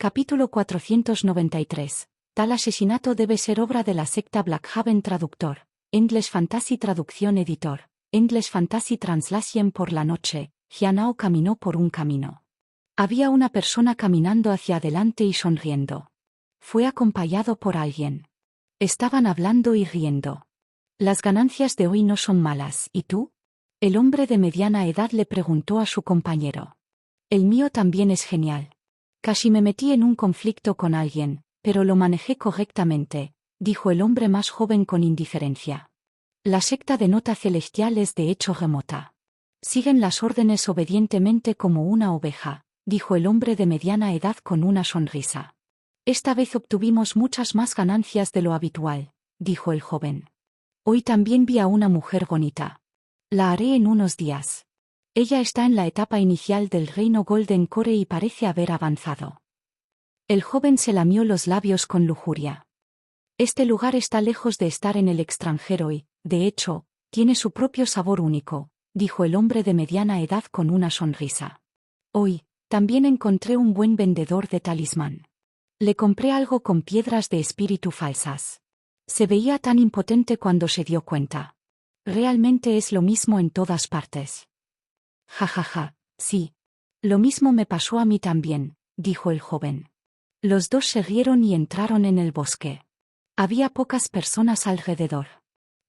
Capítulo 493. Tal asesinato debe ser obra de la secta Blackhaven. Traductor. English Fantasy Traducción Editor. English Fantasy Translation. Por la noche, Jianao caminó por un camino. Había una persona caminando hacia adelante y sonriendo. Fue acompañado por alguien. Estaban hablando y riendo. Las ganancias de hoy no son malas, ¿y tú? El hombre de mediana edad le preguntó a su compañero. El mío también es genial. Casi me metí en un conflicto con alguien, pero lo manejé correctamente, dijo el hombre más joven con indiferencia. La secta de Nota Celestial es de hecho remota. Siguen las órdenes obedientemente como una oveja, dijo el hombre de mediana edad con una sonrisa. Esta vez obtuvimos muchas más ganancias de lo habitual, dijo el joven. Hoy también vi a una mujer bonita. La haré en unos días. Ella está en la etapa inicial del reino Golden Core y parece haber avanzado. El joven se lamió los labios con lujuria. Este lugar está lejos de estar en el extranjero y, de hecho, tiene su propio sabor único, dijo el hombre de mediana edad con una sonrisa. Hoy, también encontré un buen vendedor de talismán. Le compré algo con piedras de espíritu falsas. Se veía tan impotente cuando se dio cuenta. Realmente es lo mismo en todas partes. Ja, sí. Lo mismo me pasó a mí también, dijo el joven. Los dos se rieron y entraron en el bosque. Había pocas personas alrededor.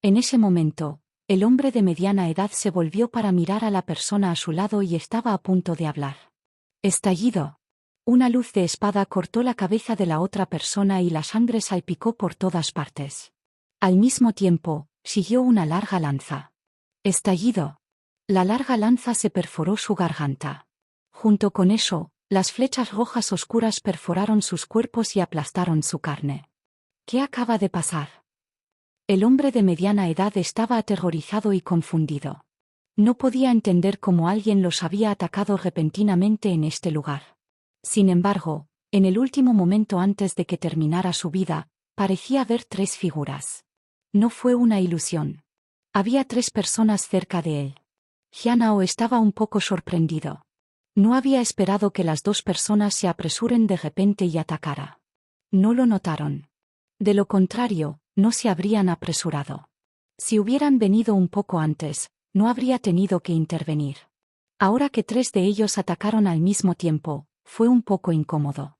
En ese momento, el hombre de mediana edad se volvió para mirar a la persona a su lado y estaba a punto de hablar. Estallido. Una luz de espada cortó la cabeza de la otra persona y la sangre salpicó por todas partes. Al mismo tiempo, siguió una larga lanza. Estallido. La larga lanza se perforó su garganta. Junto con eso, las flechas rojas oscuras perforaron sus cuerpos y aplastaron su carne. ¿Qué acaba de pasar? El hombre de mediana edad estaba aterrorizado y confundido. No podía entender cómo alguien los había atacado repentinamente en este lugar. Sin embargo, en el último momento antes de que terminara su vida, parecía ver tres figuras. No fue una ilusión. Había tres personas cerca de él. Jianao estaba un poco sorprendido. No había esperado que las dos personas se apresuren de repente y atacara. No lo notaron. De lo contrario, no se habrían apresurado. Si hubieran venido un poco antes, no habría tenido que intervenir. Ahora que tres de ellos atacaron al mismo tiempo, fue un poco incómodo.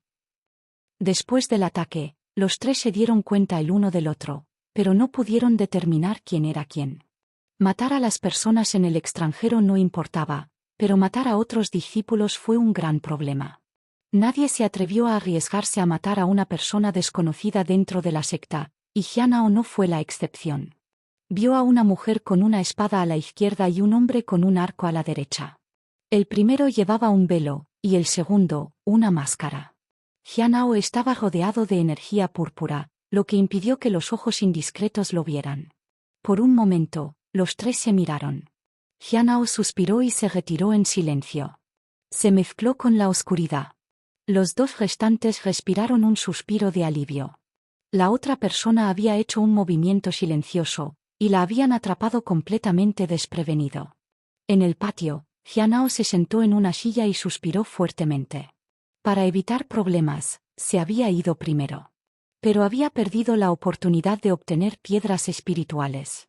Después del ataque, los tres se dieron cuenta el uno del otro, pero no pudieron determinar quién era quién. Matar a las personas en el extranjero no importaba, pero matar a otros discípulos fue un gran problema. Nadie se atrevió a arriesgarse a matar a una persona desconocida dentro de la secta, y Jianao no fue la excepción. Vio a una mujer con una espada a la izquierda y un hombre con un arco a la derecha. El primero llevaba un velo, y el segundo, una máscara. Jianao estaba rodeado de energía púrpura, lo que impidió que los ojos indiscretos lo vieran. Por un momento, los tres se miraron. Jianao suspiró y se retiró en silencio. Se mezcló con la oscuridad. Los dos restantes respiraron un suspiro de alivio. La otra persona había hecho un movimiento silencioso, y la habían atrapado completamente desprevenido. En el patio, Jianao se sentó en una silla y suspiró fuertemente. Para evitar problemas, se había ido primero. Pero había perdido la oportunidad de obtener piedras espirituales.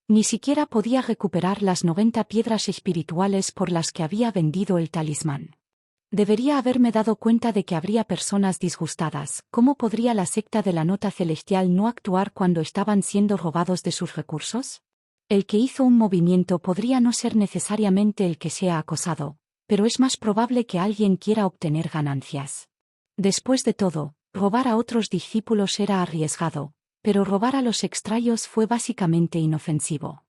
Ni siquiera podía recuperar las 90 piedras espirituales por las que había vendido el talismán. Debería haberme dado cuenta de que habría personas disgustadas. ¿Cómo podría la secta de la Nota Celestial no actuar cuando estaban siendo robados de sus recursos? El que hizo un movimiento podría no ser necesariamente el que sea acosado, pero es más probable que alguien quiera obtener ganancias. Después de todo, robar a otros discípulos era arriesgado, pero robar a los extraños fue básicamente inofensivo.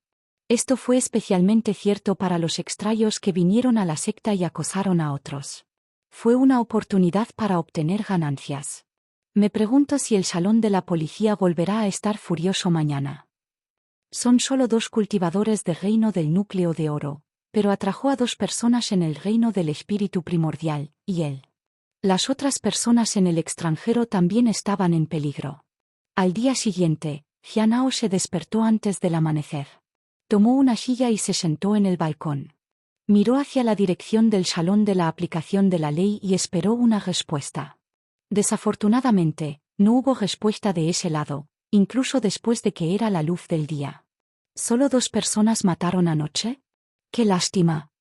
Esto fue especialmente cierto para los extraños que vinieron a la secta y acosaron a otros. Fue una oportunidad para obtener ganancias. Me pregunto si el salón de la policía volverá a estar furioso mañana. Son solo dos cultivadores del reino del núcleo de oro, pero atrajo a dos personas en el reino del espíritu primordial, y él. Las otras personas en el extranjero también estaban en peligro. Al día siguiente, Jianao se despertó antes del amanecer. Tomó una silla y se sentó en el balcón. Miró hacia la dirección del salón de la aplicación de la ley y esperó una respuesta. Desafortunadamente, no hubo respuesta de ese lado, incluso después de que era la luz del día. ¿Solo 2 personas mataron anoche? ¡Qué lástima!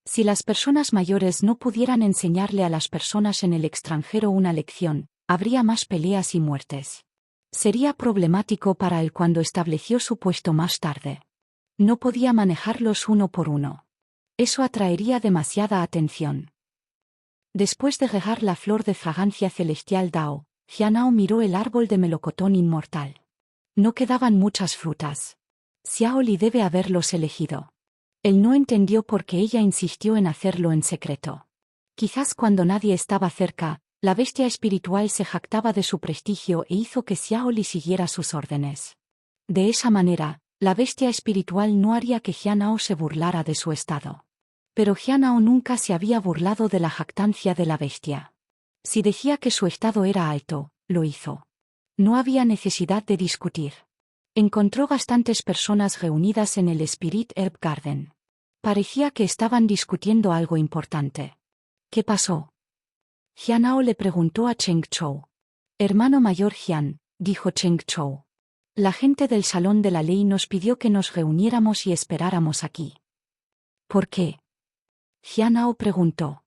Si las personas mayores no pudieran enseñarle a las personas en el extranjero una lección, habría más peleas y muertes. Sería problemático para él cuando estableció su puesto más tarde. No podía manejarlos uno por uno. Eso atraería demasiada atención. Después de regar la flor de fragancia celestial Dao, Jianao miró el árbol de melocotón inmortal. No quedaban muchas frutas. Xiao Li debe haberlos elegido. Él no entendió por qué ella insistió en hacerlo en secreto. Quizás cuando nadie estaba cerca, la bestia espiritual se jactaba de su prestigio e hizo que Xiao Li siguiera sus órdenes. De esa manera, la bestia espiritual no haría que Jianao se burlara de su estado. Pero Jianao nunca se había burlado de la jactancia de la bestia. Si decía que su estado era alto, lo hizo. No había necesidad de discutir. Encontró bastantes personas reunidas en el Spirit Herb Garden. Parecía que estaban discutiendo algo importante. ¿Qué pasó? Jianao le preguntó a Cheng Chou. Hermano mayor Jian, dijo Cheng Chou. La gente del Salón de la Ley nos pidió que nos reuniéramos y esperáramos aquí. ¿Por qué? Jianao preguntó.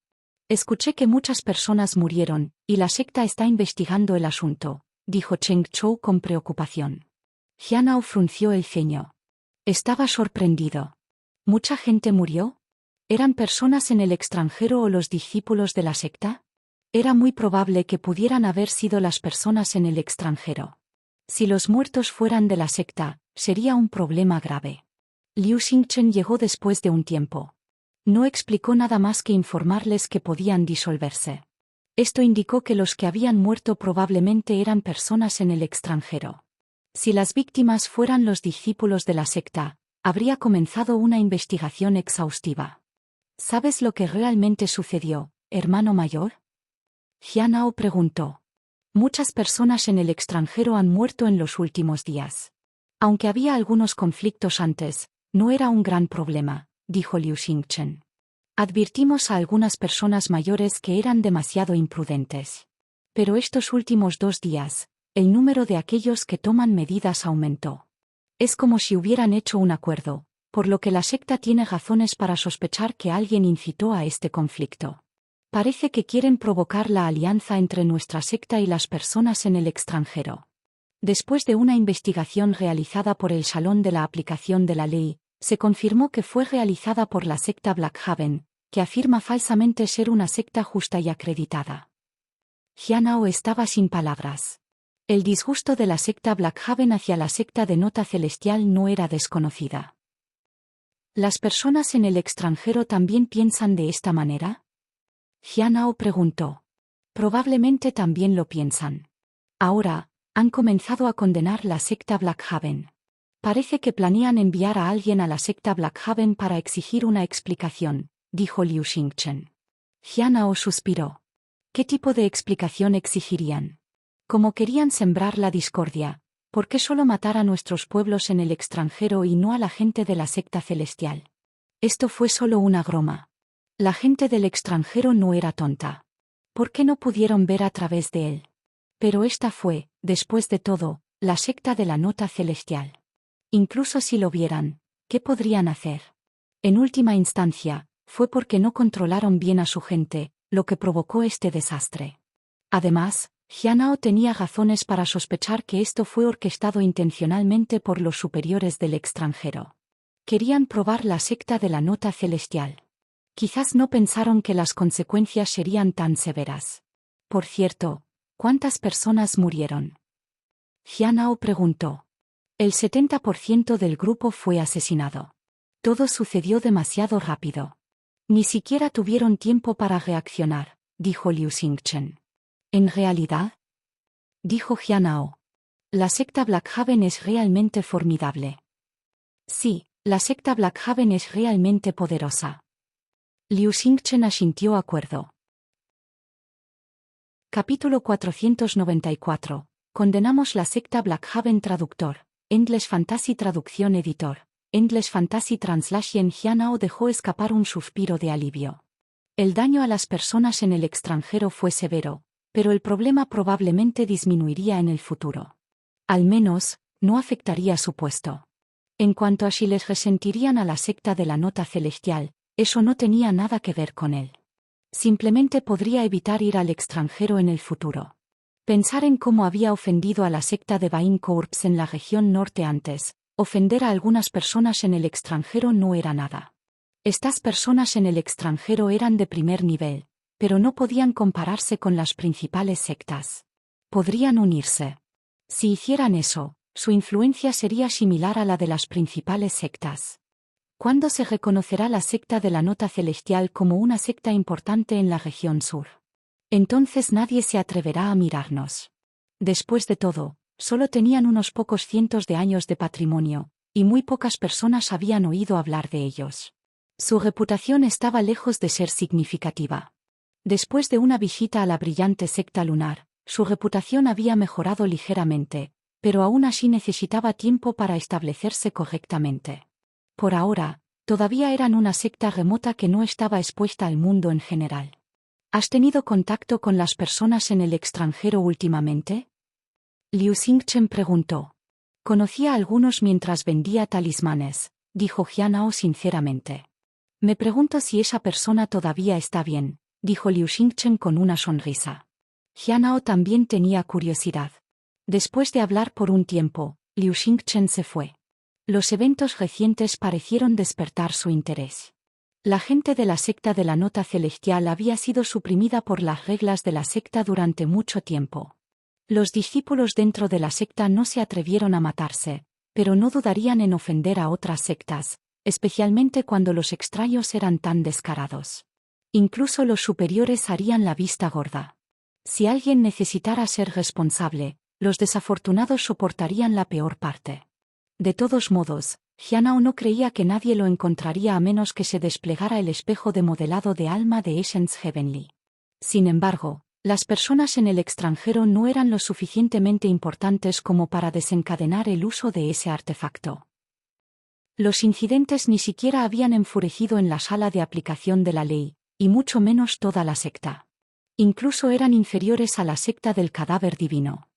Escuché que muchas personas murieron, y la secta está investigando el asunto, dijo Cheng Chou con preocupación. Jianao frunció el ceño. Estaba sorprendido. ¿Mucha gente murió? ¿Eran personas en el extranjero o los discípulos de la secta? Era muy probable que pudieran haber sido las personas en el extranjero. Si los muertos fueran de la secta, sería un problema grave. Liu Xingchen llegó después de un tiempo. No explicó nada más que informarles que podían disolverse. Esto indicó que los que habían muerto probablemente eran personas en el extranjero. Si las víctimas fueran los discípulos de la secta, habría comenzado una investigación exhaustiva. ¿Sabes lo que realmente sucedió, hermano mayor? Jianao preguntó. Muchas personas en el extranjero han muerto en los últimos días. Aunque había algunos conflictos antes, no era un gran problema, dijo Liu Xingchen. Advirtimos a algunas personas mayores que eran demasiado imprudentes. Pero estos últimos 2 días, el número de aquellos que toman medidas aumentó. Es como si hubieran hecho un acuerdo, por lo que la secta tiene razones para sospechar que alguien incitó a este conflicto. Parece que quieren provocar la alianza entre nuestra secta y las personas en el extranjero. Después de una investigación realizada por el Salón de la Aplicación de la Ley, se confirmó que fue realizada por la secta Blackhaven, que afirma falsamente ser una secta justa y acreditada. Jianao estaba sin palabras. El disgusto de la secta Blackhaven hacia la secta de Nota Celestial no era desconocida. ¿Las personas en el extranjero también piensan de esta manera? Jianao preguntó. Probablemente también lo piensan. Ahora, han comenzado a condenar la secta Blackhaven. Parece que planean enviar a alguien a la secta Blackhaven para exigir una explicación, dijo Liu Xingchen. Jianao suspiró. ¿Qué tipo de explicación exigirían? Como querían sembrar la discordia, ¿por qué solo matar a nuestros pueblos en el extranjero y no a la gente de la secta celestial? Esto fue solo una broma. La gente del extranjero no era tonta. ¿Por qué no pudieron ver a través de él? Pero esta fue, después de todo, la secta de la Nota Celestial. Incluso si lo vieran, ¿qué podrían hacer? En última instancia, fue porque no controlaron bien a su gente, lo que provocó este desastre. Además, Jianao tenía razones para sospechar que esto fue orquestado intencionalmente por los superiores del extranjero. Querían probar la secta de la Nota Celestial. Quizás no pensaron que las consecuencias serían tan severas. Por cierto, ¿cuántas personas murieron? Jianao preguntó. El 70% del grupo fue asesinado. Todo sucedió demasiado rápido. Ni siquiera tuvieron tiempo para reaccionar, dijo Liu Xingchen. ¿En realidad? Dijo Jianao. La secta Blackhaven es realmente formidable. Sí, la secta Blackhaven es realmente poderosa. Liu Xingchen asintió acuerdo. Capítulo 494. Condenamos la secta Blackhaven. Traductor. Endless Fantasy Traducción Editor. Endless Fantasy Translation. Jianao dejó escapar un suspiro de alivio. El daño a las personas en el extranjero fue severo, pero el problema probablemente disminuiría en el futuro. Al menos, no afectaría su puesto. En cuanto a si les resentirían a la secta de la nota celestial, eso no tenía nada que ver con él. Simplemente podría evitar ir al extranjero en el futuro. Pensar en cómo había ofendido a la secta de Bain Corps en la región norte antes, ofender a algunas personas en el extranjero no era nada. Estas personas en el extranjero eran de primer nivel, pero no podían compararse con las principales sectas. Podrían unirse. Si hicieran eso, su influencia sería similar a la de las principales sectas. ¿Cuándo se reconocerá la secta de la nota celestial como una secta importante en la región sur? Entonces nadie se atreverá a mirarnos. Después de todo, solo tenían unos pocos cientos de años de patrimonio, y muy pocas personas habían oído hablar de ellos. Su reputación estaba lejos de ser significativa. Después de una visita a la brillante secta lunar, su reputación había mejorado ligeramente, pero aún así necesitaba tiempo para establecerse correctamente. Por ahora, todavía eran una secta remota que no estaba expuesta al mundo en general. ¿Has tenido contacto con las personas en el extranjero últimamente? Liu Xingchen preguntó. Conocía a algunos mientras vendía talismanes, dijo Jianao sinceramente. Me pregunto si esa persona todavía está bien, dijo Liu Xingchen con una sonrisa. Jianao también tenía curiosidad. Después de hablar por un tiempo, Liu Xingchen se fue. Los eventos recientes parecieron despertar su interés. La gente de la secta de la nota celestial había sido suprimida por las reglas de la secta durante mucho tiempo. Los discípulos dentro de la secta no se atrevieron a matarse, pero no dudarían en ofender a otras sectas, especialmente cuando los extraños eran tan descarados. Incluso los superiores harían la vista gorda. Si alguien necesitara ser responsable, los desafortunados soportarían la peor parte. De todos modos, Jianao no creía que nadie lo encontraría a menos que se desplegara el espejo de modelado de alma de Essence Heavenly. Sin embargo, las personas en el extranjero no eran lo suficientemente importantes como para desencadenar el uso de ese artefacto. Los incidentes ni siquiera habían enfurecido en la sala de aplicación de la ley, y mucho menos toda la secta. Incluso eran inferiores a la secta del cadáver divino.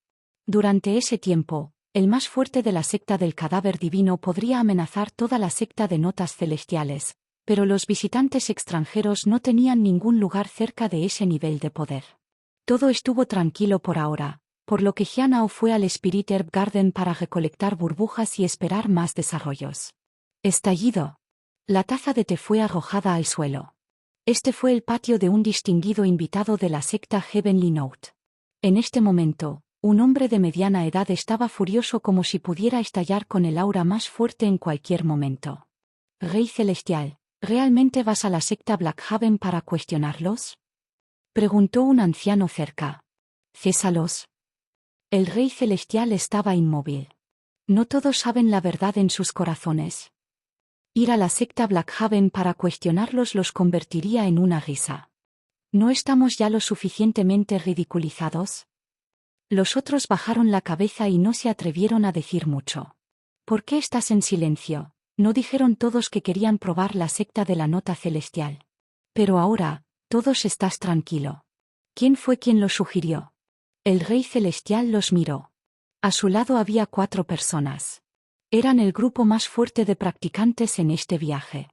Durante ese tiempo, el más fuerte de la secta del cadáver divino podría amenazar toda la secta de notas celestiales, pero los visitantes extranjeros no tenían ningún lugar cerca de ese nivel de poder. Todo estuvo tranquilo por ahora, por lo que Jianao fue al Spirit Herb Garden para recolectar burbujas y esperar más desarrollos. Estallido. La taza de té fue arrojada al suelo. Este fue el patio de un distinguido invitado de la secta Heavenly Note. En este momento, un hombre de mediana edad estaba furioso como si pudiera estallar con el aura más fuerte en cualquier momento. Rey Celestial, ¿realmente vas a la secta Blackhaven para cuestionarlos? Preguntó un anciano cerca. Césalos. El Rey Celestial estaba inmóvil. No todos saben la verdad en sus corazones. Ir a la secta Blackhaven para cuestionarlos los convertiría en una risa. ¿No estamos ya lo suficientemente ridiculizados? Los otros bajaron la cabeza y no se atrevieron a decir mucho. ¿Por qué estás en silencio? No dijeron todos que querían probar la secta de la nota celestial. Pero ahora, todos estás tranquilo. ¿Quién fue quien lo sugirió? El Rey Celestial los miró. A su lado había 4 personas. Eran el grupo más fuerte de practicantes en este viaje.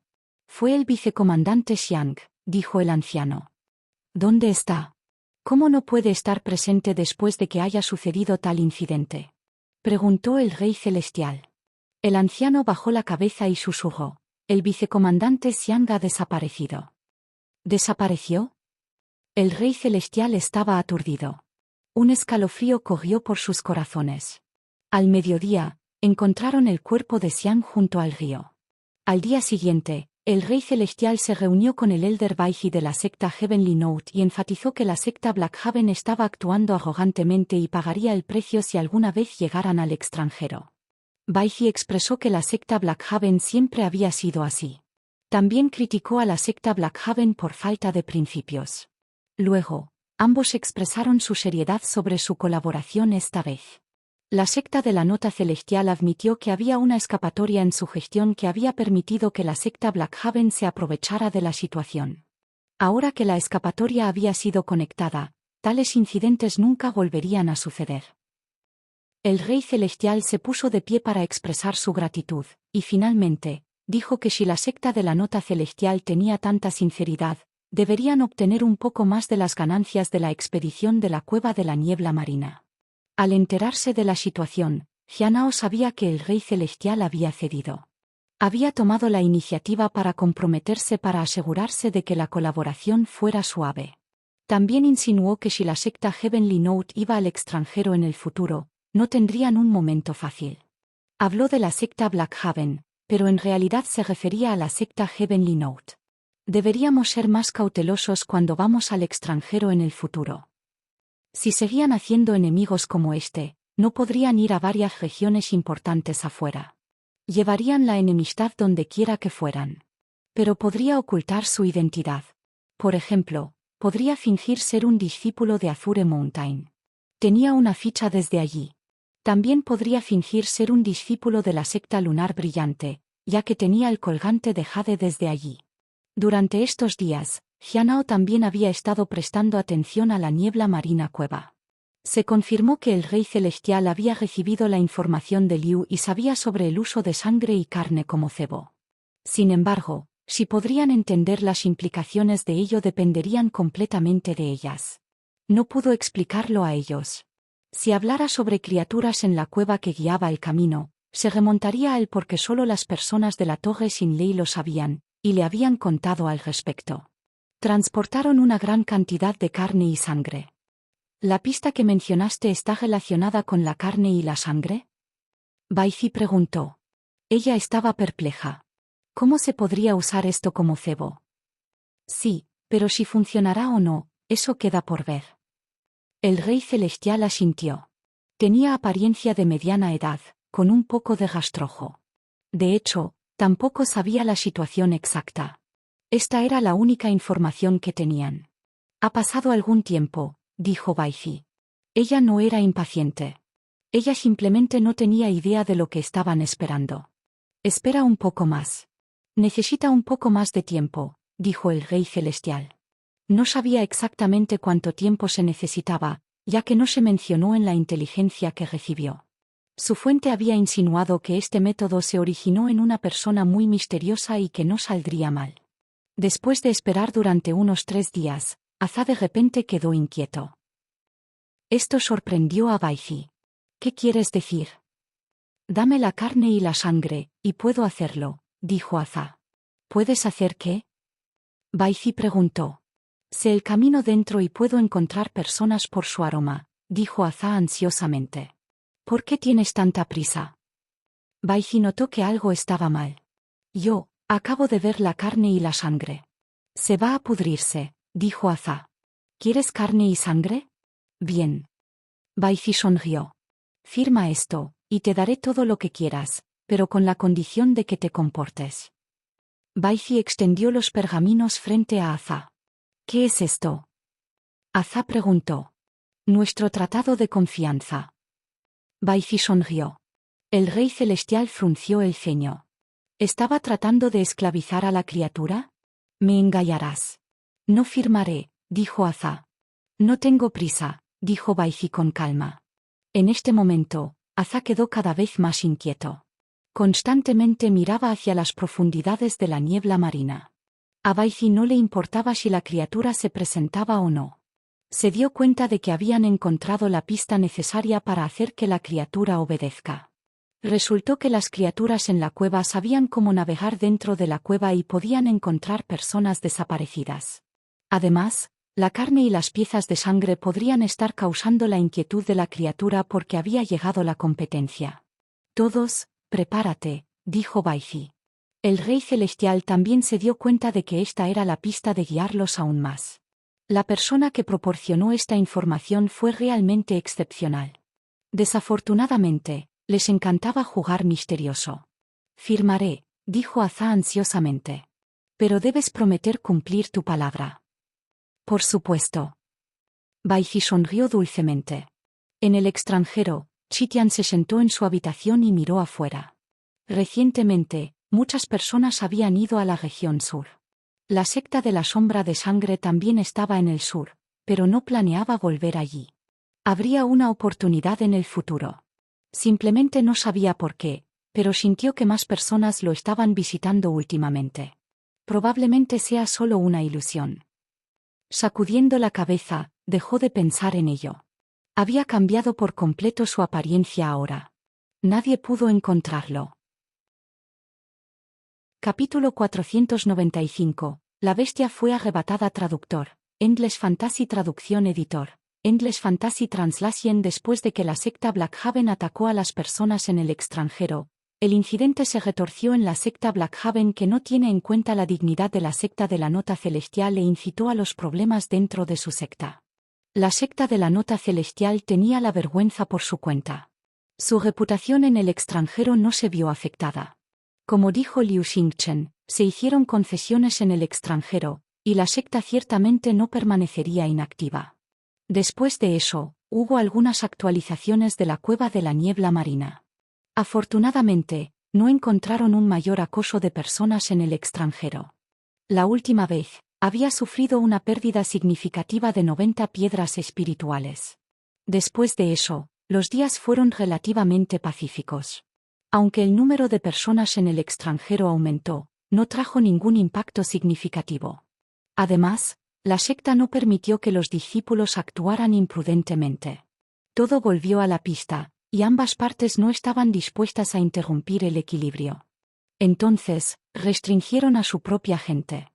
Fue el vicecomandante Xiang, dijo el anciano. ¿Dónde está? ¿Cómo no puede estar presente después de que haya sucedido tal incidente? Preguntó el Rey Celestial. El anciano bajó la cabeza y susurró. El vicecomandante Xiang ha desaparecido. ¿Desapareció? El Rey Celestial estaba aturdido. Un escalofrío corrió por sus corazones. Al mediodía, encontraron el cuerpo de Xiang junto al río. Al día siguiente, el Rey Celestial se reunió con el Elder Baiji de la secta Heavenly Note y enfatizó que la secta Blackhaven estaba actuando arrogantemente y pagaría el precio si alguna vez llegaran al extranjero. Baiji expresó que la secta Blackhaven siempre había sido así. También criticó a la secta Blackhaven por falta de principios. Luego, ambos expresaron su seriedad sobre su colaboración esta vez. La secta de la nota celestial admitió que había una escapatoria en su gestión que había permitido que la secta Blackhaven se aprovechara de la situación. Ahora que la escapatoria había sido conectada, tales incidentes nunca volverían a suceder. El Rey Celestial se puso de pie para expresar su gratitud, y finalmente, dijo que si la secta de la Nota Celestial tenía tanta sinceridad, deberían obtener un poco más de las ganancias de la expedición de la Cueva de la Niebla Marina. Al enterarse de la situación, Jianao sabía que el Rey Celestial había cedido. Había tomado la iniciativa para comprometerse para asegurarse de que la colaboración fuera suave. También insinuó que si la secta Heavenly Note iba al extranjero en el futuro, no tendrían un momento fácil. Habló de la secta Blackhaven, pero en realidad se refería a la secta Heavenly Note. Deberíamos ser más cautelosos cuando vamos al extranjero en el futuro. Si seguían haciendo enemigos como este, no podrían ir a varias regiones importantes afuera. Llevarían la enemistad donde quiera que fueran. Pero podría ocultar su identidad. Por ejemplo, podría fingir ser un discípulo de Azure Mountain. Tenía una ficha desde allí. También podría fingir ser un discípulo de la secta lunar brillante, ya que tenía el colgante de Jade desde allí. Durante estos días, Jianao también había estado prestando atención a la niebla marina cueva. Se confirmó que el Rey Celestial había recibido la información de Liu y sabía sobre el uso de sangre y carne como cebo. Sin embargo, si podrían entender las implicaciones de ello dependerían completamente de ellas. No pudo explicarlo a ellos. Si hablara sobre criaturas en la cueva que guiaba el camino, se remontaría a él porque solo las personas de la Torre Sin Ley lo sabían, y le habían contado al respecto. Transportaron una gran cantidad de carne y sangre. ¿La pista que mencionaste está relacionada con la carne y la sangre? Baizi preguntó. Ella estaba perpleja. ¿Cómo se podría usar esto como cebo? Sí, pero si funcionará o no, eso queda por ver. El Rey Celestial asintió. Tenía apariencia de mediana edad, con un poco de rastrojo. De hecho, tampoco sabía la situación exacta. Esta era la única información que tenían. Ha pasado algún tiempo, dijo Baizi. Ella no era impaciente. Ella simplemente no tenía idea de lo que estaban esperando. Espera un poco más. Necesita un poco más de tiempo, dijo el Rey Celestial. No sabía exactamente cuánto tiempo se necesitaba, ya que no se mencionó en la inteligencia que recibió. Su fuente había insinuado que este método se originó en una persona muy misteriosa y que no saldría mal. Después de esperar durante unos 3 días, Aza de repente quedó inquieto. Esto sorprendió a Baizi. ¿Qué quieres decir? Dame la carne y la sangre, y puedo hacerlo, dijo Aza. ¿Puedes hacer qué? Baizi preguntó. Sé el camino dentro y puedo encontrar personas por su aroma, dijo Aza ansiosamente. ¿Por qué tienes tanta prisa? Baizi notó que algo estaba mal. Yo, acabo de ver la carne y la sangre. Se va a pudrirse, dijo Aza. ¿Quieres carne y sangre? Bien. Baizi sonrió. Firma esto, y te daré todo lo que quieras, pero con la condición de que te comportes. Baizi extendió los pergaminos frente a Aza. ¿Qué es esto? Aza preguntó. Nuestro tratado de confianza. Baizi sonrió. El Rey Celestial frunció el ceño. ¿Estaba tratando de esclavizar a la criatura? Me engañarás. No firmaré, dijo Aza. No tengo prisa, dijo Baizi con calma. En este momento, Aza quedó cada vez más inquieto. Constantemente miraba hacia las profundidades de la niebla marina. A Baizi no le importaba si la criatura se presentaba o no. Se dio cuenta de que habían encontrado la pista necesaria para hacer que la criatura obedezca. Resultó que las criaturas en la cueva sabían cómo navegar dentro de la cueva y podían encontrar personas desaparecidas. Además, la carne y las piezas de sangre podrían estar causando la inquietud de la criatura porque había llegado la competencia. Todos, prepárate, dijo Baizi. El Rey Celestial también se dio cuenta de que esta era la pista de guiarlos aún más. La persona que proporcionó esta información fue realmente excepcional. Desafortunadamente, les encantaba jugar misterioso. Firmaré, dijo Aza ansiosamente. Pero debes prometer cumplir tu palabra. Por supuesto. Baizi sonrió dulcemente. En el extranjero, Chitian se sentó en su habitación y miró afuera. Recientemente, muchas personas habían ido a la región sur. La secta de la sombra de sangre también estaba en el sur, pero no planeaba volver allí. Habría una oportunidad en el futuro. Simplemente no sabía por qué, pero sintió que más personas lo estaban visitando últimamente. Probablemente sea solo una ilusión. Sacudiendo la cabeza, dejó de pensar en ello. Había cambiado por completo su apariencia ahora. Nadie pudo encontrarlo. Capítulo 495. La bestia fue arrebatada. Traductor. English Fantasy Traducción Editor. English Fantasy Translation. Después de que la secta Blackhaven atacó a las personas en el extranjero, el incidente se retorció en la secta Blackhaven, que no tiene en cuenta la dignidad de la secta de la Nota Celestial, e incitó a los problemas dentro de su secta. La secta de la Nota Celestial tenía la vergüenza por su cuenta. Su reputación en el extranjero no se vio afectada. Como dijo Liu Xingchen, se hicieron concesiones en el extranjero, y la secta ciertamente no permanecería inactiva. Después de eso, hubo algunas actualizaciones de la cueva de la niebla marina. Afortunadamente, no encontraron un mayor acoso de personas en el extranjero. La última vez, había sufrido una pérdida significativa de 90 piedras espirituales. Después de eso, los días fueron relativamente pacíficos. Aunque el número de personas en el extranjero aumentó, no trajo ningún impacto significativo. Además, la secta no permitió que los discípulos actuaran imprudentemente. Todo volvió a la pista, y ambas partes no estaban dispuestas a interrumpir el equilibrio. Entonces, restringieron a su propia gente.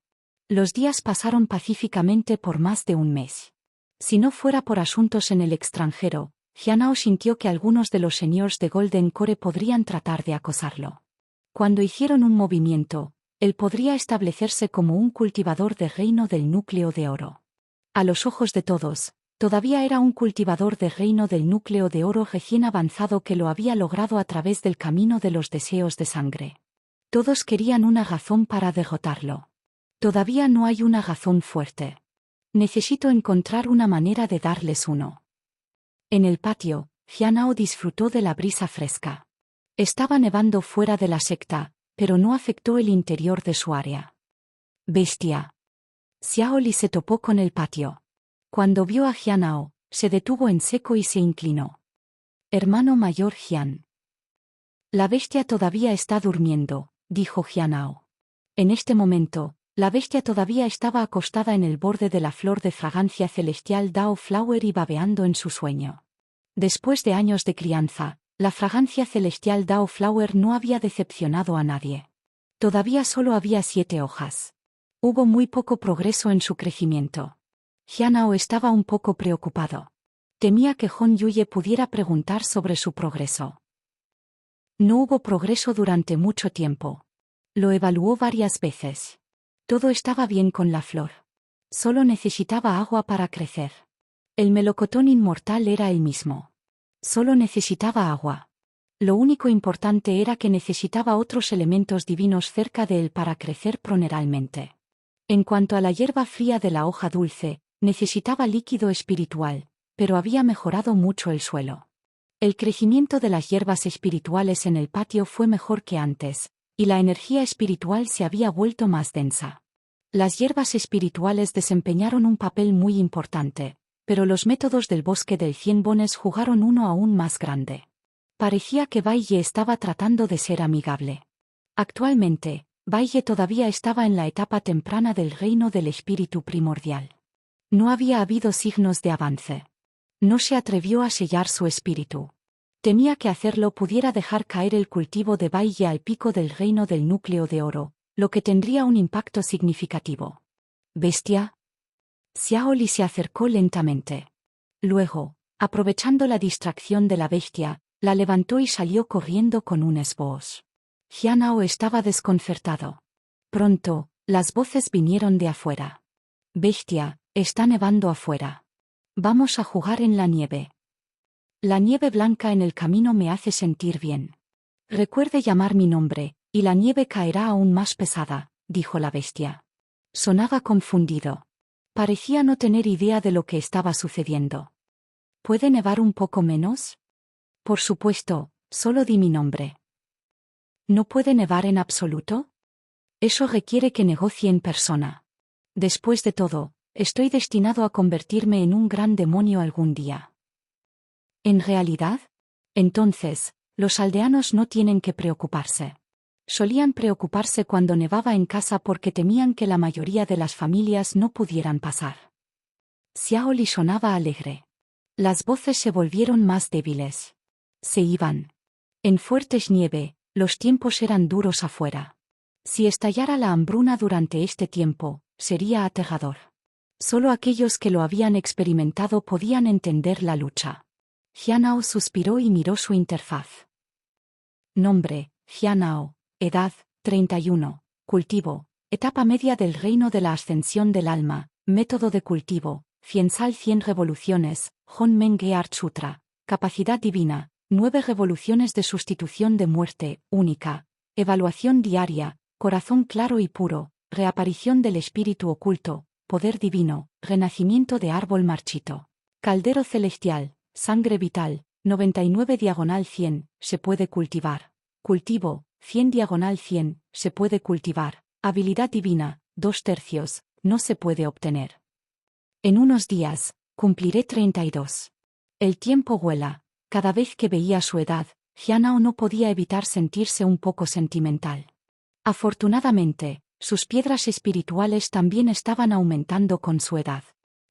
Los días pasaron pacíficamente por más de un mes. Si no fuera por asuntos en el extranjero, Jianao sintió que algunos de los señores de Golden Core podrían tratar de acosarlo. Cuando hicieron un movimiento, él podría establecerse como un cultivador de reino del núcleo de oro. A los ojos de todos, todavía era un cultivador de reino del núcleo de oro recién avanzado que lo había logrado a través del camino de los deseos de sangre. Todos querían una razón para derrotarlo. Todavía no hay una razón fuerte. Necesito encontrar una manera de darles uno. En el patio, Jianao disfrutó de la brisa fresca. Estaba nevando fuera de la secta, pero no afectó el interior de su área. Bestia. Xiao Li se topó con el patio. Cuando vio a Jianao, se detuvo en seco y se inclinó. Hermano mayor Jian. La bestia todavía está durmiendo, dijo Jianao. En este momento, la bestia todavía estaba acostada en el borde de la flor de fragancia celestial Dao Flower y babeando en su sueño. Después de años de crianza, la fragancia celestial Dao Flower no había decepcionado a nadie. Todavía solo había 7 hojas. Hubo muy poco progreso en su crecimiento. Jianao estaba un poco preocupado. Temía que Hong Yuye pudiera preguntar sobre su progreso. No hubo progreso durante mucho tiempo. Lo evaluó varias veces. Todo estaba bien con la flor. Solo necesitaba agua para crecer. El melocotón inmortal era el mismo. Solo necesitaba agua. Lo único importante era que necesitaba otros elementos divinos cerca de él para crecer proneralmente. En cuanto a la hierba fría de la hoja dulce, necesitaba líquido espiritual, pero había mejorado mucho el suelo. El crecimiento de las hierbas espirituales en el patio fue mejor que antes, y la energía espiritual se había vuelto más densa. Las hierbas espirituales desempeñaron un papel muy importante, pero los métodos del bosque del 100 bones jugaron uno aún más grande. Parecía que Bai Ye estaba tratando de ser amigable. Actualmente, Bai Ye todavía estaba en la etapa temprana del reino del espíritu primordial. No había habido signos de avance. No se atrevió a sellar su espíritu. Temía que hacerlo pudiera dejar caer el cultivo de Bai Ye al pico del reino del núcleo de oro, lo que tendría un impacto significativo. ¿Bestia? Xiao Li se acercó lentamente. Luego, aprovechando la distracción de la bestia, la levantó y salió corriendo con un esboz. Jianao estaba desconcertado. Pronto, las voces vinieron de afuera. Bestia, está nevando afuera. Vamos a jugar en la nieve. La nieve blanca en el camino me hace sentir bien. Recuerde llamar mi nombre, y la nieve caerá aún más pesada, dijo la bestia. Sonaba confundido. Parecía no tener idea de lo que estaba sucediendo. ¿Puede nevar un poco menos? Por supuesto, solo di mi nombre. ¿No puede nevar en absoluto? Eso requiere que negocie en persona. Después de todo, Estoy destinado a convertirme en un gran demonio algún día. ¿En realidad? Entonces, los aldeanos no tienen que preocuparse. Solían preocuparse cuando nevaba en casa porque temían que la mayoría de las familias no pudieran pasar. Xiao Li sonaba alegre. Las voces se volvieron más débiles. Se iban. En fuertes nieve, los tiempos eran duros afuera. Si estallara la hambruna durante este tiempo, sería aterrador. Solo aquellos que lo habían experimentado podían entender la lucha. Jianao suspiró y miró su interfaz. Nombre, Jianao. Edad, 31. Cultivo, etapa media del reino de la ascensión del alma. Método de cultivo, Fiensal 100 revoluciones, Honmen Gear Sutra. Capacidad divina, 9 revoluciones de sustitución de muerte, única. Evaluación diaria, corazón claro y puro, reaparición del espíritu oculto, poder divino, renacimiento de árbol marchito. Caldero celestial, sangre vital, 99/100, se puede cultivar. Cultivo, 100/100, se puede cultivar. Habilidad divina, 2/3, no se puede obtener. En unos días, cumpliré 32. El tiempo vuela. Cada vez que veía su edad, Jianao no podía evitar sentirse un poco sentimental. Afortunadamente, sus piedras espirituales también estaban aumentando con su edad.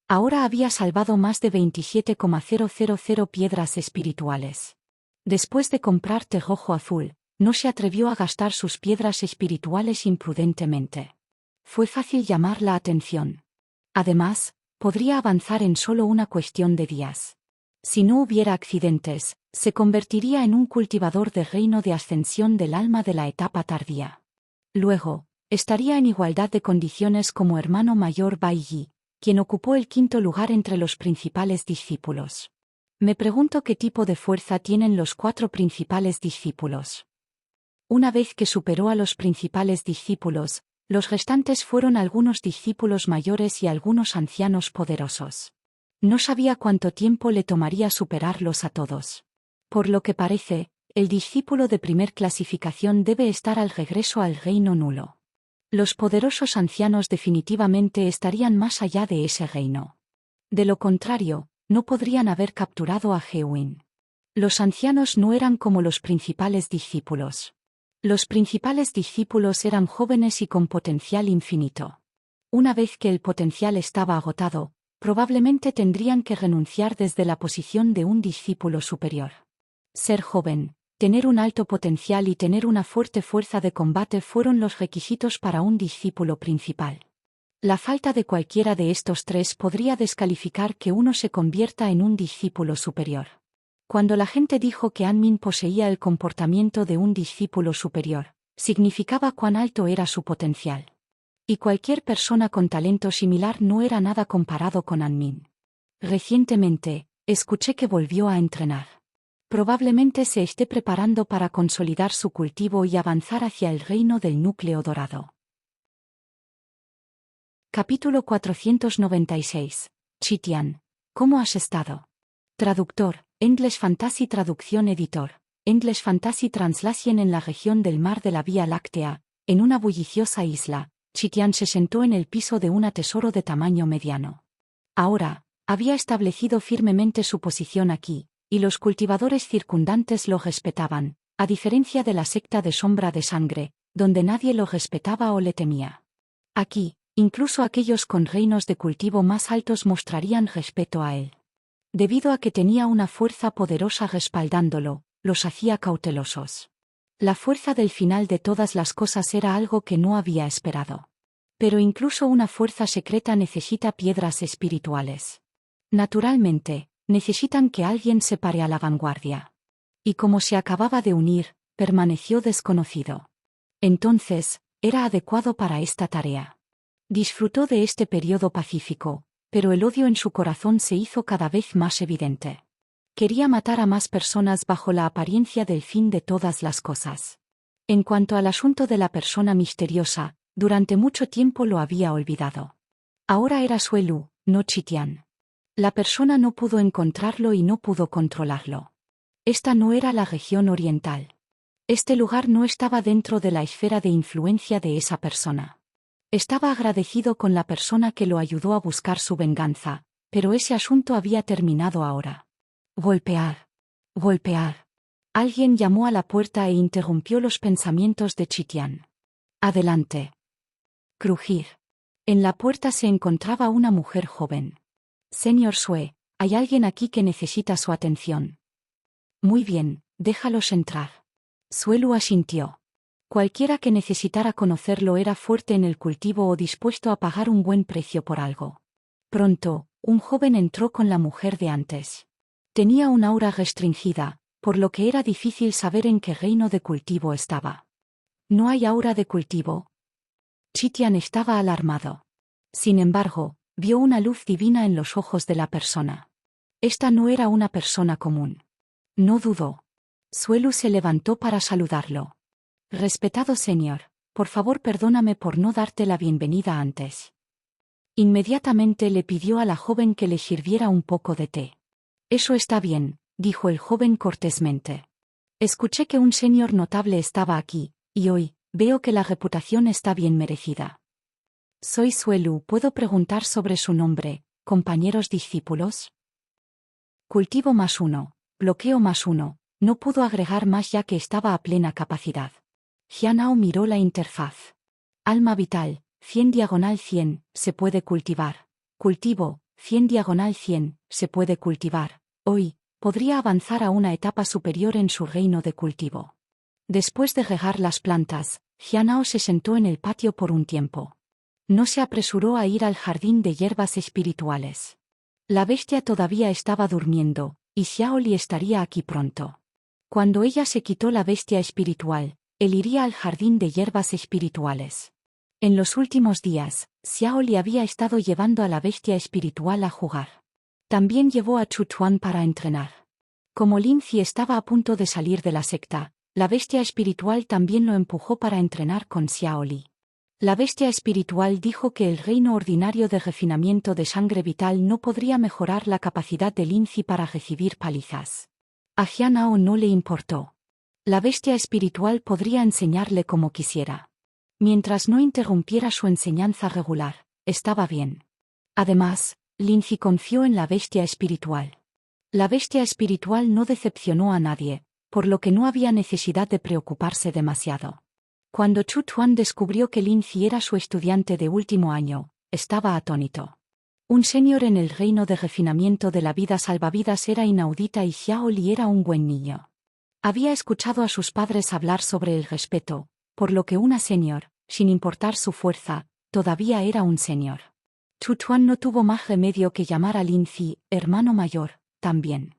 Ahora había salvado más de 27,000 piedras espirituales. Después de comprar té rojo azul, no se atrevió a gastar sus piedras espirituales imprudentemente. Fue fácil llamar la atención. Además, podría avanzar en solo una cuestión de días. Si no hubiera accidentes, se convertiría en un cultivador de reino de ascensión del alma de la etapa tardía. Luego, estaría en igualdad de condiciones como hermano mayor Bai Yi, quien ocupó el 5.º lugar entre los principales discípulos. Me pregunto qué tipo de fuerza tienen los 4 principales discípulos. Una vez que superó a los principales discípulos, los restantes fueron algunos discípulos mayores y algunos ancianos poderosos. No sabía cuánto tiempo le tomaría superarlos a todos. Por lo que parece, el discípulo de primer clasificación debe estar al regreso al reino nulo. Los poderosos ancianos definitivamente estarían más allá de ese reino. De lo contrario, no podrían haber capturado a Hewin. Los ancianos no eran como los principales discípulos. Los principales discípulos eran jóvenes y con potencial infinito. Una vez que el potencial estaba agotado, probablemente tendrían que renunciar desde la posición de un discípulo superior. Ser joven, tener un alto potencial y tener una fuerte fuerza de combate fueron los requisitos para un discípulo principal. La falta de cualquiera de estos 3 podría descalificar que uno se convierta en un discípulo superior. Cuando la gente dijo que Anmin poseía el comportamiento de un discípulo superior, significaba cuán alto era su potencial. Y cualquier persona con talento similar no era nada comparado con Anmin. Recientemente, escuché que volvió a entrenar. Probablemente se esté preparando para consolidar su cultivo y avanzar hacia el reino del núcleo dorado. Capítulo 496. Chitian. ¿Cómo has estado? Traductor, English Fantasy Traducción Editor, English Fantasy Translation. En la región del mar de la Vía Láctea, en una bulliciosa isla, Chitian se sentó en el piso de un tesoro de tamaño mediano. Ahora, había establecido firmemente su posición aquí, y los cultivadores circundantes lo respetaban, a diferencia de la secta de Sombra de Sangre, donde nadie lo respetaba o le temía. Aquí, incluso aquellos con reinos de cultivo más altos mostrarían respeto a él. Debido a que tenía una fuerza poderosa respaldándolo, los hacía cautelosos. La fuerza del final de todas las cosas era algo que no había esperado. Pero incluso una fuerza secreta necesita piedras espirituales. Naturalmente, necesitan que alguien se pare a la vanguardia. Y como se acababa de unir, permaneció desconocido. Entonces, era adecuado para esta tarea. Disfrutó de este periodo pacífico, pero el odio en su corazón se hizo cada vez más evidente. Quería matar a más personas bajo la apariencia del fin de todas las cosas. En cuanto al asunto de la persona misteriosa, durante mucho tiempo lo había olvidado. Ahora era Suelu, no Chitian. La persona no pudo encontrarlo y no pudo controlarlo. Esta no era la región oriental. Este lugar no estaba dentro de la esfera de influencia de esa persona. Estaba agradecido con la persona que lo ayudó a buscar su venganza, pero ese asunto había terminado ahora. Golpear. Golpear. Alguien llamó a la puerta e interrumpió los pensamientos de Chitian. Adelante. Crujir. En la puerta se encontraba una mujer joven. Señor Sue, hay alguien aquí que necesita su atención. Muy bien, déjalos entrar. Suelu asintió. Cualquiera que necesitara conocerlo era fuerte en el cultivo o dispuesto a pagar un buen precio por algo. Pronto, un joven entró con la mujer de antes. Tenía un aura restringida, por lo que era difícil saber en qué reino de cultivo estaba. ¿No hay aura de cultivo? Chitian estaba alarmado. Sin embargo, vio una luz divina en los ojos de la persona. Esta no era una persona común. No dudó. Suelu se levantó para saludarlo. Respetado señor, por favor perdóname por no darte la bienvenida antes. Inmediatamente le pidió a la joven que le sirviera un poco de té. Eso está bien, dijo el joven cortésmente. Escuché que un señor notable estaba aquí, y hoy, veo que la reputación está bien merecida. Soy Suelu, ¿puedo preguntar sobre su nombre, compañeros discípulos? Cultivo +1, bloqueo +1, no pudo agregar más ya que estaba a plena capacidad. Jianao miró la interfaz. Alma vital, 100/100, se puede cultivar. Cultivo, 100/100, se puede cultivar. Hoy, podría avanzar a una etapa superior en su reino de cultivo. Después de regar las plantas, Jianao se sentó en el patio por un tiempo. No se apresuró a ir al jardín de hierbas espirituales. La bestia todavía estaba durmiendo, y Xiaoli estaría aquí pronto. Cuando ella se quitó la bestia espiritual, él iría al jardín de hierbas espirituales. En los últimos días, Xiaoli había estado llevando a la bestia espiritual a jugar. También llevó a Chu Tuan para entrenar. Como Lin Zi estaba a punto de salir de la secta, la bestia espiritual también lo empujó para entrenar con Xiaoli. La bestia espiritual dijo que el reino ordinario de refinamiento de sangre vital no podría mejorar la capacidad de Lin Zi para recibir palizas. A Jianao no le importó. La bestia espiritual podría enseñarle como quisiera. Mientras no interrumpiera su enseñanza regular, estaba bien. Además, Lin Zi confió en la bestia espiritual. La bestia espiritual no decepcionó a nadie, por lo que no había necesidad de preocuparse demasiado. Cuando Chu Tuan descubrió que Lin Zi era su estudiante de último año, estaba atónito. Un señor en el reino de refinamiento de la vida salvavidas era inaudita y Xiaoli era un buen niño. Había escuchado a sus padres hablar sobre el respeto, por lo que una señor, sin importar su fuerza, todavía era un señor. Chu Tuan no tuvo más remedio que llamar a Lin Zi, hermano mayor, también.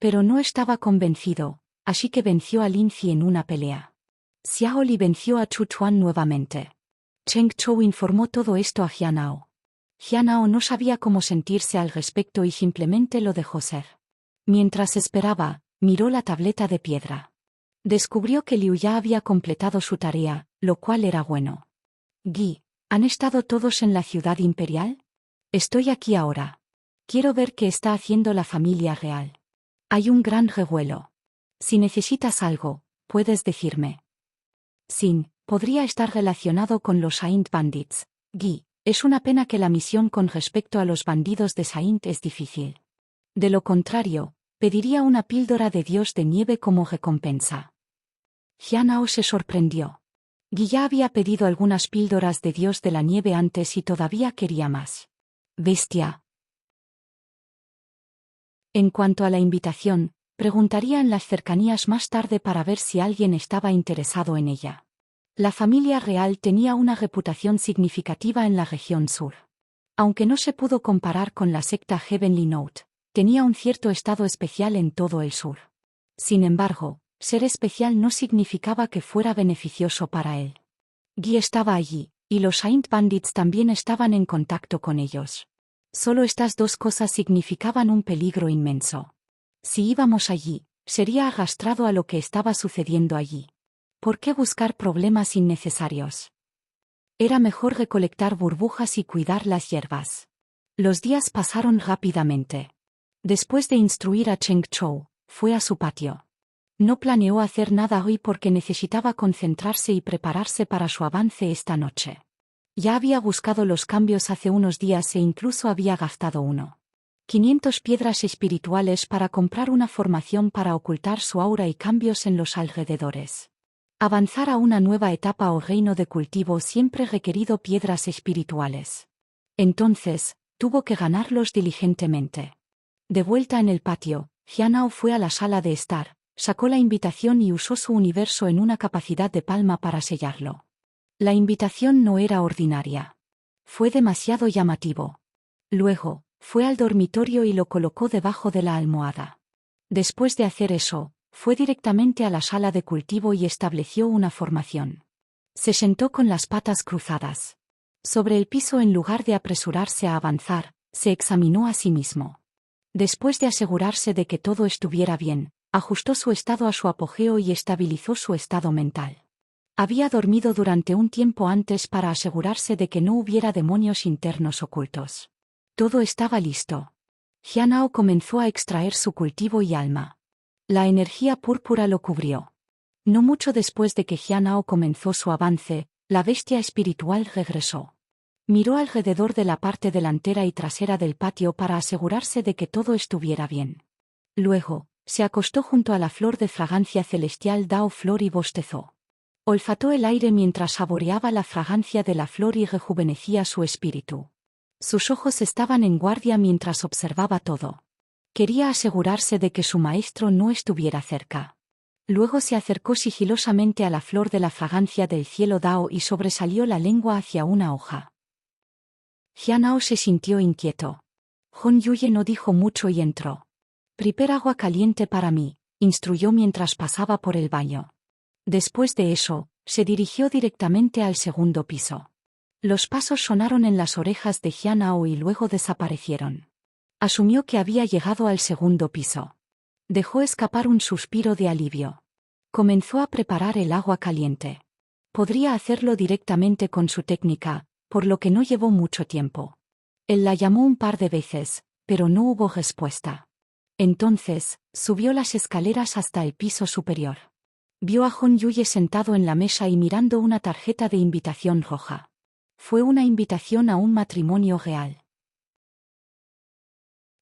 Pero no estaba convencido, así que venció a Lin Zi en una pelea. Xiaoli venció a Chu Tuan nuevamente. Cheng Chou informó todo esto a Jianao. Jianao no sabía cómo sentirse al respecto y simplemente lo dejó ser. Mientras esperaba, miró la tableta de piedra. Descubrió que Liu ya había completado su tarea, lo cual era bueno. Guy, ¿han estado todos en la ciudad imperial? Estoy aquí ahora. Quiero ver qué está haciendo la familia real. Hay un gran revuelo. Si necesitas algo, puedes decirme. Sin, podría estar relacionado con los Saint Bandits. Guy, es una pena que la misión con respecto a los bandidos de Saint es difícil. De lo contrario, pediría una píldora de dios de nieve como recompensa. Jianao se sorprendió. Guy ya había pedido algunas píldoras de dios de la nieve antes y todavía quería más. Bestia. En cuanto a la invitación, preguntaría en las cercanías más tarde para ver si alguien estaba interesado en ella. La familia real tenía una reputación significativa en la región sur. Aunque no se pudo comparar con la secta Heavenly Note, tenía un cierto estado especial en todo el sur. Sin embargo, ser especial no significaba que fuera beneficioso para él. Guy estaba allí, y los Saint Bandits también estaban en contacto con ellos. Solo estas dos cosas significaban un peligro inmenso. Si íbamos allí, sería arrastrado a lo que estaba sucediendo allí. ¿Por qué buscar problemas innecesarios? Era mejor recolectar burbujas y cuidar las hierbas. Los días pasaron rápidamente. Después de instruir a Cheng Chou, fue a su patio. No planeó hacer nada hoy porque necesitaba concentrarse y prepararse para su avance esta noche. Ya había buscado los cambios hace unos días e incluso había gastado 500 piedras espirituales para comprar una formación para ocultar su aura y cambios en los alrededores. Avanzar a una nueva etapa o reino de cultivo siempre requerido piedras espirituales. Entonces, tuvo que ganarlos diligentemente. De vuelta en el patio, Jianao fue a la sala de estar, sacó la invitación y usó su universo en una capacidad de palma para sellarlo. La invitación no era ordinaria. Fue demasiado llamativo. Luego, fue al dormitorio y lo colocó debajo de la almohada. Después de hacer eso, fue directamente a la sala de cultivo y estableció una formación. Se sentó con las patas cruzadas. Sobre el piso, en lugar de apresurarse a avanzar, se examinó a sí mismo. Después de asegurarse de que todo estuviera bien, ajustó su estado a su apogeo y estabilizó su estado mental. Había dormido durante un tiempo antes para asegurarse de que no hubiera demonios internos ocultos. Todo estaba listo. Jianao comenzó a extraer su cultivo y alma. La energía púrpura lo cubrió. No mucho después de que Jianao comenzó su avance, la bestia espiritual regresó. Miró alrededor de la parte delantera y trasera del patio para asegurarse de que todo estuviera bien. Luego, se acostó junto a la flor de fragancia celestial Dao Flor y bostezó. Olfató el aire mientras saboreaba la fragancia de la flor y rejuvenecía su espíritu. Sus ojos estaban en guardia mientras observaba todo. Quería asegurarse de que su maestro no estuviera cerca. Luego se acercó sigilosamente a la flor de la fragancia del cielo Dao y sobresalió la lengua hacia una hoja. Jianao se sintió inquieto. Hon Yuye no dijo mucho y entró. «Prepara agua caliente para mí», instruyó mientras pasaba por el baño. Después de eso, se dirigió directamente al segundo piso. Los pasos sonaron en las orejas de Jianao y luego desaparecieron. Asumió que había llegado al segundo piso. Dejó escapar un suspiro de alivio. Comenzó a preparar el agua caliente. Podría hacerlo directamente con su técnica, por lo que no llevó mucho tiempo. Él la llamó un par de veces, pero no hubo respuesta. Entonces, subió las escaleras hasta el piso superior. Vio a Hon Yuye sentado en la mesa y mirando una tarjeta de invitación roja. Fue una invitación a un matrimonio real.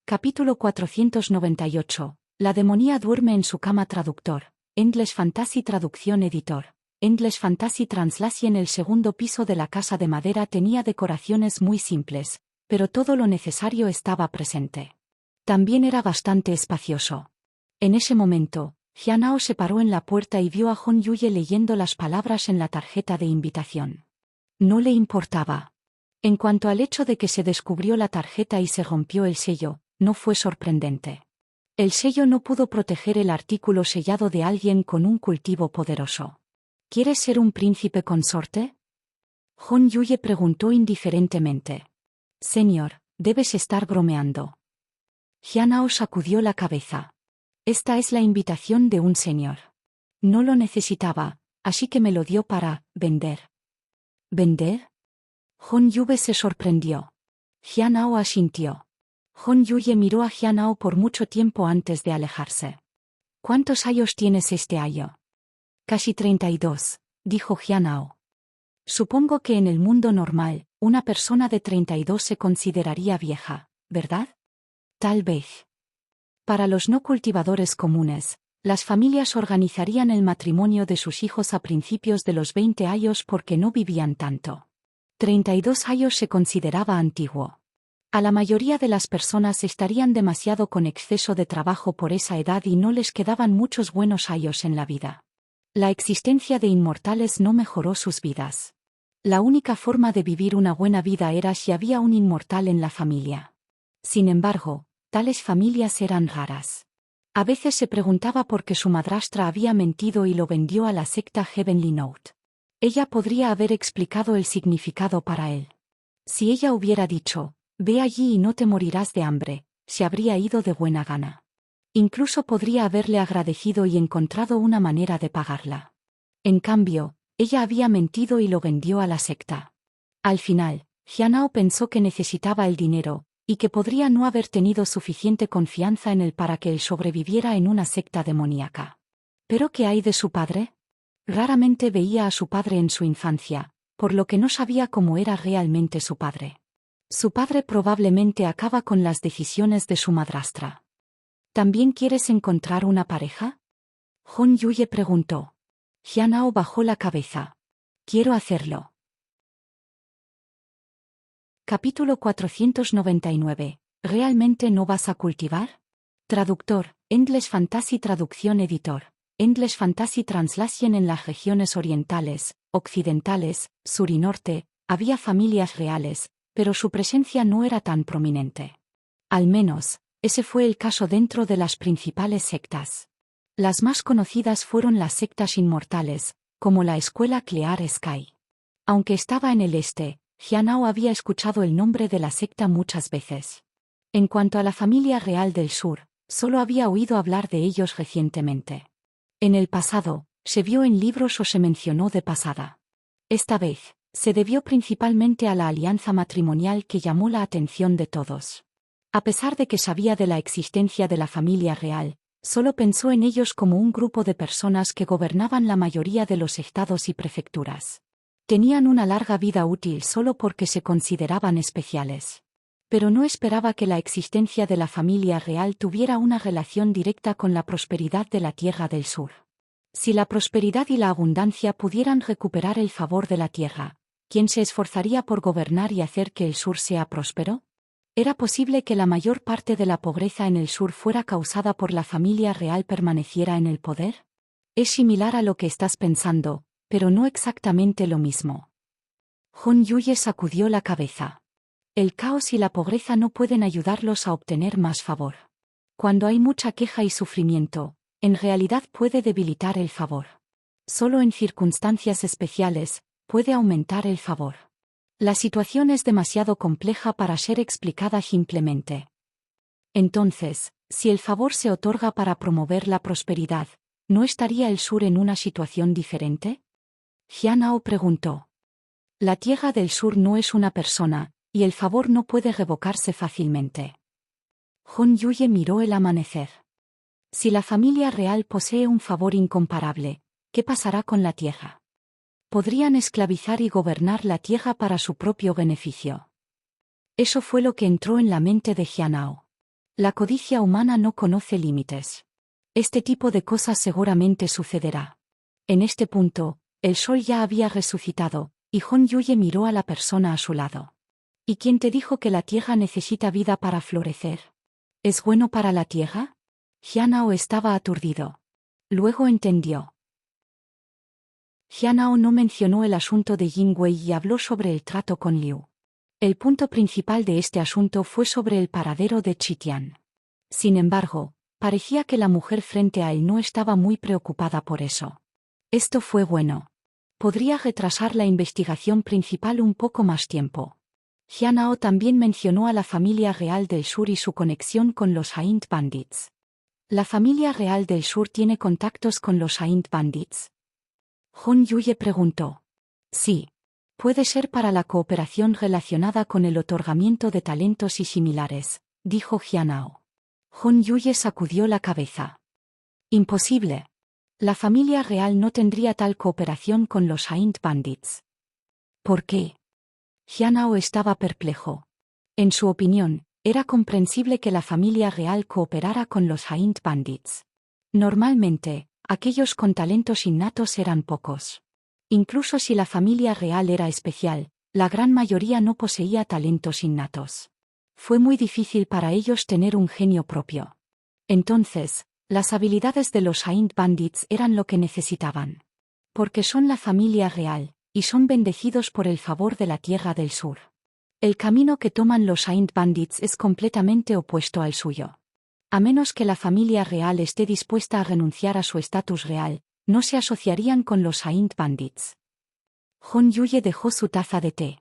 Capítulo 498. La demonía duerme en su cama. Traductor. English Fantasy Traducción Editor. English Fantasy Translation. El segundo piso de la casa de madera tenía decoraciones muy simples, pero todo lo necesario estaba presente. También era bastante espacioso. En ese momento, Jianao se paró en la puerta y vio a Hon Yuye leyendo las palabras en la tarjeta de invitación. No le importaba. En cuanto al hecho de que se descubrió la tarjeta y se rompió el sello, no fue sorprendente. El sello no pudo proteger el artículo sellado de alguien con un cultivo poderoso. ¿Quieres ser un príncipe consorte? Hon Yuye preguntó indiferentemente. Señor, debes estar bromeando. Jianao sacudió la cabeza. Esta es la invitación de un señor. No lo necesitaba, así que me lo dio para vender. ¿Vender? Hon Yuye se sorprendió. Jianao asintió. Hon Yuye miró a Jianao por mucho tiempo antes de alejarse. ¿Cuántos años tienes este año? Casi 32, dijo Jianao. Supongo que en el mundo normal, una persona de 32 se consideraría vieja, ¿verdad? Tal vez. Para los no cultivadores comunes, las familias organizarían el matrimonio de sus hijos a principios de los 20 años porque no vivían tanto. 32 años se consideraba antiguo. A la mayoría de las personas estarían demasiado con exceso de trabajo por esa edad y no les quedaban muchos buenos años en la vida. La existencia de inmortales no mejoró sus vidas. La única forma de vivir una buena vida era si había un inmortal en la familia. Sin embargo, tales familias eran raras. A veces se preguntaba por qué su madrastra había mentido y lo vendió a la secta Heavenly Note. Ella podría haber explicado el significado para él. Si ella hubiera dicho, ve allí y no te morirás de hambre, se habría ido de buena gana. Incluso podría haberle agradecido y encontrado una manera de pagarla. En cambio, ella había mentido y lo vendió a la secta. Al final, Jianao pensó que necesitaba el dinero, y que podría no haber tenido suficiente confianza en él para que él sobreviviera en una secta demoníaca. ¿Pero qué hay de su padre? Raramente veía a su padre en su infancia, por lo que no sabía cómo era realmente su padre. Su padre probablemente acaba con las decisiones de su madrastra. ¿También quieres encontrar una pareja? Hon Yuye preguntó. Jianao bajó la cabeza. Quiero hacerlo. Capítulo 499. ¿Realmente no vas a cultivar? Traductor, English Fantasy Traducción Editor. English Fantasy Translation. En las regiones orientales, occidentales, sur y norte, había familias reales, pero su presencia no era tan prominente. Al menos, ese fue el caso dentro de las principales sectas. Las más conocidas fueron las sectas inmortales, como la escuela Clear Sky. Aunque estaba en el este, Jianao había escuchado el nombre de la secta muchas veces. En cuanto a la familia real del sur, solo había oído hablar de ellos recientemente. En el pasado, se vio en libros o se mencionó de pasada. Esta vez, se debió principalmente a la alianza matrimonial que llamó la atención de todos. A pesar de que sabía de la existencia de la familia real, solo pensó en ellos como un grupo de personas que gobernaban la mayoría de los estados y prefecturas. Tenían una larga vida útil solo porque se consideraban especiales. Pero no esperaba que la existencia de la familia real tuviera una relación directa con la prosperidad de la Tierra del Sur. Si la prosperidad y la abundancia pudieran recuperar el favor de la Tierra, ¿quién se esforzaría por gobernar y hacer que el sur sea próspero? ¿Era posible que la mayor parte de la pobreza en el sur fuera causada por la familia real permaneciera en el poder? Es similar a lo que estás pensando, pero no exactamente lo mismo. Hon Yuye sacudió la cabeza. El caos y la pobreza no pueden ayudarlos a obtener más favor. Cuando hay mucha queja y sufrimiento, en realidad puede debilitar el favor. Solo en circunstancias especiales, puede aumentar el favor. La situación es demasiado compleja para ser explicada simplemente. Entonces, si el favor se otorga para promover la prosperidad, ¿no estaría el sur en una situación diferente? Jianao preguntó. La Tierra del Sur no es una persona, y el favor no puede revocarse fácilmente. Hon Yuye miró el amanecer. Si la familia real posee un favor incomparable, ¿qué pasará con la Tierra? Podrían esclavizar y gobernar la Tierra para su propio beneficio. Eso fue lo que entró en la mente de Jianao. La codicia humana no conoce límites. Este tipo de cosas seguramente sucederá. En este punto, el sol ya había resucitado, y Hon Yuye miró a la persona a su lado. ¿Y quién te dijo que la Tierra necesita vida para florecer? ¿Es bueno para la Tierra? Jianao estaba aturdido. Luego entendió. Jianao no mencionó el asunto de Jin Wei y habló sobre el trato con Liu. El punto principal de este asunto fue sobre el paradero de Chitian. Sin embargo, parecía que la mujer frente a él no estaba muy preocupada por eso. Esto fue bueno. Podría retrasar la investigación principal un poco más tiempo. Jianao también mencionó a la familia real del sur y su conexión con los Aint Bandits. ¿La familia real del sur tiene contactos con los Aint Bandits? Hon Yuye preguntó. Sí. Puede ser para la cooperación relacionada con el otorgamiento de talentos y similares, dijo Jianao. Hon Yuye sacudió la cabeza. Imposible. La familia real no tendría tal cooperación con los Aint Bandits. ¿Por qué? Jianao estaba perplejo. En su opinión, era comprensible que la familia real cooperara con los Aint Bandits. Normalmente, aquellos con talentos innatos eran pocos. Incluso si la familia real era especial, la gran mayoría no poseía talentos innatos. Fue muy difícil para ellos tener un genio propio. Entonces, las habilidades de los Aint Bandits eran lo que necesitaban. Porque son la familia real, y son bendecidos por el favor de la Tierra del Sur. El camino que toman los Aint Bandits es completamente opuesto al suyo. A menos que la familia real esté dispuesta a renunciar a su estatus real, no se asociarían con los Aint Bandits. Hon Yuye dejó su taza de té.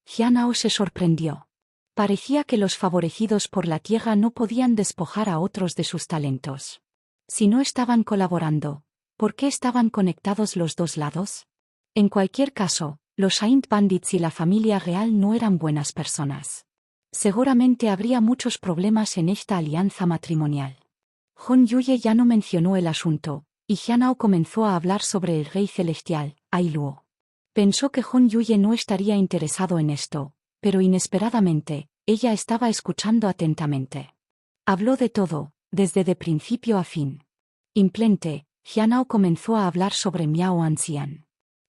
Jianao se sorprendió. Parecía que los favorecidos por la Tierra no podían despojar a otros de sus talentos. Si no estaban colaborando, ¿por qué estaban conectados los dos lados? En cualquier caso, los Aint Bandits y la familia real no eran buenas personas. Seguramente habría muchos problemas en esta alianza matrimonial. Hon Yuye ya no mencionó el asunto, y Jianao comenzó a hablar sobre el rey celestial, Ai Luo. Pensó que Hon Yuye no estaría interesado en esto, pero inesperadamente, ella estaba escuchando atentamente. Habló de todo, desde de principio a fin. Implente, Jianao comenzó a hablar sobre Miao Ancian.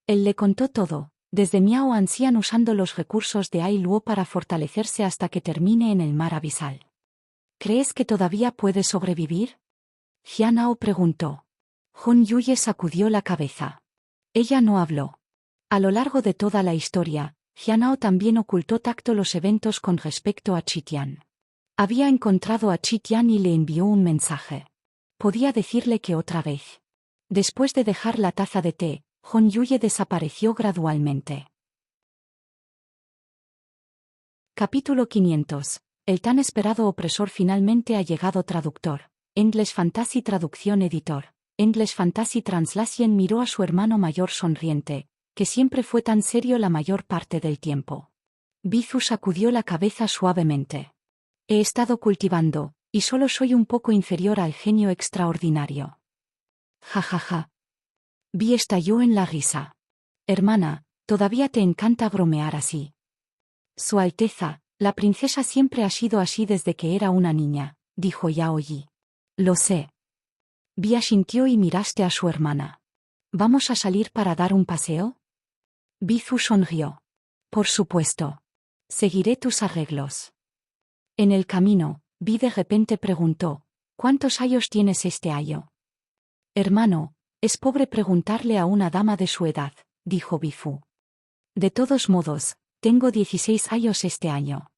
Él le contó todo, desde Miao Ancian usando los recursos de Ai Luo para fortalecerse hasta que termine en el mar abisal. ¿Crees que todavía puede sobrevivir? Jianao preguntó. Hon Yuye sacudió la cabeza. Ella no habló. A lo largo de toda la historia, Jianao también ocultó tacto los eventos con respecto a Qi Tian. Había encontrado a Qi Tian y le envió un mensaje. Podía decirle que otra vez. Después de dejar la taza de té, Hon Yuye desapareció gradualmente. Capítulo 500. El tan esperado opresor finalmente ha llegado. Traductor. English Fantasy Traducción Editor. English Fantasy Translation miró a su hermano mayor sonriente, que siempre fue tan serio la mayor parte del tiempo. Bifu sacudió la cabeza suavemente. He estado cultivando, y solo soy un poco inferior al genio extraordinario. Ja ja ja. Vi estalló en la risa. Hermana, todavía te encanta bromear así. Su Alteza, la princesa siempre ha sido así desde que era una niña, dijo Yao Yi. Lo sé. Vi asintió y miraste a su hermana. ¿Vamos a salir para dar un paseo? Bifu sonrió. Por supuesto. Seguiré tus arreglos. En el camino, Vi de repente preguntó, ¿cuántos años tienes este año? Hermano, es pobre preguntarle a una dama de su edad, dijo Bifu. De todos modos, tengo 16 años este año.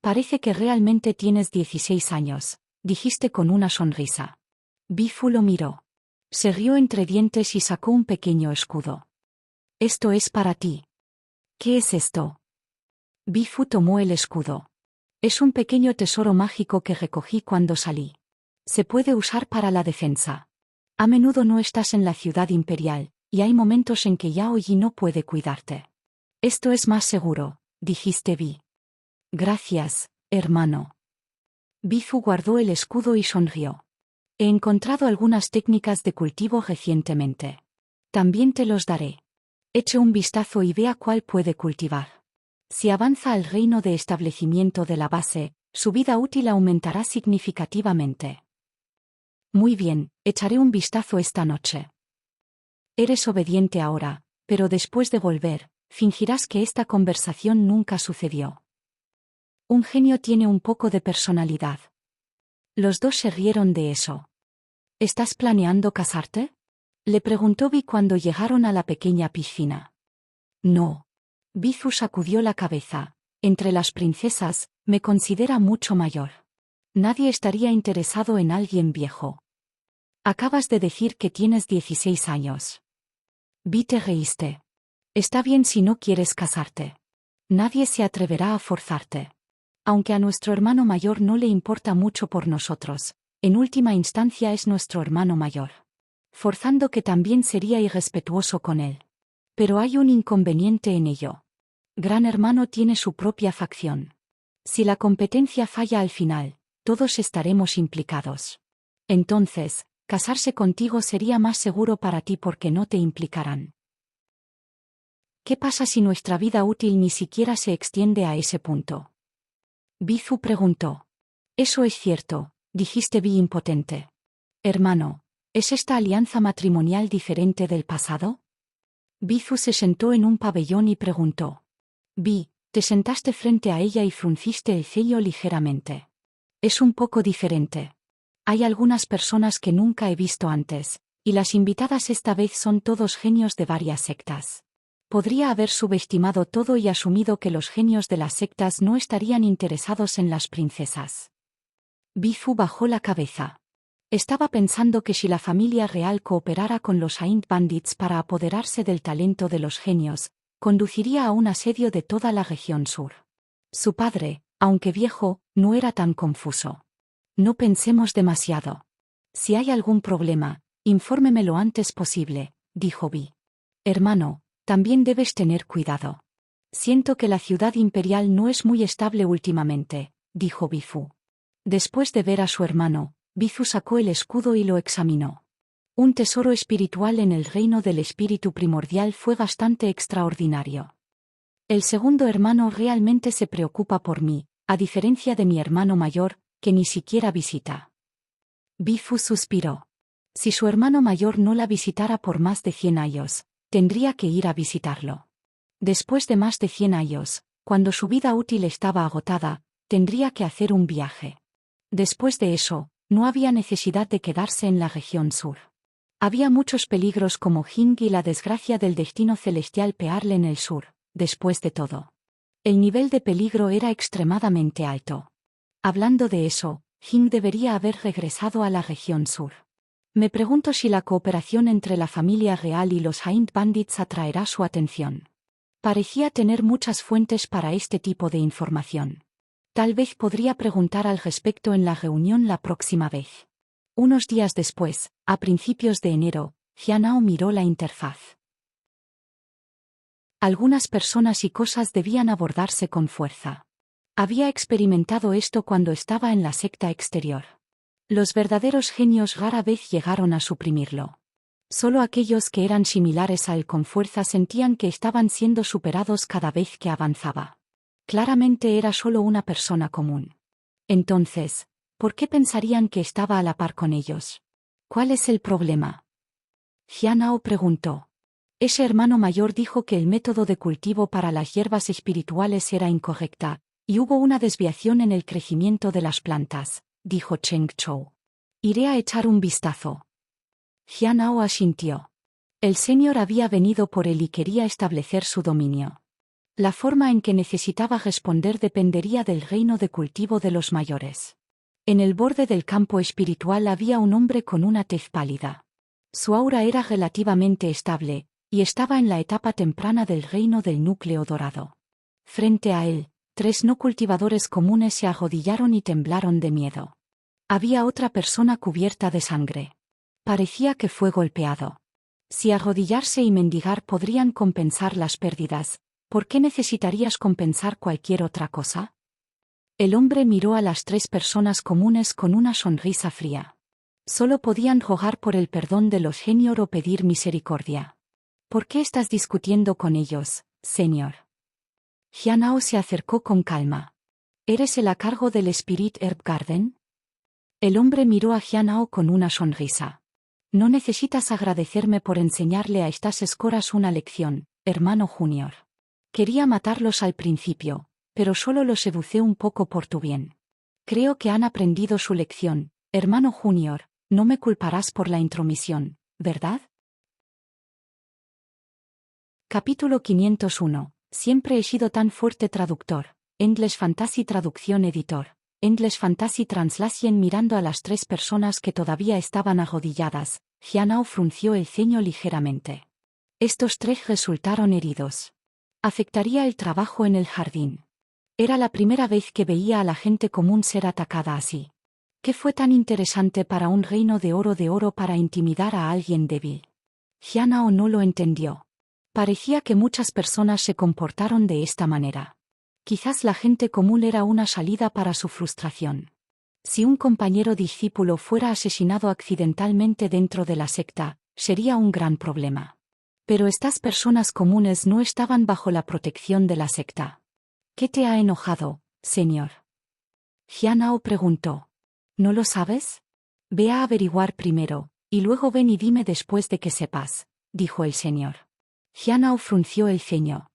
Parece que realmente tienes 16 años, dijiste con una sonrisa. Bifu lo miró. Se rió entre dientes y sacó un pequeño escudo. Esto es para ti. ¿Qué es esto? Bifu tomó el escudo. Es un pequeño tesoro mágico que recogí cuando salí. Se puede usar para la defensa. A menudo no estás en la ciudad imperial, y hay momentos en que Yao Yi no puede cuidarte. Esto es más seguro, dijiste Vi. Gracias, hermano. Bifu guardó el escudo y sonrió. He encontrado algunas técnicas de cultivo recientemente. También te los daré. Eche un vistazo y vea cuál puede cultivar. Si avanza al reino de establecimiento de la base, su vida útil aumentará significativamente. Muy bien, echaré un vistazo esta noche. Eres obediente ahora, pero después de volver, fingirás que esta conversación nunca sucedió. Un genio tiene un poco de personalidad. Los dos se rieron de eso. ¿Estás planeando casarte? Le preguntó Vi cuando llegaron a la pequeña piscina. No. Bifu sacudió la cabeza. Entre las princesas, me considera mucho mayor. Nadie estaría interesado en alguien viejo. Acabas de decir que tienes 16 años. Vi te reíste. Está bien si no quieres casarte. Nadie se atreverá a forzarte. Aunque a nuestro hermano mayor no le importa mucho por nosotros, en última instancia es nuestro hermano mayor. Forzando que también sería irrespetuoso con él. Pero hay un inconveniente en ello. Gran Hermano tiene su propia facción. Si la competencia falla al final, todos estaremos implicados. Entonces, casarse contigo sería más seguro para ti porque no te implicarán. ¿Qué pasa si nuestra vida útil ni siquiera se extiende a ese punto? Bifu preguntó. Eso es cierto, dijiste Vi impotente. Hermano, ¿es esta alianza matrimonial diferente del pasado? Bifu se sentó en un pabellón y preguntó. Vi, te sentaste frente a ella y frunciste el ceño ligeramente. Es un poco diferente. Hay algunas personas que nunca he visto antes, y las invitadas esta vez son todos genios de varias sectas. Podría haber subestimado todo y asumido que los genios de las sectas no estarían interesados en las princesas. Bifu bajó la cabeza. Estaba pensando que si la familia real cooperara con los Aint Bandits para apoderarse del talento de los genios, conduciría a un asedio de toda la región sur. Su padre, aunque viejo, no era tan confuso. No pensemos demasiado. Si hay algún problema, infórmeme lo antes posible, dijo Vi. Hermano, también debes tener cuidado. Siento que la ciudad imperial no es muy estable últimamente, dijo Bifu. Después de ver a su hermano, Bifu sacó el escudo y lo examinó. Un tesoro espiritual en el reino del espíritu primordial fue bastante extraordinario. El segundo hermano realmente se preocupa por mí, a diferencia de mi hermano mayor, que ni siquiera visita. Bifu suspiró. Si su hermano mayor no la visitara por más de 100 años, tendría que ir a visitarlo. Después de más de 100 años, cuando su vida útil estaba agotada, tendría que hacer un viaje. Después de eso, no había necesidad de quedarse en la región sur. Había muchos peligros como Jing y la desgracia del destino celestial pearle en el sur, después de todo. El nivel de peligro era extremadamente alto. Hablando de eso, Jing debería haber regresado a la región sur. Me pregunto si la cooperación entre la familia real y los Hind Bandits atraerá su atención. Parecía tener muchas fuentes para este tipo de información. Tal vez podría preguntar al respecto en la reunión la próxima vez. Unos días después, a principios de enero, Jianao miró la interfaz. Algunas personas y cosas debían abordarse con fuerza. Había experimentado esto cuando estaba en la secta exterior. Los verdaderos genios rara vez llegaron a suprimirlo. Solo aquellos que eran similares a él con fuerza sentían que estaban siendo superados cada vez que avanzaba. Claramente era solo una persona común. Entonces, ¿por qué pensarían que estaba a la par con ellos? ¿Cuál es el problema? Jianao preguntó. Ese hermano mayor dijo que el método de cultivo para las hierbas espirituales era incorrecta, y hubo una desviación en el crecimiento de las plantas, dijo Cheng Chou. Iré a echar un vistazo. Jianao asintió. El señor había venido por él y quería establecer su dominio. La forma en que necesitaba responder dependería del reino de cultivo de los mayores. En el borde del campo espiritual había un hombre con una tez pálida. Su aura era relativamente estable, y estaba en la etapa temprana del reino del núcleo dorado. Frente a él, 3 no cultivadores comunes se arrodillaron y temblaron de miedo. Había otra persona cubierta de sangre. Parecía que fue golpeado. Si arrodillarse y mendigar podrían compensar las pérdidas, ¿por qué necesitarías compensar cualquier otra cosa? El hombre miró a las 3 personas comunes con una sonrisa fría. Solo podían rogar por el perdón de los genios o pedir misericordia. ¿Por qué estás discutiendo con ellos, señor? Jianao se acercó con calma. ¿Eres el a cargo del Spirit Herb Garden? El hombre miró a Jianao con una sonrisa. No necesitas agradecerme por enseñarle a estas escoras una lección, hermano junior. Quería matarlos al principio, pero solo los educé un poco por tu bien. Creo que han aprendido su lección, hermano junior, no me culparás por la intromisión, ¿verdad? Capítulo 501. Siempre he sido tan fuerte traductor. English Fantasy Traducción Editor. English Fantasy Translation. Mirando a las 3 personas que todavía estaban arrodilladas, Jianao frunció el ceño ligeramente. Estos 3 resultaron heridos. Afectaría el trabajo en el jardín. Era la primera vez que veía a la gente común ser atacada así. ¿Qué fue tan interesante para un reino de oro para intimidar a alguien débil? Jianao no lo entendió. Parecía que muchas personas se comportaron de esta manera. Quizás la gente común era una salida para su frustración. Si un compañero discípulo fuera asesinado accidentalmente dentro de la secta, sería un gran problema. Pero estas personas comunes no estaban bajo la protección de la secta. ¿Qué te ha enojado, señor? Jianao preguntó. ¿No lo sabes? Ve a averiguar primero, y luego ven y dime después de que sepas, dijo el señor. Jianao frunció el ceño.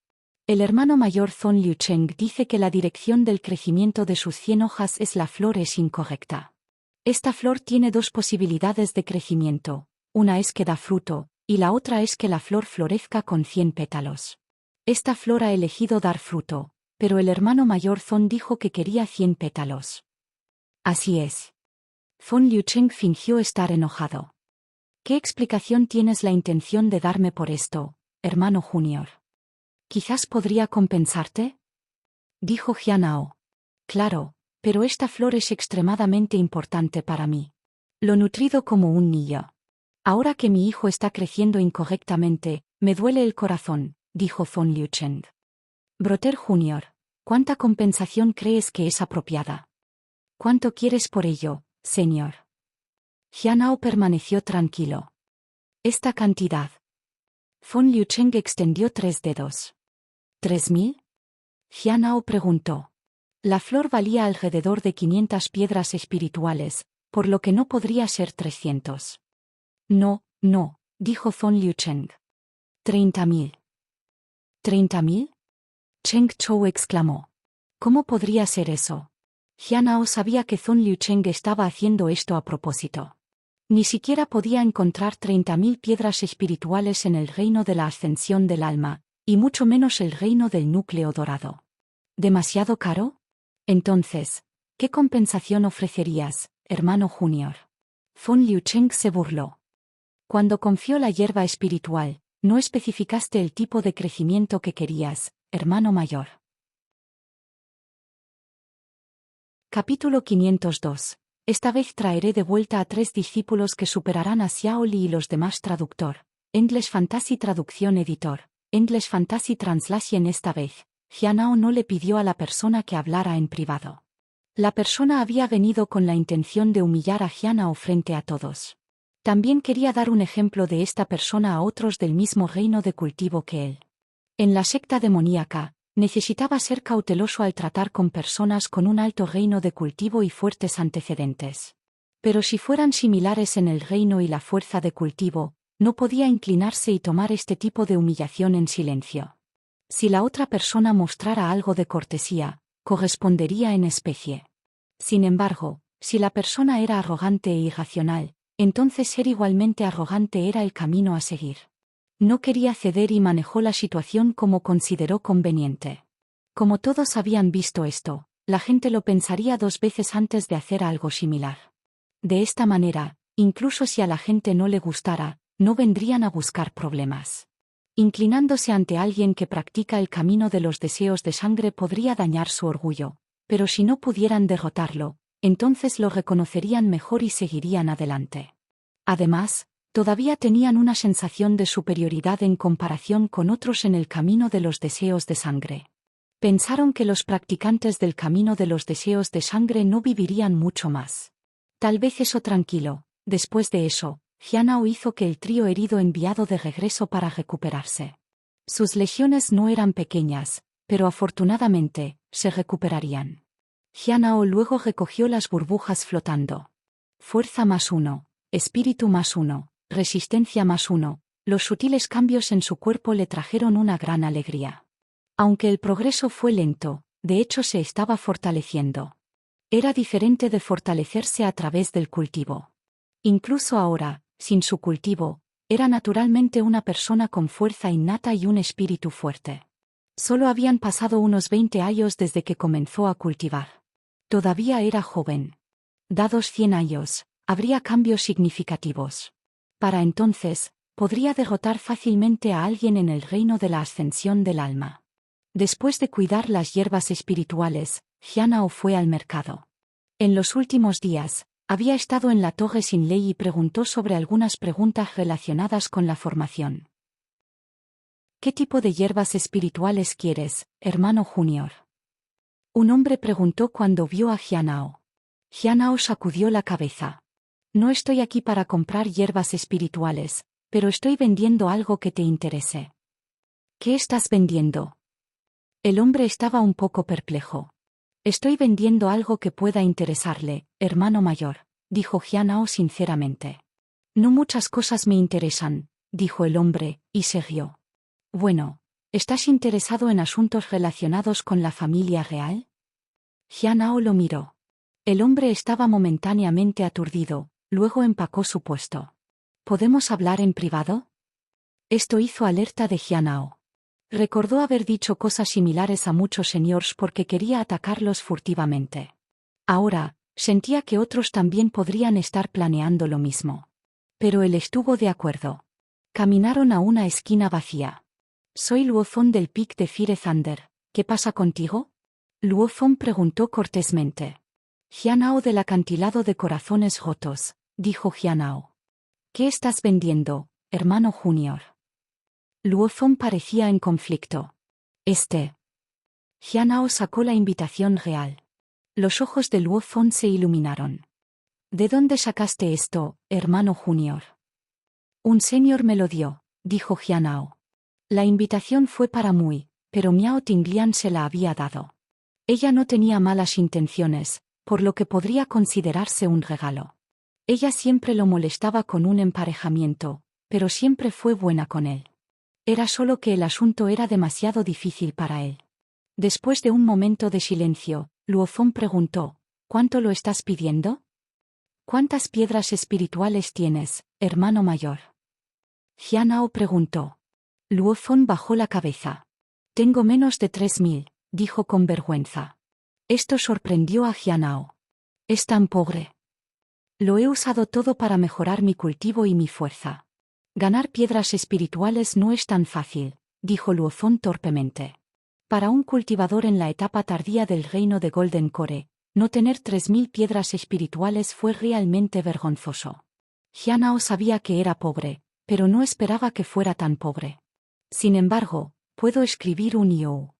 El hermano mayor Zhong Liucheng dice que la dirección del crecimiento de sus 100 hojas es la flor es incorrecta. Esta flor tiene 2 posibilidades de crecimiento, una es que da fruto, y la otra es que la flor florezca con 100 pétalos. Esta flor ha elegido dar fruto, pero el hermano mayor Zhong dijo que quería 100 pétalos. Así es. Zhong Liucheng fingió estar enojado. ¿Qué explicación tienes la intención de darme por esto, hermano junior? ¿Quizás podría compensarte? Dijo Jianao. Claro, pero esta flor es extremadamente importante para mí. Lo nutrido como un niño. Ahora que mi hijo está creciendo incorrectamente, me duele el corazón, dijo Zhong Liucheng. Broter Junior, ¿cuánta compensación crees que es apropiada? ¿Cuánto quieres por ello, señor? Jianao permaneció tranquilo. Esta cantidad. Fon Liucheng extendió 3 dedos. ¿3.000? Jianao preguntó. La flor valía alrededor de 500 piedras espirituales, por lo que no podría ser 300. No, no, dijo Fon Liucheng. 30.000. ¿30.000? Cheng Chou exclamó. ¿Cómo podría ser eso? Jianao sabía que Fon Liucheng estaba haciendo esto a propósito. Ni siquiera podía encontrar 30.000 piedras espirituales en el reino de la ascensión del alma, y mucho menos el reino del núcleo dorado. ¿Demasiado caro? Entonces, ¿qué compensación ofrecerías, hermano junior? Fon Liucheng se burló. Cuando confió la hierba espiritual, no especificaste el tipo de crecimiento que querías, hermano mayor. Capítulo 502. Esta vez traeré de vuelta a 3 discípulos que superarán a Xiao Li y los demás. Traductor. English Fantasy Traducción Editor. English Fantasy Translation. Esta vez, Jianao no le pidió a la persona que hablara en privado. La persona había venido con la intención de humillar a Jianao frente a todos. También quería dar un ejemplo de esta persona a otros del mismo reino de cultivo que él. En la secta demoníaca, necesitaba ser cauteloso al tratar con personas con un alto reino de cultivo y fuertes antecedentes. Pero si fueran similares en el reino y la fuerza de cultivo, no podía inclinarse y tomar este tipo de humillación en silencio. Si la otra persona mostrara algo de cortesía, correspondería en especie. Sin embargo, si la persona era arrogante e irracional, entonces ser igualmente arrogante era el camino a seguir. No quería ceder y manejó la situación como consideró conveniente. Como todos habían visto esto, la gente lo pensaría 2 veces antes de hacer algo similar. De esta manera, incluso si a la gente no le gustara, no vendrían a buscar problemas. Inclinándose ante alguien que practica el camino de los deseos de sangre podría dañar su orgullo, pero si no pudieran derrotarlo, entonces lo reconocerían mejor y seguirían adelante. Además, todavía tenían una sensación de superioridad en comparación con otros en el camino de los deseos de sangre. Pensaron que los practicantes del camino de los deseos de sangre no vivirían mucho más. Tal vez eso tranquilo. Después de eso, Jianao hizo que el trío herido enviado de regreso para recuperarse. Sus lesiones no eran pequeñas, pero afortunadamente, se recuperarían. Jianao luego recogió las burbujas flotando. Fuerza +1, espíritu +1. Resistencia +1, los sutiles cambios en su cuerpo le trajeron una gran alegría. Aunque el progreso fue lento, de hecho se estaba fortaleciendo. Era diferente de fortalecerse a través del cultivo. Incluso ahora, sin su cultivo, era naturalmente una persona con fuerza innata y un espíritu fuerte. Solo habían pasado unos 20 años desde que comenzó a cultivar. Todavía era joven. Dados 100 años, habría cambios significativos. Para entonces, podría derrotar fácilmente a alguien en el reino de la ascensión del alma. Después de cuidar las hierbas espirituales, Jianao fue al mercado. En los últimos días, había estado en la Torre Sin Ley y preguntó sobre algunas preguntas relacionadas con la formación. ¿Qué tipo de hierbas espirituales quieres, hermano junior? Un hombre preguntó cuando vio a Jianao. Jianao sacudió la cabeza. No estoy aquí para comprar hierbas espirituales, pero estoy vendiendo algo que te interese. ¿Qué estás vendiendo? El hombre estaba un poco perplejo. Estoy vendiendo algo que pueda interesarle, hermano mayor, dijo Jianao sinceramente. No muchas cosas me interesan, dijo el hombre, y se rió. Bueno, ¿estás interesado en asuntos relacionados con la familia real? Jianao lo miró. El hombre estaba momentáneamente aturdido. Luego empacó su puesto. ¿Podemos hablar en privado? Esto hizo alerta de Jianao. Recordó haber dicho cosas similares a muchos señores porque quería atacarlos furtivamente. Ahora, sentía que otros también podrían estar planeando lo mismo. Pero él estuvo de acuerdo. Caminaron a una esquina vacía. Soy Luozón del Pic de Fire Thunder. ¿Qué pasa contigo? Luozón preguntó cortésmente. Jianao del acantilado de corazones rotos, dijo Jianao. ¿Qué estás vendiendo, hermano junior? Luozón parecía en conflicto. Jianao sacó la invitación real. Los ojos de Luozón se iluminaron. ¿De dónde sacaste esto, hermano junior? Un señor me lo dio, dijo Jianao. La invitación fue para Mui, pero Miao Tinglian se la había dado. Ella no tenía malas intenciones, por lo que podría considerarse un regalo. Ella siempre lo molestaba con un emparejamiento, pero siempre fue buena con él. Era solo que el asunto era demasiado difícil para él. Después de un momento de silencio, Luozón preguntó, ¿cuánto lo estás pidiendo? ¿Cuántas piedras espirituales tienes, hermano mayor? Jianao preguntó. Luozón bajó la cabeza. Tengo menos de 3000, dijo con vergüenza. Esto sorprendió a Jianao. ¿Es tan pobre? Lo he usado todo para mejorar mi cultivo y mi fuerza. Ganar piedras espirituales no es tan fácil, dijo Luozón torpemente. Para un cultivador en la etapa tardía del reino de Golden Core, no tener 3000 piedras espirituales fue realmente vergonzoso. Jianao sabía que era pobre, pero no esperaba que fuera tan pobre. Sin embargo, puedo escribir un you.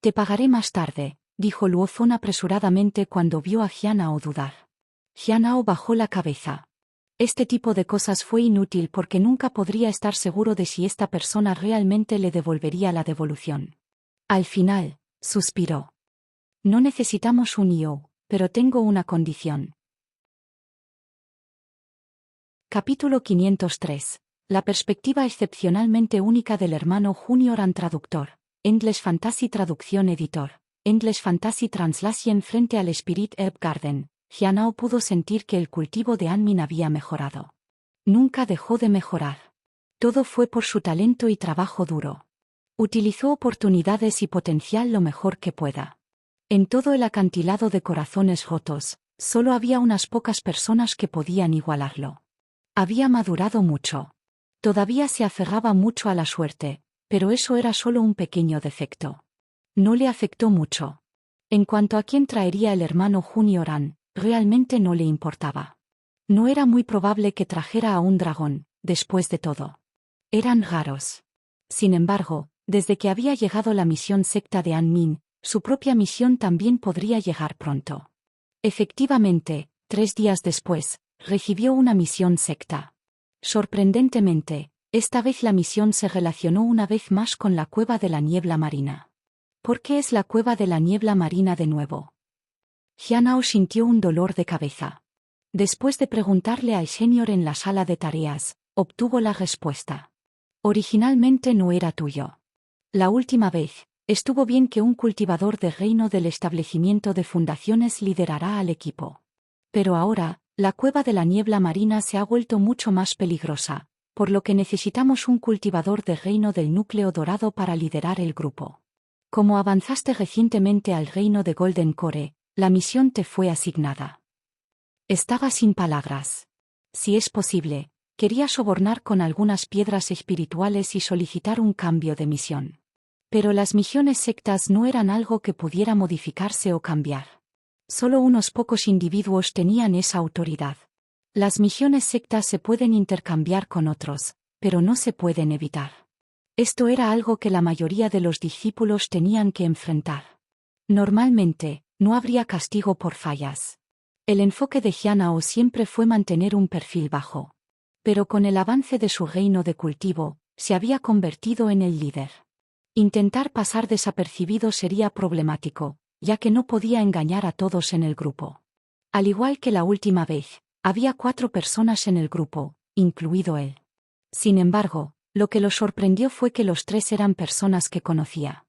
Te pagaré más tarde, dijo Luozón apresuradamente cuando vio a Jianao dudar. Jianao bajó la cabeza. Este tipo de cosas fue inútil porque nunca podría estar seguro de si esta persona realmente le devolvería la devolución. Al final, suspiró. No necesitamos un you, pero tengo una condición. Capítulo 503. La perspectiva excepcionalmente única del hermano Junior and Traductor. English Fantasy Traducción Editor. English Fantasy Translation frente al Spirit Herb Garden. Jianao pudo sentir que el cultivo de Anmin había mejorado. Nunca dejó de mejorar. Todo fue por su talento y trabajo duro. Utilizó oportunidades y potencial lo mejor que pueda. En todo el acantilado de corazones rotos, solo había unas pocas personas que podían igualarlo. Había madurado mucho. Todavía se aferraba mucho a la suerte, pero eso era solo un pequeño defecto. No le afectó mucho. En cuanto a quién traería el hermano Junior An, realmente no le importaba. No era muy probable que trajera a un dragón, después de todo. Eran raros. Sin embargo, desde que había llegado la misión secta de Anmin, su propia misión también podría llegar pronto. Efectivamente, 3 días después, recibió una misión secta. Sorprendentemente, esta vez la misión se relacionó una vez más con la cueva de la niebla marina. ¿Por qué es la cueva de la niebla marina de nuevo? Jianao sintió un dolor de cabeza. Después de preguntarle al señor en la sala de tareas, obtuvo la respuesta. Originalmente no era tuyo. La última vez, estuvo bien que un cultivador de reino del establecimiento de fundaciones liderará al equipo. Pero ahora, la cueva de la niebla marina se ha vuelto mucho más peligrosa, por lo que necesitamos un cultivador de reino del núcleo dorado para liderar el grupo. Como avanzaste recientemente al reino de Golden Core, la misión te fue asignada. Estaba sin palabras. Si es posible, quería sobornar con algunas piedras espirituales y solicitar un cambio de misión. Pero las misiones sectas no eran algo que pudiera modificarse o cambiar. Solo unos pocos individuos tenían esa autoridad. Las misiones sectas se pueden intercambiar con otros, pero no se pueden evitar. Esto era algo que la mayoría de los discípulos tenían que enfrentar. Normalmente, no habría castigo por fallas. El enfoque de Jianao siempre fue mantener un perfil bajo. Pero con el avance de su reino de cultivo, se había convertido en el líder. Intentar pasar desapercibido sería problemático, ya que no podía engañar a todos en el grupo. Al igual que la última vez, había 4 personas en el grupo, incluido él. Sin embargo, lo que lo sorprendió fue que los 3 eran personas que conocía.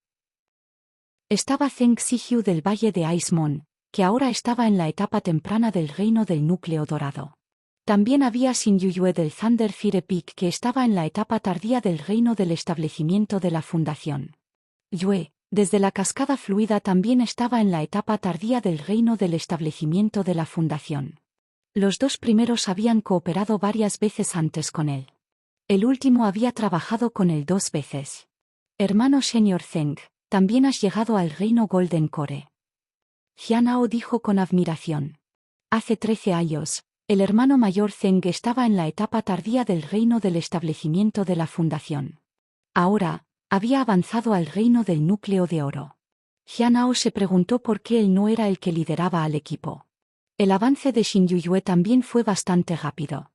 Estaba Zheng Xiyu del Valle de Icemon, que ahora estaba en la etapa temprana del reino del núcleo dorado. También había Xin Yuyue del Thunder Fire Peak que estaba en la etapa tardía del reino del establecimiento de la fundación. Yue, desde la cascada fluida también estaba en la etapa tardía del reino del establecimiento de la fundación. Los 2 primeros habían cooperado varias veces antes con él. El último había trabajado con él 2 veces. Hermano señor Zheng, también has llegado al reino Golden Core. Jianao dijo con admiración. Hace 13 años, el hermano mayor Zheng estaba en la etapa tardía del reino del establecimiento de la fundación. Ahora, había avanzado al reino del núcleo de oro. Jianao se preguntó por qué él no era el que lideraba al equipo. El avance de Xin Yuyue también fue bastante rápido.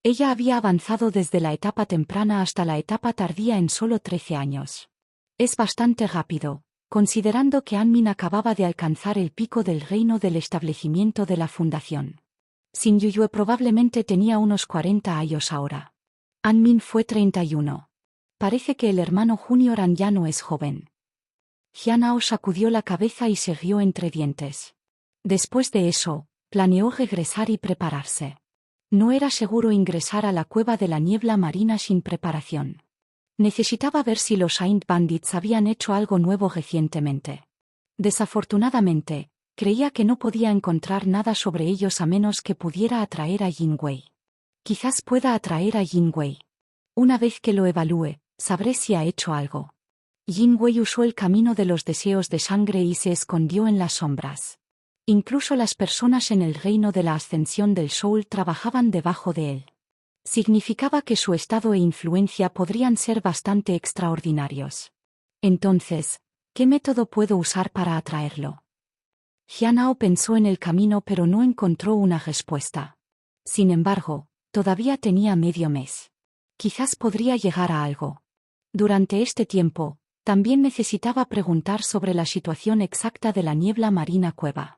Ella había avanzado desde la etapa temprana hasta la etapa tardía en solo 13 años. Es bastante rápido, considerando que An-min acababa de alcanzar el pico del reino del establecimiento de la fundación. Shin Yuyue probablemente tenía unos 40 años ahora. An-min fue 31. Parece que el hermano Junior An ya no es joven. Hyunao sacudió la cabeza y se rió entre dientes. Después de eso, planeó regresar y prepararse. No era seguro ingresar a la cueva de la niebla marina sin preparación. Necesitaba ver si los Saint Bandits habían hecho algo nuevo recientemente. Desafortunadamente, creía que no podía encontrar nada sobre ellos a menos que pudiera atraer a Yin Wei. Quizás pueda atraer a Yin Wei. Una vez que lo evalúe, sabré si ha hecho algo. Yin Wei usó el camino de los deseos de sangre y se escondió en las sombras. Incluso las personas en el reino de la ascensión del Soul trabajaban debajo de él. Significaba que su estado e influencia podrían ser bastante extraordinarios. Entonces, ¿qué método puedo usar para atraerlo? Hyunao pensó en el camino pero no encontró una respuesta. Sin embargo, todavía tenía medio mes. Quizás podría llegar a algo. Durante este tiempo, también necesitaba preguntar sobre la situación exacta de la niebla marina cueva.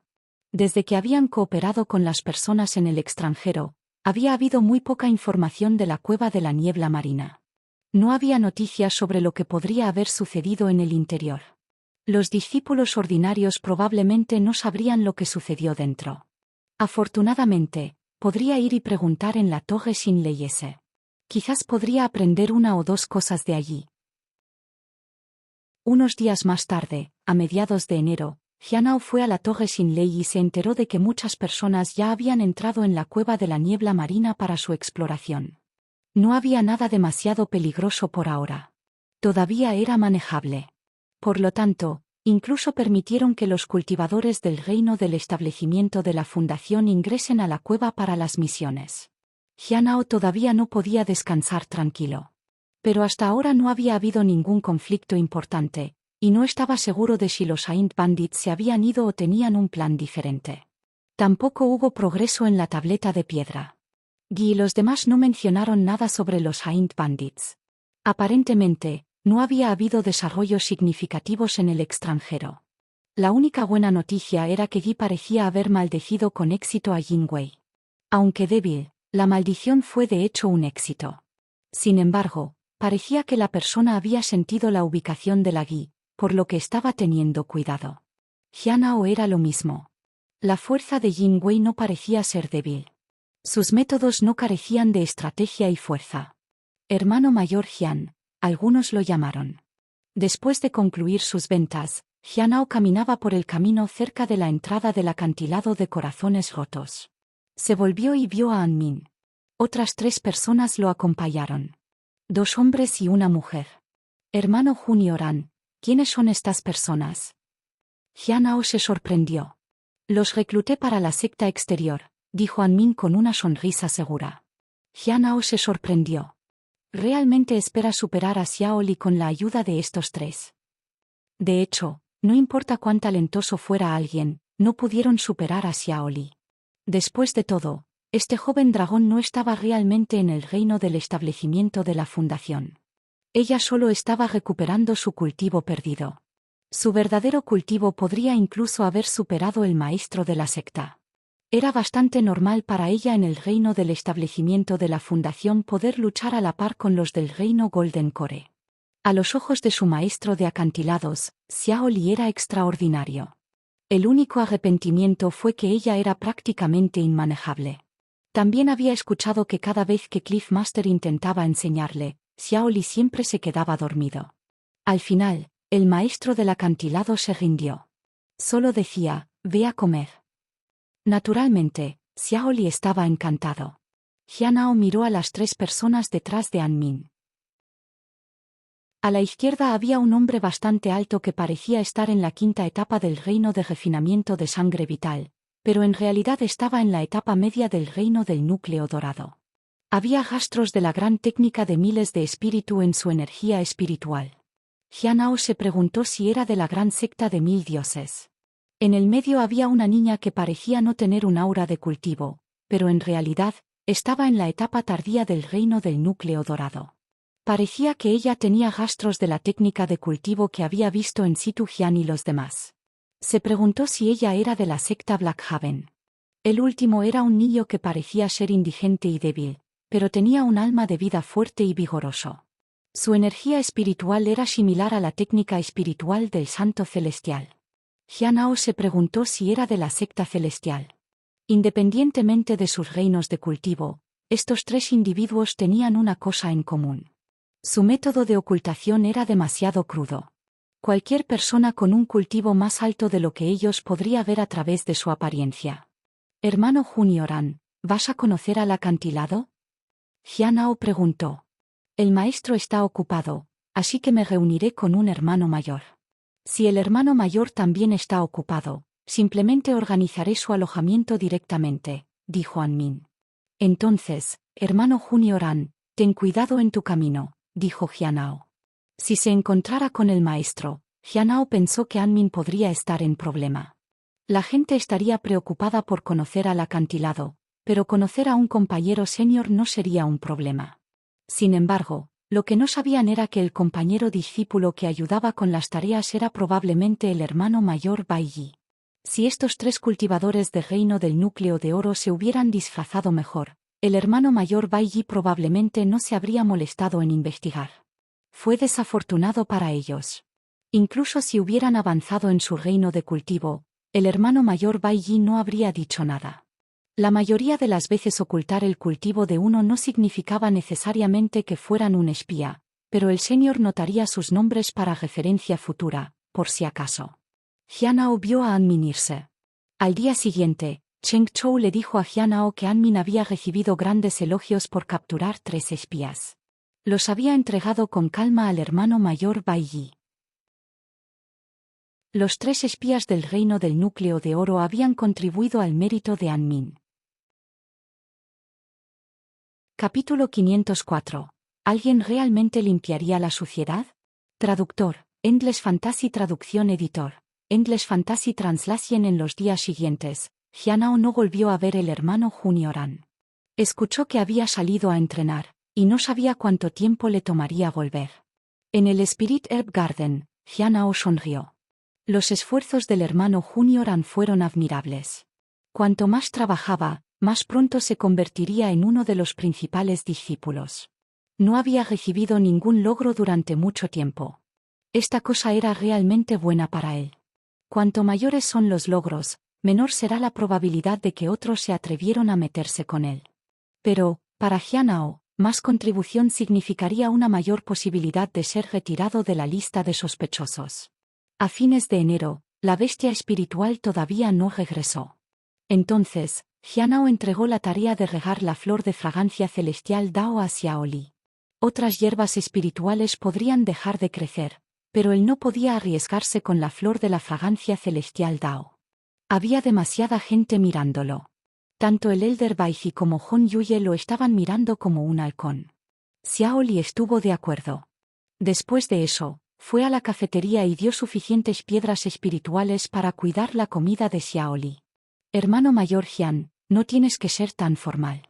Desde que habían cooperado con las personas en el extranjero, había habido muy poca información de la cueva de la niebla marina. No había noticias sobre lo que podría haber sucedido en el interior. Los discípulos ordinarios probablemente no sabrían lo que sucedió dentro. Afortunadamente, podría ir y preguntar en la torre sin leyese. Quizás podría aprender una o dos cosas de allí. Unos días más tarde, a mediados de enero, Hyunao fue a la torre Shinlei y se enteró de que muchas personas ya habían entrado en la cueva de la niebla marina para su exploración. No había nada demasiado peligroso por ahora. Todavía era manejable. Por lo tanto, incluso permitieron que los cultivadores del reino del establecimiento de la fundación ingresen a la cueva para las misiones. Hyunao todavía no podía descansar tranquilo. Pero hasta ahora no había habido ningún conflicto importante, y no estaba seguro de si los Saint Bandits se habían ido o tenían un plan diferente. Tampoco hubo progreso en la tableta de piedra. Guy y los demás no mencionaron nada sobre los Saint Bandits. Aparentemente, no había habido desarrollos significativos en el extranjero. La única buena noticia era que Guy parecía haber maldecido con éxito a Yin Wei. Aunque débil, la maldición fue de hecho un éxito. Sin embargo, parecía que la persona había sentido la ubicación de la Guy, por lo que estaba teniendo cuidado. Hyunao era lo mismo. La fuerza de Yin Wei no parecía ser débil. Sus métodos no carecían de estrategia y fuerza. Hermano mayor Hyun, algunos lo llamaron. Después de concluir sus ventas, Hyunao caminaba por el camino cerca de la entrada del acantilado de corazones rotos. Se volvió y vio a An-min. Otras 3 personas lo acompañaron. 2 hombres y una mujer. Hermano Junior An, ¿quiénes son estas personas? Hyunao se sorprendió. Los recluté para la secta exterior, dijo An-min con una sonrisa segura. Hyunao se sorprendió. ¿Realmente espera superar a Xiaoli con la ayuda de estos 3? De hecho, no importa cuán talentoso fuera alguien, no pudieron superar a Xiaoli. Después de todo, este joven dragón no estaba realmente en el reino del establecimiento de la fundación. Ella solo estaba recuperando su cultivo perdido. Su verdadero cultivo podría incluso haber superado el maestro de la secta. Era bastante normal para ella en el reino del establecimiento de la fundación poder luchar a la par con los del reino Golden Core. A los ojos de su maestro de acantilados, Xiao Li era extraordinario. El único arrepentimiento fue que ella era prácticamente inmanejable. También había escuchado que cada vez que Cliffmaster intentaba enseñarle, Xiao Li siempre se quedaba dormido. Al final, el maestro del acantilado se rindió. Solo decía, ve a comer. Naturalmente, Xiao Li estaba encantado. Hyunao miró a las 3 personas detrás de An-min. A la izquierda había un hombre bastante alto que parecía estar en la 5ª etapa del reino de refinamiento de sangre vital, pero en realidad estaba en la etapa media del reino del núcleo dorado. Había rastros de la gran técnica de miles de espíritu en su energía espiritual. Hyunao se preguntó si era de la gran secta de 1000 dioses. En el medio había una niña que parecía no tener un aura de cultivo, pero en realidad, Estaba en la etapa tardía del reino del núcleo dorado. Parecía que ella tenía rastros de la técnica de cultivo que había visto en situ Jian y los demás. Se preguntó si ella era de la secta Blackhaven. El último era un niño que parecía ser indigente y débil, pero tenía un alma de vida fuerte y vigoroso. Su energía espiritual era similar a la técnica espiritual del Santo Celestial. Jianao se preguntó si era de la secta celestial. Independientemente de sus reinos de cultivo, estos tres individuos tenían una cosa en común. Su método de ocultación era demasiado crudo. Cualquier persona con un cultivo más alto de lo que ellos podría ver a través de su apariencia. Hermano Junioran, ¿vas a conocer al acantilado? Jianao preguntó. El maestro está ocupado, así que me reuniré con un hermano mayor. Si el hermano mayor también está ocupado, simplemente organizaré su alojamiento directamente, dijo Anmin. Entonces, hermano Junioran, ten cuidado en tu camino, dijo Jianao. Si se encontrara con el maestro, Jianao pensó que Anmin podría estar en problema. La gente estaría preocupada por conocer al acantilado, pero conocer a un compañero senior no sería un problema. Sin embargo, lo que no sabían era que el compañero discípulo que ayudaba con las tareas era probablemente el hermano mayor Bai Yi. Si estos tres cultivadores de reino del núcleo de oro se hubieran disfrazado mejor, el hermano mayor Bai Yi probablemente no se habría molestado en investigar. Fue desafortunado para ellos. Incluso si hubieran avanzado en su reino de cultivo, el hermano mayor Bai Yi no habría dicho nada. La mayoría de las veces ocultar el cultivo de uno no significaba necesariamente que fueran un espía, pero el senior notaría sus nombres para referencia futura, por si acaso. Jianao vio a Anmin irse. Al día siguiente, Cheng Chou le dijo a Jianao que Anmin había recibido grandes elogios por capturar 3 espías. Los había entregado con calma al hermano mayor Bai Yi. Los 3 espías del reino del núcleo de oro habían contribuido al mérito de Anmin. Capítulo 504. ¿Alguien realmente limpiaría la suciedad? Traductor, Endless Fantasy Traducción Editor, Endless Fantasy Translation. En los días siguientes, Jianao no volvió a ver el hermano Junioran. Escuchó que había salido a entrenar, y no sabía cuánto tiempo le tomaría volver. En el Spirit Herb Garden, Jianao sonrió. Los esfuerzos del hermano Junioran fueron admirables. Cuanto más trabajaba, más pronto se convertiría en uno de los principales discípulos. No había recibido ningún logro durante mucho tiempo. Esta cosa era realmente buena para él. Cuanto mayores son los logros, menor será la probabilidad de que otros se atrevieron a meterse con él. Pero, para Jianao, más contribución significaría una mayor posibilidad de ser retirado de la lista de sospechosos. A fines de enero, la bestia espiritual todavía no regresó. Entonces, Jianao entregó la tarea de regar la flor de fragancia celestial Dao a Xiao Li. Otras hierbas espirituales podrían dejar de crecer, pero él no podía arriesgarse con la flor de la fragancia celestial Dao. Había demasiada gente mirándolo. Tanto el Elder Baiji como Hon Yuye lo estaban mirando como un halcón. Xiao Li estuvo de acuerdo. Después de eso, fue a la cafetería y dio suficientes piedras espirituales para cuidar la comida de Xiao Li. Hermano mayor Jian, no tienes que ser tan formal.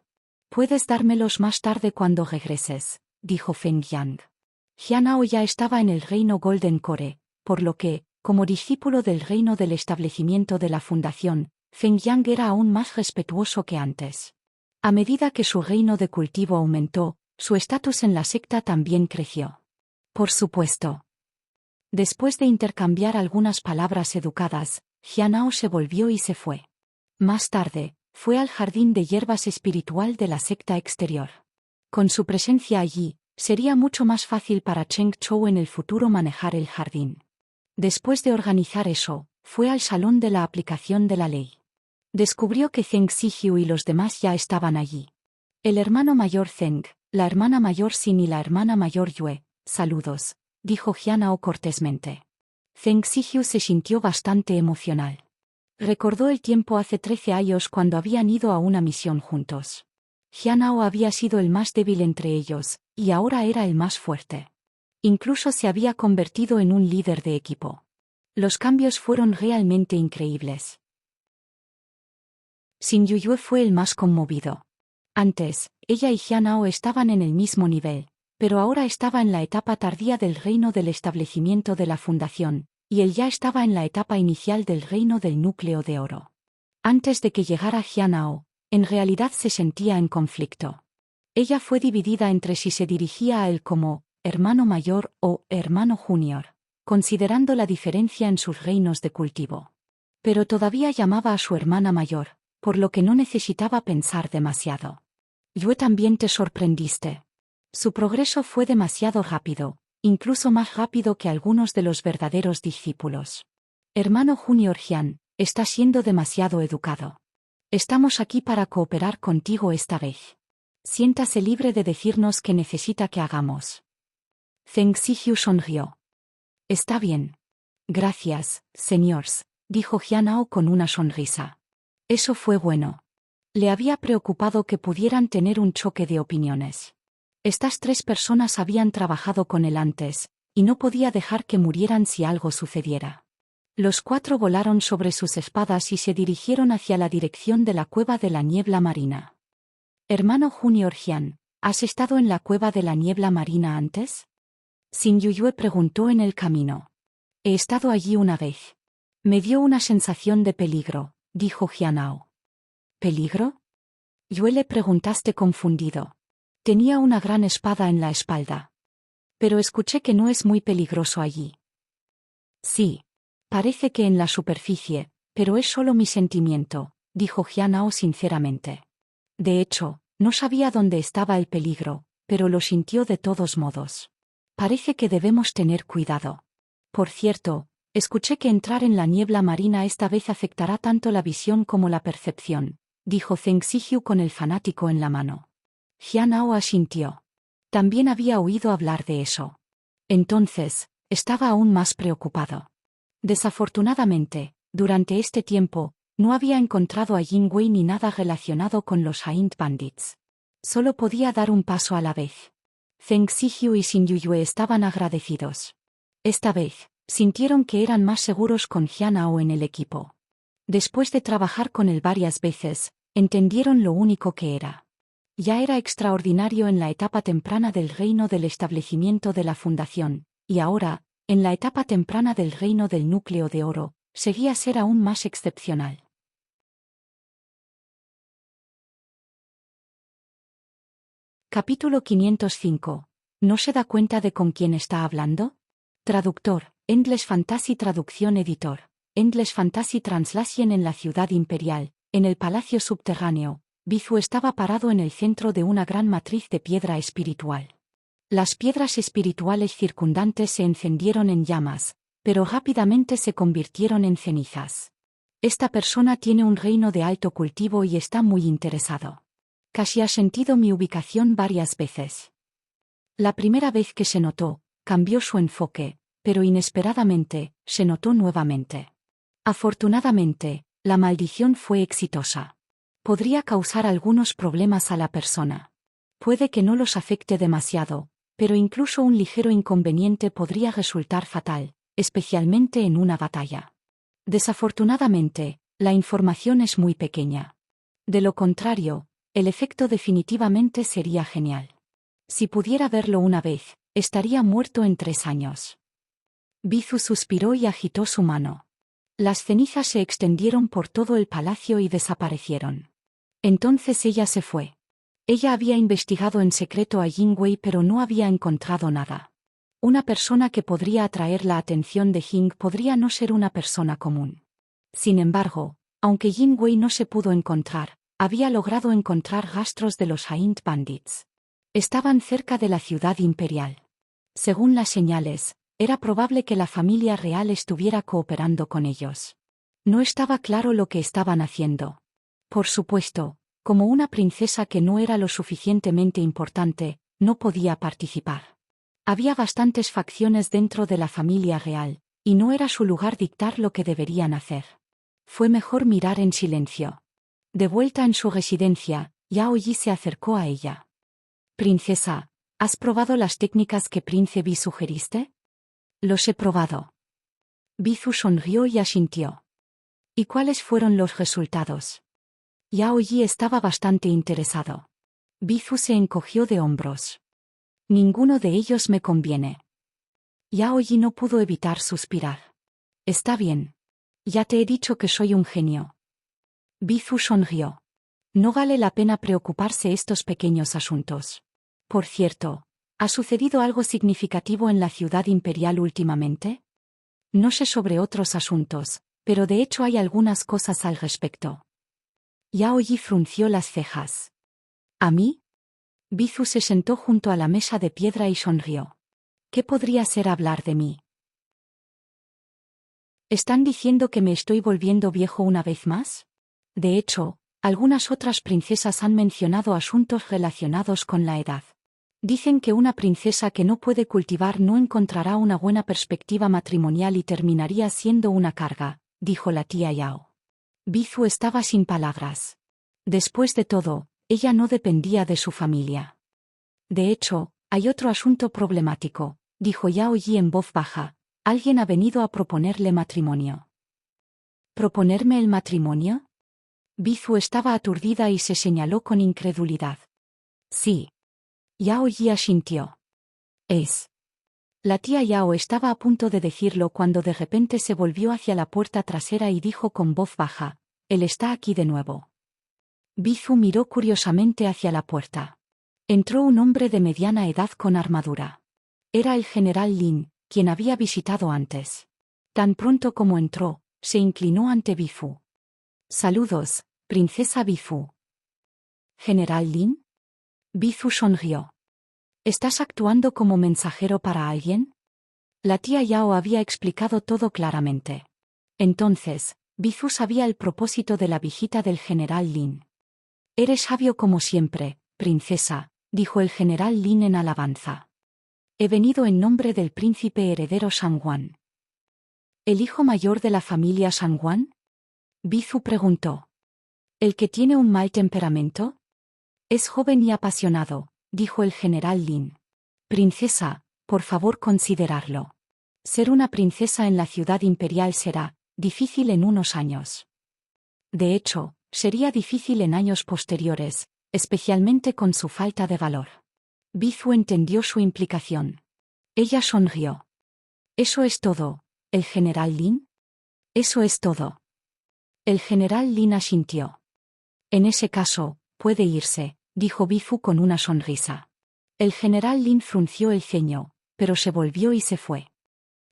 Puedes dármelos más tarde cuando regreses, dijo Feng Yang. Jianao ya estaba en el reino Golden Core, por lo que, como discípulo del reino del establecimiento de la fundación, Feng Yang era aún más respetuoso que antes. A medida que su reino de cultivo aumentó, su estatus en la secta también creció. Por supuesto. Después de intercambiar algunas palabras educadas, Jianao se volvió y se fue. Más tarde, fue al jardín de hierbas espiritual de la secta exterior. Con su presencia allí, sería mucho más fácil para Cheng Chou en el futuro manejar el jardín. Después de organizar eso, fue al salón de la aplicación de la ley. Descubrió que Zheng Zijiu y los demás ya estaban allí. El hermano mayor Zheng, la hermana mayor Xin y la hermana mayor Yue, saludos, dijo Jianao cortésmente. Zheng Zijiu se sintió bastante emocional. Recordó el tiempo hace 13 años cuando habían ido a una misión juntos. Jianao había sido el más débil entre ellos, y ahora era el más fuerte. Incluso se había convertido en un líder de equipo. Los cambios fueron realmente increíbles. Xin Yuyue fue el más conmovido. Antes, ella y Jianao estaban en el mismo nivel, pero ahora estaba en la etapa tardía del reino del establecimiento de la fundación, y él ya estaba en la etapa inicial del reino del núcleo de oro. Antes de que llegara Jianao, en realidad se sentía en conflicto. Ella fue dividida entre si se dirigía a él como hermano mayor o hermano junior, considerando la diferencia en sus reinos de cultivo. Pero todavía llamaba a su hermana mayor, por lo que no necesitaba pensar demasiado. Yue, también te sorprendiste. Su progreso fue demasiado rápido, incluso más rápido que algunos de los verdaderos discípulos. Hermano Junior Jian, está siendo demasiado educado. Estamos aquí para cooperar contigo esta vez. Siéntase libre de decirnos qué necesita que hagamos. Zheng Ziyu sonrió. Está bien. Gracias, señores, dijo Jianao con una sonrisa. Eso fue bueno. Le había preocupado que pudieran tener un choque de opiniones. Estas 3 personas habían trabajado con él antes, y no podía dejar que murieran si algo sucediera. Los 4 volaron sobre sus espadas y se dirigieron hacia la dirección de la cueva de la niebla marina. Hermano Junior Jian, ¿has estado en la cueva de la niebla marina antes? Xin Yuyue preguntó en el camino. He estado allí una vez. Me dio una sensación de peligro, dijo Jianao. ¿Peligro? Yue le preguntaste confundido. Tenía una gran espada en la espalda. Pero escuché que no es muy peligroso allí. Sí. Parece que en la superficie, pero es solo mi sentimiento, dijo Jianao sinceramente. De hecho, no sabía dónde estaba el peligro, pero lo sintió de todos modos. Parece que debemos tener cuidado. Por cierto, escuché que entrar en la niebla marina esta vez afectará tanto la visión como la percepción, dijo Zheng Ziyu con el fanático en la mano. Jianao asintió. También había oído hablar de eso. Entonces, estaba aún más preocupado. Desafortunadamente, durante este tiempo, no había encontrado a Yin Wei ni nada relacionado con los Haint Bandits. Solo podía dar un paso a la vez. Zheng Ziyu y Xin Yuyue estaban agradecidos. Esta vez, sintieron que eran más seguros con Jianao en el equipo. Después de trabajar con él varias veces, entendieron lo único que era. Ya era extraordinario en la etapa temprana del reino del establecimiento de la fundación, y ahora, en la etapa temprana del reino del núcleo de oro, seguía a ser aún más excepcional. Capítulo 505. ¿No se da cuenta de con quién está hablando? Traductor, English Fantasy Traducción Editor, English Fantasy Translation. En la ciudad imperial, en el palacio subterráneo, Bizu estaba parado en el centro de una gran matriz de piedra espiritual. Las piedras espirituales circundantes se encendieron en llamas, pero rápidamente se convirtieron en cenizas. Esta persona tiene un reino de alto cultivo y está muy interesado. Casi ha sentido mi ubicación varias veces. La primera vez que se notó, cambió su enfoque, pero inesperadamente, se notó nuevamente. Afortunadamente, la maldición fue exitosa. Podría causar algunos problemas a la persona. Puede que no los afecte demasiado, pero incluso un ligero inconveniente podría resultar fatal, especialmente en una batalla. Desafortunadamente, la información es muy pequeña. De lo contrario, el efecto definitivamente sería genial. Si pudiera verlo una vez, estaría muerto en 3 años. Bizu suspiró y agitó su mano. Las cenizas se extendieron por todo el palacio y desaparecieron. Entonces ella se fue. Ella había investigado en secreto a Yin Wei pero no había encontrado nada. Una persona que podría atraer la atención de Jing podría no ser una persona común. Sin embargo, aunque Yin Wei no se pudo encontrar, había logrado encontrar rastros de los Haint Bandits. Estaban cerca de la ciudad imperial. Según las señales, era probable que la familia real estuviera cooperando con ellos. No estaba claro lo que estaban haciendo. Por supuesto, como una princesa que no era lo suficientemente importante, no podía participar. Había bastantes facciones dentro de la familia real, y no era su lugar dictar lo que deberían hacer. Fue mejor mirar en silencio. De vuelta en su residencia, Yao Yi se acercó a ella. Princesa, ¿has probado las técnicas que Prince Bi sugeriste? Los he probado. Bizu sonrió y asintió. ¿Y cuáles fueron los resultados? Yao Yi estaba bastante interesado. Bifu se encogió de hombros. Ninguno de ellos me conviene. Yao Yi no pudo evitar suspirar. Está bien. Ya te he dicho que soy un genio. Bifu sonrió. No vale la pena preocuparse estos pequeños asuntos. Por cierto, ¿ha sucedido algo significativo en la ciudad imperial últimamente? No sé sobre otros asuntos, pero de hecho hay algunas cosas al respecto. Yao Yi frunció las cejas. ¿A mí? Bifu se sentó junto a la mesa de piedra y sonrió. ¿Qué podría ser hablar de mí? ¿Están diciendo que me estoy volviendo viejo una vez más? De hecho, algunas otras princesas han mencionado asuntos relacionados con la edad. Dicen que una princesa que no puede cultivar no encontrará una buena perspectiva matrimonial y terminaría siendo una carga, dijo la tía Yao. Bifu estaba sin palabras. Después de todo, ella no dependía de su familia. De hecho, hay otro asunto problemático, dijo Yao Yi en voz baja. Alguien ha venido a proponerle matrimonio. ¿Proponerme el matrimonio? Bifu estaba aturdida y se señaló con incredulidad. Sí. Yao Yi asintió. Es. La tía Yao estaba a punto de decirlo cuando de repente se volvió hacia la puerta trasera y dijo con voz baja, él está aquí de nuevo. Bifu miró curiosamente hacia la puerta. Entró un hombre de mediana edad con armadura. Era el general Lin, quien había visitado antes. Tan pronto como entró, se inclinó ante Bifu. Saludos, princesa Bifu. ¿General Lin? Bifu sonrió. ¿Estás actuando como mensajero para alguien? La tía Yao había explicado todo claramente. Entonces, Bifu sabía el propósito de la visita del general Lin. Eres sabio como siempre, princesa, dijo el general Lin en alabanza. He venido en nombre del príncipe heredero Shangguan. ¿El hijo mayor de la familia Shangguan? Bifu preguntó. ¿El que tiene un mal temperamento? Es joven y apasionado, dijo el general Lin. Princesa, por favor considerarlo. Ser una princesa en la ciudad imperial será difícil en unos años. De hecho, sería difícil en años posteriores, especialmente con su falta de valor. Bifu entendió su implicación. Ella sonrió. ¿Eso es todo, el general Lin? Eso es todo. El general Lin asintió. En ese caso, puede irse, dijo Bifu con una sonrisa. El general Lin frunció el ceño, pero se volvió y se fue.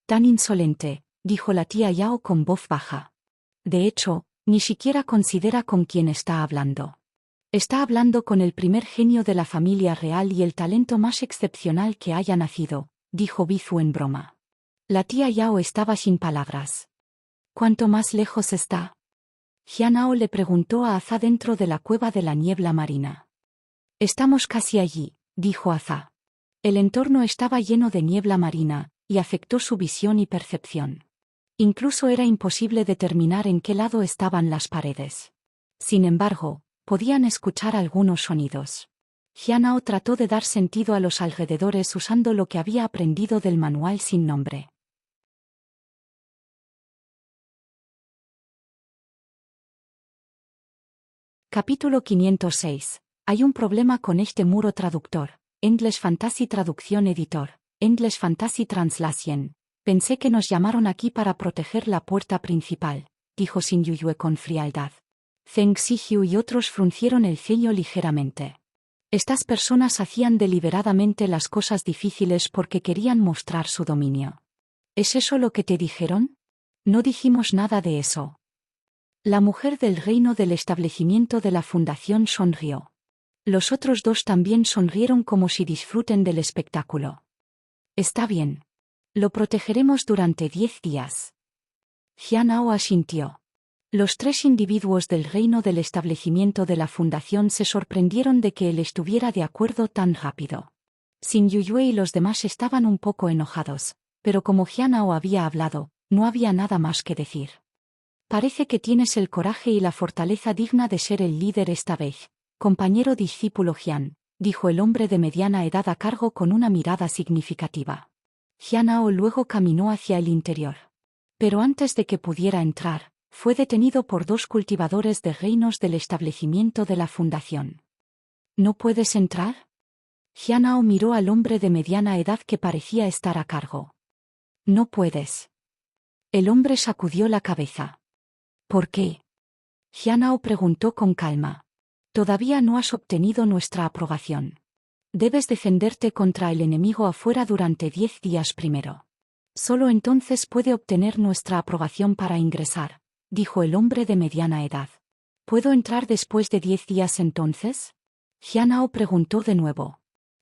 Tan insolente, dijo la tía Yao con voz baja. De hecho, ni siquiera considera con quién está hablando. Está hablando con el primer genio de la familia real y el talento más excepcional que haya nacido, dijo Bifu en broma. La tía Yao estaba sin palabras. ¿Cuánto más lejos está? Jianao le preguntó a Aza dentro de la cueva de la niebla marina. Estamos casi allí, dijo Aza. El entorno estaba lleno de niebla marina, y afectó su visión y percepción. Incluso era imposible determinar en qué lado estaban las paredes. Sin embargo, podían escuchar algunos sonidos. Jianao trató de dar sentido a los alrededores usando lo que había aprendido del manual sin nombre. Capítulo 506. Hay un problema con este muro traductor. English Fantasy Traducción Editor. English Fantasy Translation. Pensé que nos llamaron aquí para proteger la puerta principal, dijo Xin Yuyue con frialdad. Zheng Ziyu y otros fruncieron el ceño ligeramente. Estas personas hacían deliberadamente las cosas difíciles porque querían mostrar su dominio. ¿Es eso lo que te dijeron? No dijimos nada de eso. La mujer del reino del establecimiento de la fundación sonrió. Los otros dos también sonrieron como si disfruten del espectáculo. Está bien. Lo protegeremos durante 10 días. Jianao asintió. Los 3 individuos del reino del establecimiento de la fundación se sorprendieron de que él estuviera de acuerdo tan rápido. Xin Yuyue y los demás estaban un poco enojados, pero como Jianao había hablado, no había nada más que decir. Parece que tienes el coraje y la fortaleza digna de ser el líder esta vez, compañero discípulo Jian, dijo el hombre de mediana edad a cargo con una mirada significativa. Jianao luego caminó hacia el interior. Pero antes de que pudiera entrar, fue detenido por 2 cultivadores de reinos del establecimiento de la fundación. ¿No puedes entrar? Jianao miró al hombre de mediana edad que parecía estar a cargo. No puedes. El hombre sacudió la cabeza. ¿Por qué? Jianao preguntó con calma. Todavía no has obtenido nuestra aprobación. Debes defenderte contra el enemigo afuera durante 10 días primero. Solo entonces puede obtener nuestra aprobación para ingresar, dijo el hombre de mediana edad. ¿Puedo entrar después de 10 días entonces? Jianao preguntó de nuevo.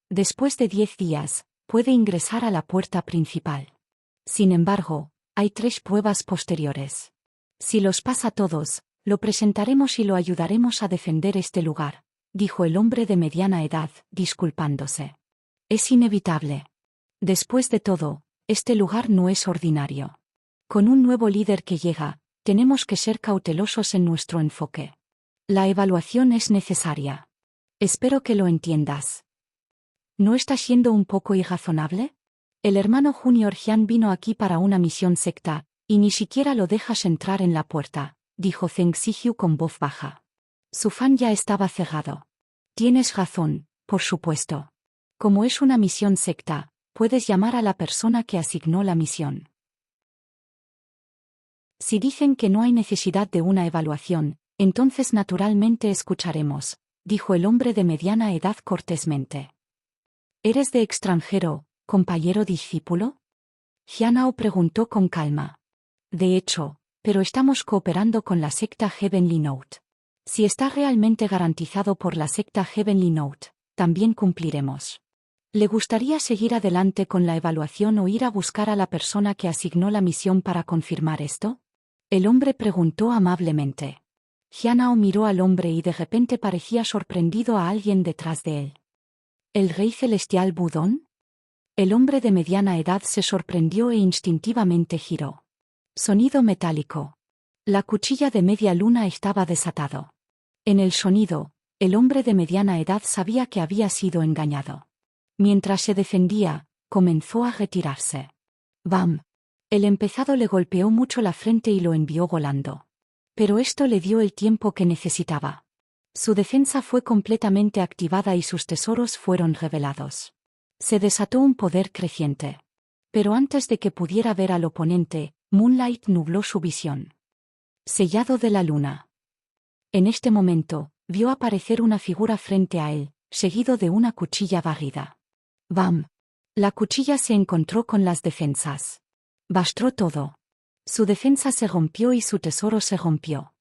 Después de 10 días, puede ingresar a la puerta principal. Sin embargo, hay 3 pruebas posteriores. Si los pasa todos, lo presentaremos y lo ayudaremos a defender este lugar, dijo el hombre de mediana edad, disculpándose. Es inevitable. Después de todo, este lugar no es ordinario. Con un nuevo líder que llega, tenemos que ser cautelosos en nuestro enfoque. La evaluación es necesaria. Espero que lo entiendas. ¿No estás siendo un poco irrazonable? El hermano Junior Jian vino aquí para una misión secta, y ni siquiera lo dejas entrar en la puerta, dijo Zheng Ziyu con voz baja. Su fan ya estaba cerrado. Tienes razón, por supuesto. Como es una misión secta, puedes llamar a la persona que asignó la misión. Si dicen que no hay necesidad de una evaluación, entonces naturalmente escucharemos, dijo el hombre de mediana edad cortésmente. ¿Eres de extranjero, compañero discípulo? Jianao preguntó con calma. De hecho, pero estamos cooperando con la secta Heavenly Note. Si está realmente garantizado por la secta Heavenly Note, también cumpliremos. ¿Le gustaría seguir adelante con la evaluación o ir a buscar a la persona que asignó la misión para confirmar esto? El hombre preguntó amablemente. Jianao miró al hombre y de repente parecía sorprendido a alguien detrás de él. ¿El rey celestial Budón? El hombre de mediana edad se sorprendió e instintivamente giró. Sonido metálico. La cuchilla de media luna estaba desatado. En el sonido, el hombre de mediana edad sabía que había sido engañado. Mientras se defendía, comenzó a retirarse. ¡Bam! El empezado le golpeó mucho la frente y lo envió volando. Pero esto le dio el tiempo que necesitaba. Su defensa fue completamente activada y sus tesoros fueron revelados. Se desató un poder creciente. Pero antes de que pudiera ver al oponente, Moonlight nubló su visión. Sellado de la luna. En este momento, vio aparecer una figura frente a él, seguido de una cuchilla barrida. ¡Bam! La cuchilla se encontró con las defensas. Bastó todo. Su defensa se rompió y su tesoro se rompió.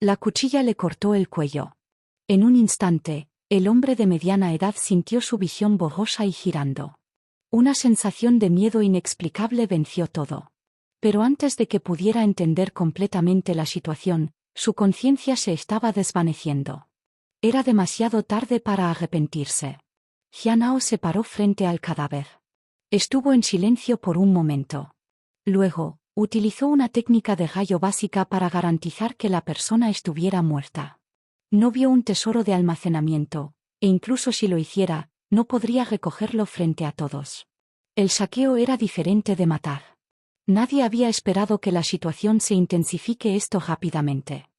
La cuchilla le cortó el cuello. En un instante, el hombre de mediana edad sintió su visión borrosa y girando. Una sensación de miedo inexplicable venció todo. Pero antes de que pudiera entender completamente la situación, su conciencia se estaba desvaneciendo. Era demasiado tarde para arrepentirse. Jianao se paró frente al cadáver. Estuvo en silencio por un momento. Luego, utilizó una técnica de rayo básica para garantizar que la persona estuviera muerta. No vio un tesoro de almacenamiento, e incluso si lo hiciera, no podría recogerlo frente a todos. El saqueo era diferente de matar. Nadie había esperado que la situación se intensifique esto rápidamente.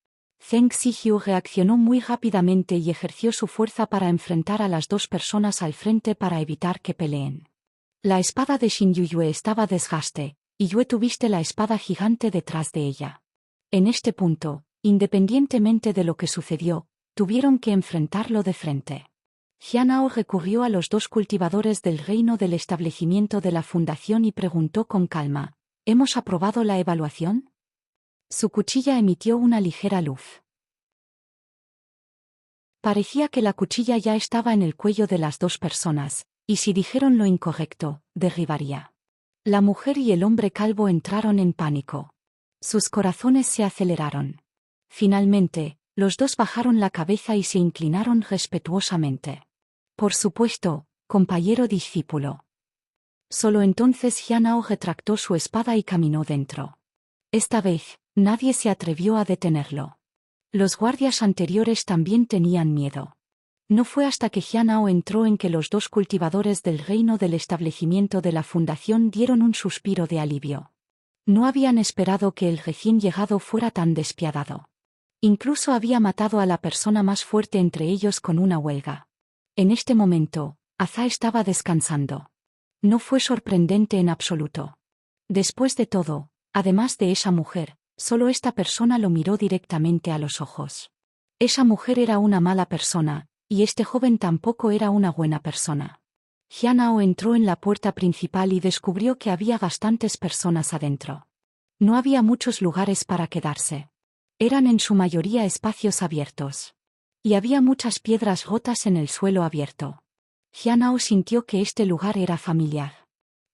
Zheng Ziyu reaccionó muy rápidamente y ejerció su fuerza para enfrentar a las 2 personas al frente para evitar que peleen. La espada de Xin Yuyue estaba desgaste, y Yue tuviste la espada gigante detrás de ella. En este punto, independientemente de lo que sucedió, tuvieron que enfrentarlo de frente. Jianao recurrió a los 2 cultivadores del reino del establecimiento de la fundación y preguntó con calma, ¿hemos aprobado la evaluación? Su cuchilla emitió una ligera luz. Parecía que la cuchilla ya estaba en el cuello de las 2 personas, y si dijeron lo incorrecto, derribaría. La mujer y el hombre calvo entraron en pánico. Sus corazones se aceleraron. Finalmente, los 2 bajaron la cabeza y se inclinaron respetuosamente. Por supuesto, compañero discípulo. Solo entonces Jianao retractó su espada y caminó dentro. Esta vez, nadie se atrevió a detenerlo. Los guardias anteriores también tenían miedo. No fue hasta que Jianao entró en que los 2 cultivadores del reino del establecimiento de la fundación dieron un suspiro de alivio. No habían esperado que el recién llegado fuera tan despiadado. Incluso había matado a la persona más fuerte entre ellos con una huelga. En este momento, Aza estaba descansando. No fue sorprendente en absoluto. Después de todo, además de esa mujer, solo esta persona lo miró directamente a los ojos. Esa mujer era una mala persona, y este joven tampoco era una buena persona. Jianao entró en la puerta principal y descubrió que había bastantes personas adentro. No había muchos lugares para quedarse. Eran en su mayoría espacios abiertos. Y había muchas piedras rotas en el suelo abierto. Jianao sintió que este lugar era familiar.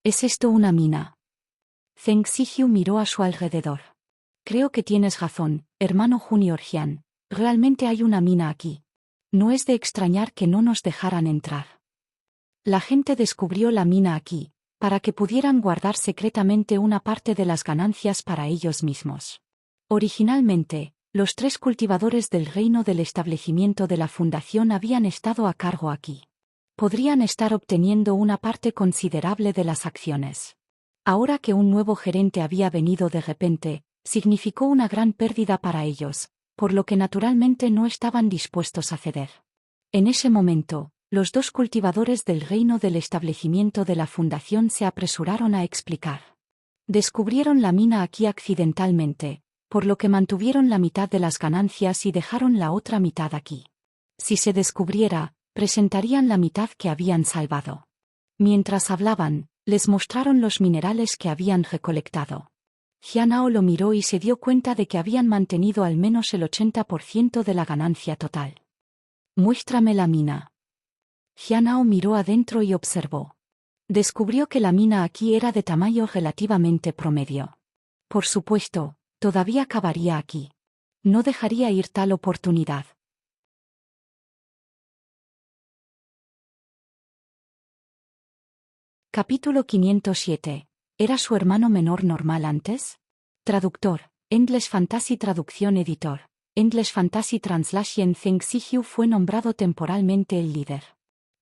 ¿Es esto una mina? Zheng Zijiu miró a su alrededor. Creo que tienes razón, hermano Junior Jian. Realmente hay una mina aquí. No es de extrañar que no nos dejaran entrar. La gente descubrió la mina aquí, para que pudieran guardar secretamente una parte de las ganancias para ellos mismos. Originalmente, los 3 cultivadores del reino del establecimiento de la fundación habían estado a cargo aquí. Podrían estar obteniendo una parte considerable de las acciones. Ahora que un nuevo gerente había venido de repente, significó una gran pérdida para ellos, por lo que naturalmente no estaban dispuestos a ceder. En ese momento, los 2 cultivadores del reino del establecimiento de la fundación se apresuraron a explicar. Descubrieron la mina aquí accidentalmente, por lo que mantuvieron la mitad de las ganancias y dejaron la otra mitad aquí. Si se descubriera, presentarían la mitad que habían salvado. Mientras hablaban, les mostraron los minerales que habían recolectado. Jianao lo miró y se dio cuenta de que habían mantenido al menos el 80% de la ganancia total. Muéstrame la mina. Jianao miró adentro y observó. Descubrió que la mina aquí era de tamaño relativamente promedio. Por supuesto, todavía cavaría aquí. No dejaría ir tal oportunidad. Capítulo 507. ¿Era su hermano menor normal antes? Traductor. English Fantasy Traducción Editor. English Fantasy Translation. Zheng Zijiu fue nombrado temporalmente el líder.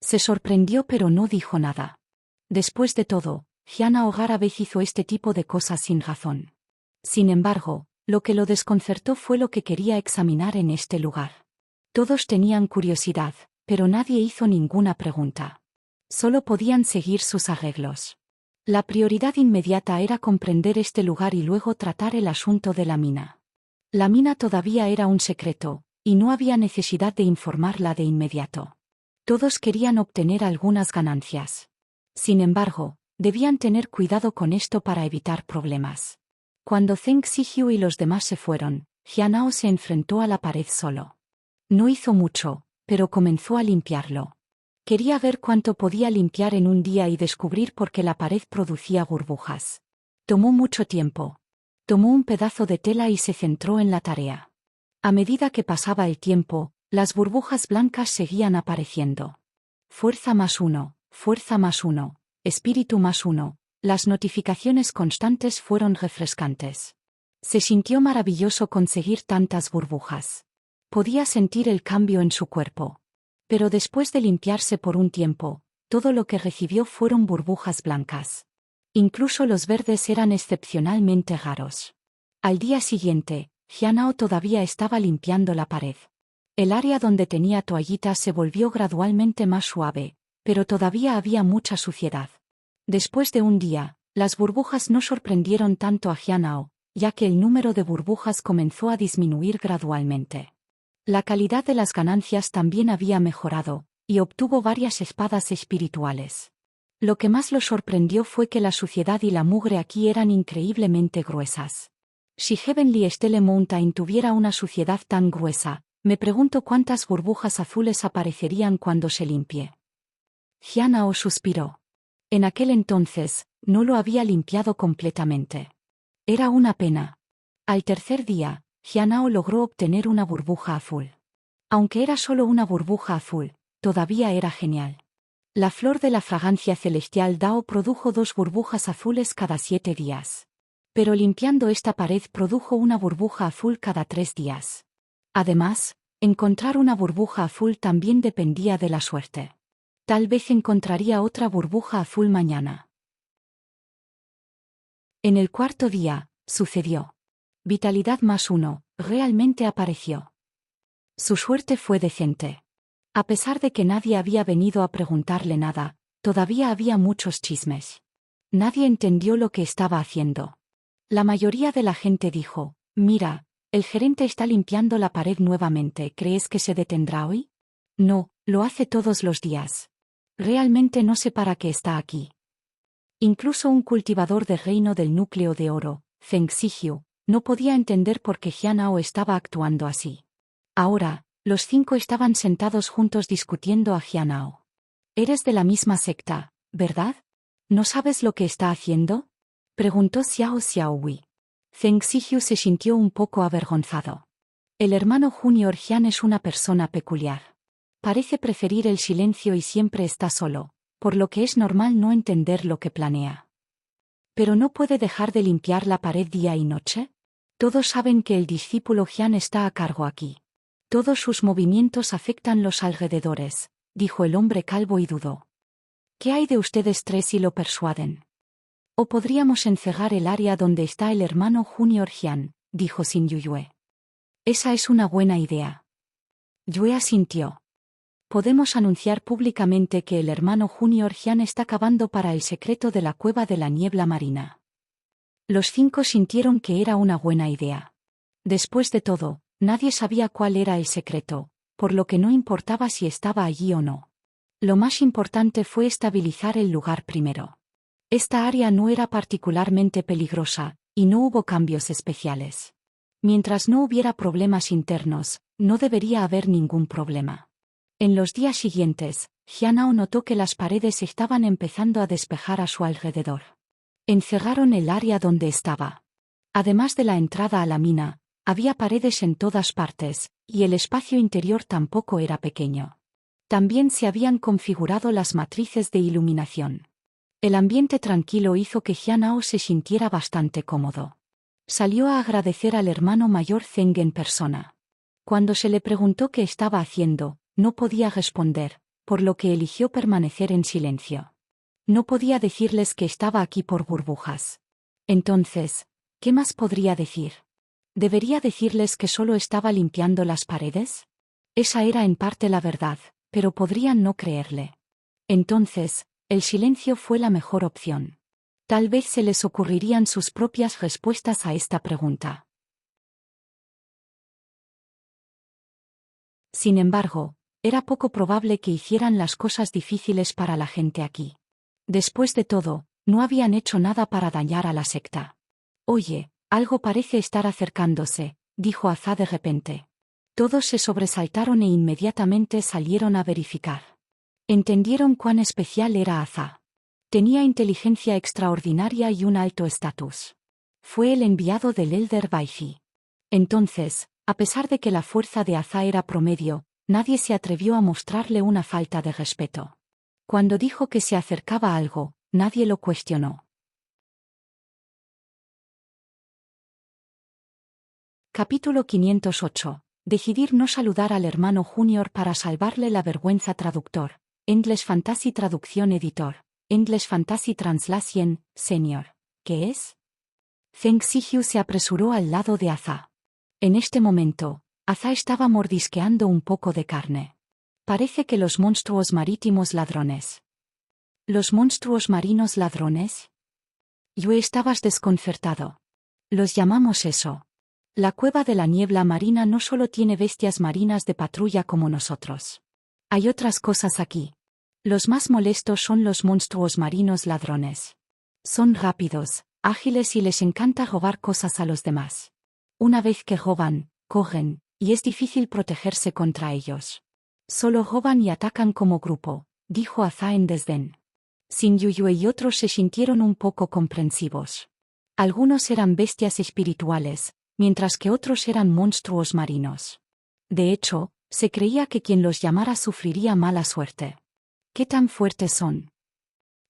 Se sorprendió pero no dijo nada. Después de todo, Jianao rara vez hizo este tipo de cosas sin razón. Sin embargo, lo que lo desconcertó fue lo que quería examinar en este lugar. Todos tenían curiosidad, pero nadie hizo ninguna pregunta. Solo podían seguir sus arreglos. La prioridad inmediata era comprender este lugar y luego tratar el asunto de la mina. La mina todavía era un secreto, y no había necesidad de informarla de inmediato. Todos querían obtener algunas ganancias. Sin embargo, debían tener cuidado con esto para evitar problemas. Cuando Zheng Zijiu y los demás se fueron, Jianao se enfrentó a la pared solo. No hizo mucho, pero comenzó a limpiarlo. Quería ver cuánto podía limpiar en un día y descubrir por qué la pared producía burbujas. Tomó mucho tiempo. Tomó un pedazo de tela y se centró en la tarea. A medida que pasaba el tiempo, las burbujas blancas seguían apareciendo. Fuerza +1, fuerza +1, espíritu +1. Las notificaciones constantes fueron refrescantes. Se sintió maravilloso conseguir tantas burbujas. Podía sentir el cambio en su cuerpo. Pero después de limpiarse por un tiempo, todo lo que recibió fueron burbujas blancas. Incluso los verdes eran excepcionalmente raros. Al día siguiente, Jianao todavía estaba limpiando la pared. El área donde tenía toallitas se volvió gradualmente más suave, pero todavía había mucha suciedad. Después de un día, las burbujas no sorprendieron tanto a Jianao, ya que el número de burbujas comenzó a disminuir gradualmente. La calidad de las ganancias también había mejorado, y obtuvo varias espadas espirituales. Lo que más lo sorprendió fue que la suciedad y la mugre aquí eran increíblemente gruesas. Si Heavenly Stele Mountain tuviera una suciedad tan gruesa, me pregunto cuántas burbujas azules aparecerían cuando se limpie. Jianao suspiró. En aquel entonces, no lo había limpiado completamente. Era una pena. Al tercer día, Jianao logró obtener una burbuja azul. Aunque era solo una burbuja azul, todavía era genial. La flor de la fragancia celestial Dao produjo 2 burbujas azules cada 7 días. Pero limpiando esta pared produjo una burbuja azul cada 3 días. Además, encontrar una burbuja azul también dependía de la suerte. Tal vez encontraría otra burbuja azul mañana. En el cuarto día, sucedió. Vitalidad +1, realmente apareció. Su suerte fue decente. A pesar de que nadie había venido a preguntarle nada, todavía había muchos chismes. Nadie entendió lo que estaba haciendo. La mayoría de la gente dijo, mira, el gerente está limpiando la pared nuevamente, ¿crees que se detendrá hoy? No, lo hace todos los días. Realmente no sé para qué está aquí. Incluso un cultivador de reino del núcleo de oro, Zheng Ziyu, no podía entender por qué Jianao estaba actuando así. Ahora, los 5 estaban sentados juntos discutiendo a Jianao. Eres de la misma secta, ¿verdad? ¿No sabes lo que está haciendo? Preguntó Xiao Xiaowei. Zheng Ziyu se sintió un poco avergonzado. El hermano Junior Jian es una persona peculiar. Parece preferir el silencio y siempre está solo, por lo que es normal no entender lo que planea. ¿Pero no puede dejar de limpiar la pared día y noche? Todos saben que el discípulo Jian está a cargo aquí. Todos sus movimientos afectan los alrededores, dijo el hombre calvo y dudó. ¿Qué hay de ustedes 3 si lo persuaden? O podríamos encerrar el área donde está el hermano Junior Jian, dijo Xin Yuyue. Esa es una buena idea. Yue asintió. Podemos anunciar públicamente que el hermano Junior Jian está cavando para el secreto de la cueva de la niebla marina. Los 5 sintieron que era una buena idea. Después de todo, nadie sabía cuál era el secreto, por lo que no importaba si estaba allí o no. Lo más importante fue estabilizar el lugar primero. Esta área no era particularmente peligrosa, y no hubo cambios especiales. Mientras no hubiera problemas internos, no debería haber ningún problema. En los días siguientes, Jianao notó que las paredes estaban empezando a despejar a su alrededor. Encerraron el área donde estaba. Además de la entrada a la mina, había paredes en todas partes, y el espacio interior tampoco era pequeño. También se habían configurado las matrices de iluminación. El ambiente tranquilo hizo que Jianao se sintiera bastante cómodo. Salió a agradecer al hermano mayor Zheng en persona. Cuando se le preguntó qué estaba haciendo, no podía responder, por lo que eligió permanecer en silencio. No podía decirles que estaba aquí por burbujas. Entonces, ¿qué más podría decir? ¿Debería decirles que solo estaba limpiando las paredes? Esa era en parte la verdad, pero podrían no creerle. Entonces, el silencio fue la mejor opción. Tal vez se les ocurrirían sus propias respuestas a esta pregunta. Sin embargo, era poco probable que hicieran las cosas difíciles para la gente aquí. Después de todo, no habían hecho nada para dañar a la secta. Oye, algo parece estar acercándose, dijo Azá de repente. Todos se sobresaltaron e inmediatamente salieron a verificar. Entendieron cuán especial era Azá. Tenía inteligencia extraordinaria y un alto estatus. Fue el enviado del Elder Baifi. Entonces, a pesar de que la fuerza de Azá era promedio, nadie se atrevió a mostrarle una falta de respeto. Cuando dijo que se acercaba algo, nadie lo cuestionó. Capítulo 508. Decidir no saludar al hermano Junior para salvarle la vergüenza. Traductor. English Fantasy Traducción Editor. English Fantasy Translation, Senior. ¿Qué es? Zheng Ziyu se apresuró al lado de Azá. En este momento, Azá estaba mordisqueando un poco de carne. Parece que los monstruos marítimos ladrones. ¿Los monstruos marinos ladrones? Yo estabas desconcertado. Los llamamos eso. La cueva de la niebla marina no solo tiene bestias marinas de patrulla como nosotros. Hay otras cosas aquí. Los más molestos son los monstruos marinos ladrones. Son rápidos, ágiles y les encanta robar cosas a los demás. Una vez que roban, corren, y es difícil protegerse contra ellos. Solo roban y atacan como grupo, dijo Azá en desdén. Xin Yuyue y otros se sintieron un poco comprensivos. Algunos eran bestias espirituales, mientras que otros eran monstruos marinos. De hecho, se creía que quien los llamara sufriría mala suerte. ¿Qué tan fuertes son?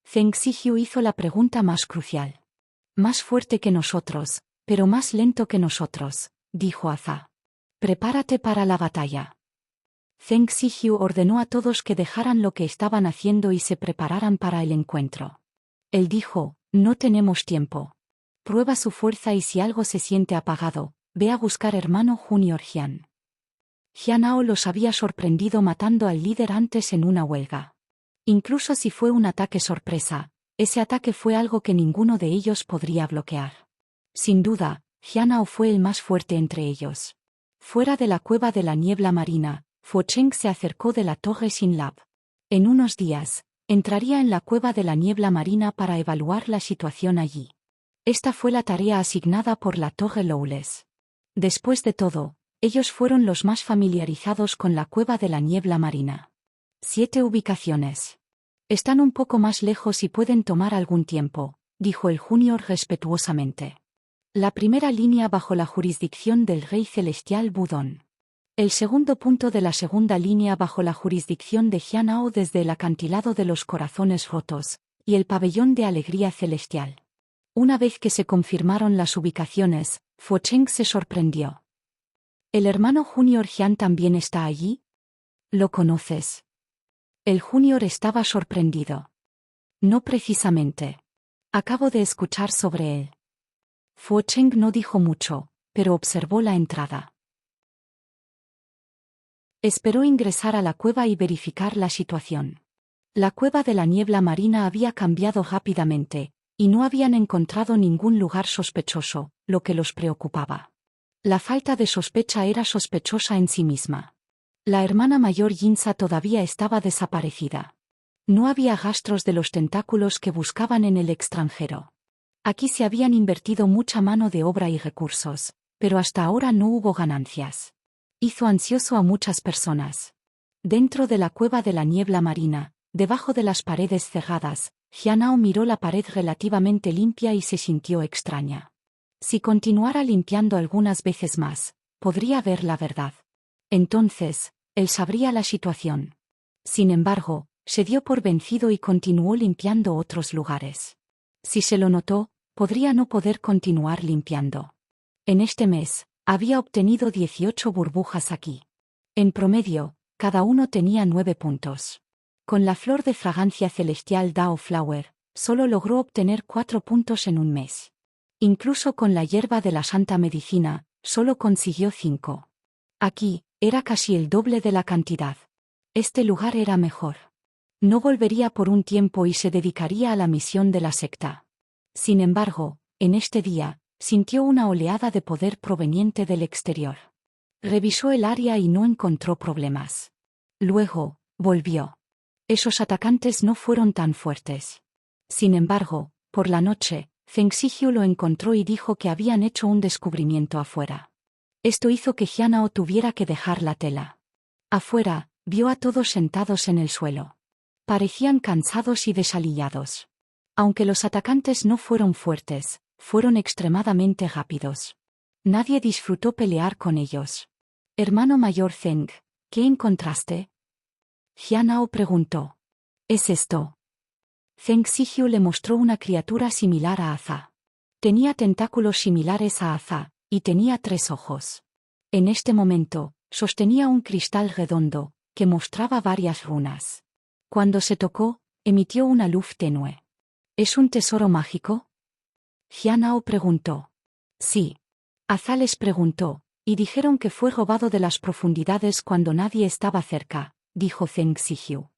Zheng Ziyu hizo la pregunta más crucial. Más fuerte que nosotros, pero más lento que nosotros, dijo Azá. Prepárate para la batalla. Zheng Ziyu ordenó a todos que dejaran lo que estaban haciendo y se prepararan para el encuentro. Él dijo, no tenemos tiempo. Prueba su fuerza y si algo se siente apagado, ve a buscar hermano Junior Jian. Jianao los había sorprendido matando al líder antes en una huelga. Incluso si fue un ataque sorpresa, ese ataque fue algo que ninguno de ellos podría bloquear. Sin duda, Jianao fue el más fuerte entre ellos. Fuera de la cueva de la niebla marina, Fu Cheng se acercó de la torre Xinlab. En unos días, entraría en la cueva de la niebla marina para evaluar la situación allí. Esta fue la tarea asignada por la torre Lowless. Después de todo, ellos fueron los más familiarizados con la cueva de la niebla marina. 7 ubicaciones. Están un poco más lejos y pueden tomar algún tiempo, dijo el Junior respetuosamente. La primera línea bajo la jurisdicción del Rey Celestial Budón. El segundo punto de la segunda línea bajo la jurisdicción de Jianao desde el acantilado de los corazones rotos, y el pabellón de alegría celestial. Una vez que se confirmaron las ubicaciones, Fu Cheng se sorprendió. ¿El hermano Junior Jian también está allí? ¿Lo conoces? El Junior estaba sorprendido. No precisamente. Acabo de escuchar sobre él. Fu Cheng no dijo mucho, pero observó la entrada. Esperó ingresar a la cueva y verificar la situación. La cueva de la niebla marina había cambiado rápidamente, y no habían encontrado ningún lugar sospechoso, lo que los preocupaba. La falta de sospecha era sospechosa en sí misma. La hermana mayor Yinsa todavía estaba desaparecida. No había rastros de los tentáculos que buscaban en el extranjero. Aquí se habían invertido mucha mano de obra y recursos, pero hasta ahora no hubo ganancias. Hizo ansioso a muchas personas. Dentro de la cueva de la niebla marina, debajo de las paredes cerradas, Jianao miró la pared relativamente limpia y se sintió extraña. Si continuara limpiando algunas veces más, podría ver la verdad. Entonces, él sabría la situación. Sin embargo, se dio por vencido y continuó limpiando otros lugares. Si se lo notó, podría no poder continuar limpiando. En este mes, había obtenido 18 burbujas aquí. En promedio, cada uno tenía 9 puntos. Con la flor de fragancia celestial Dao Flower, solo logró obtener 4 puntos en un mes. Incluso con la hierba de la Santa Medicina, solo consiguió 5. Aquí, era casi el doble de la cantidad. Este lugar era mejor. No volvería por un tiempo y se dedicaría a la misión de la secta. Sin embargo, en este día, sintió una oleada de poder proveniente del exterior. Revisó el área y no encontró problemas. Luego, volvió. Esos atacantes no fueron tan fuertes. Sin embargo, por la noche, Feng Xijiu lo encontró y dijo que habían hecho un descubrimiento afuera. Esto hizo que Jianao tuviera que dejar la tela. Afuera, vio a todos sentados en el suelo. Parecían cansados y desalillados. Aunque los atacantes no fueron fuertes, fueron extremadamente rápidos. Nadie disfrutó pelear con ellos. Hermano mayor Zeng, ¿qué encontraste? Jianao preguntó. ¿Es esto? Zeng Xijiu le mostró una criatura similar a Aza. Tenía tentáculos similares a Aza, y tenía 3 ojos. En este momento, sostenía un cristal redondo, que mostraba varias runas. Cuando se tocó, emitió una luz tenue. ¿Es un tesoro mágico? Jianao preguntó. Sí. Aza les preguntó, y dijeron que fue robado de las profundidades cuando nadie estaba cerca, dijo Zeng Xijiu.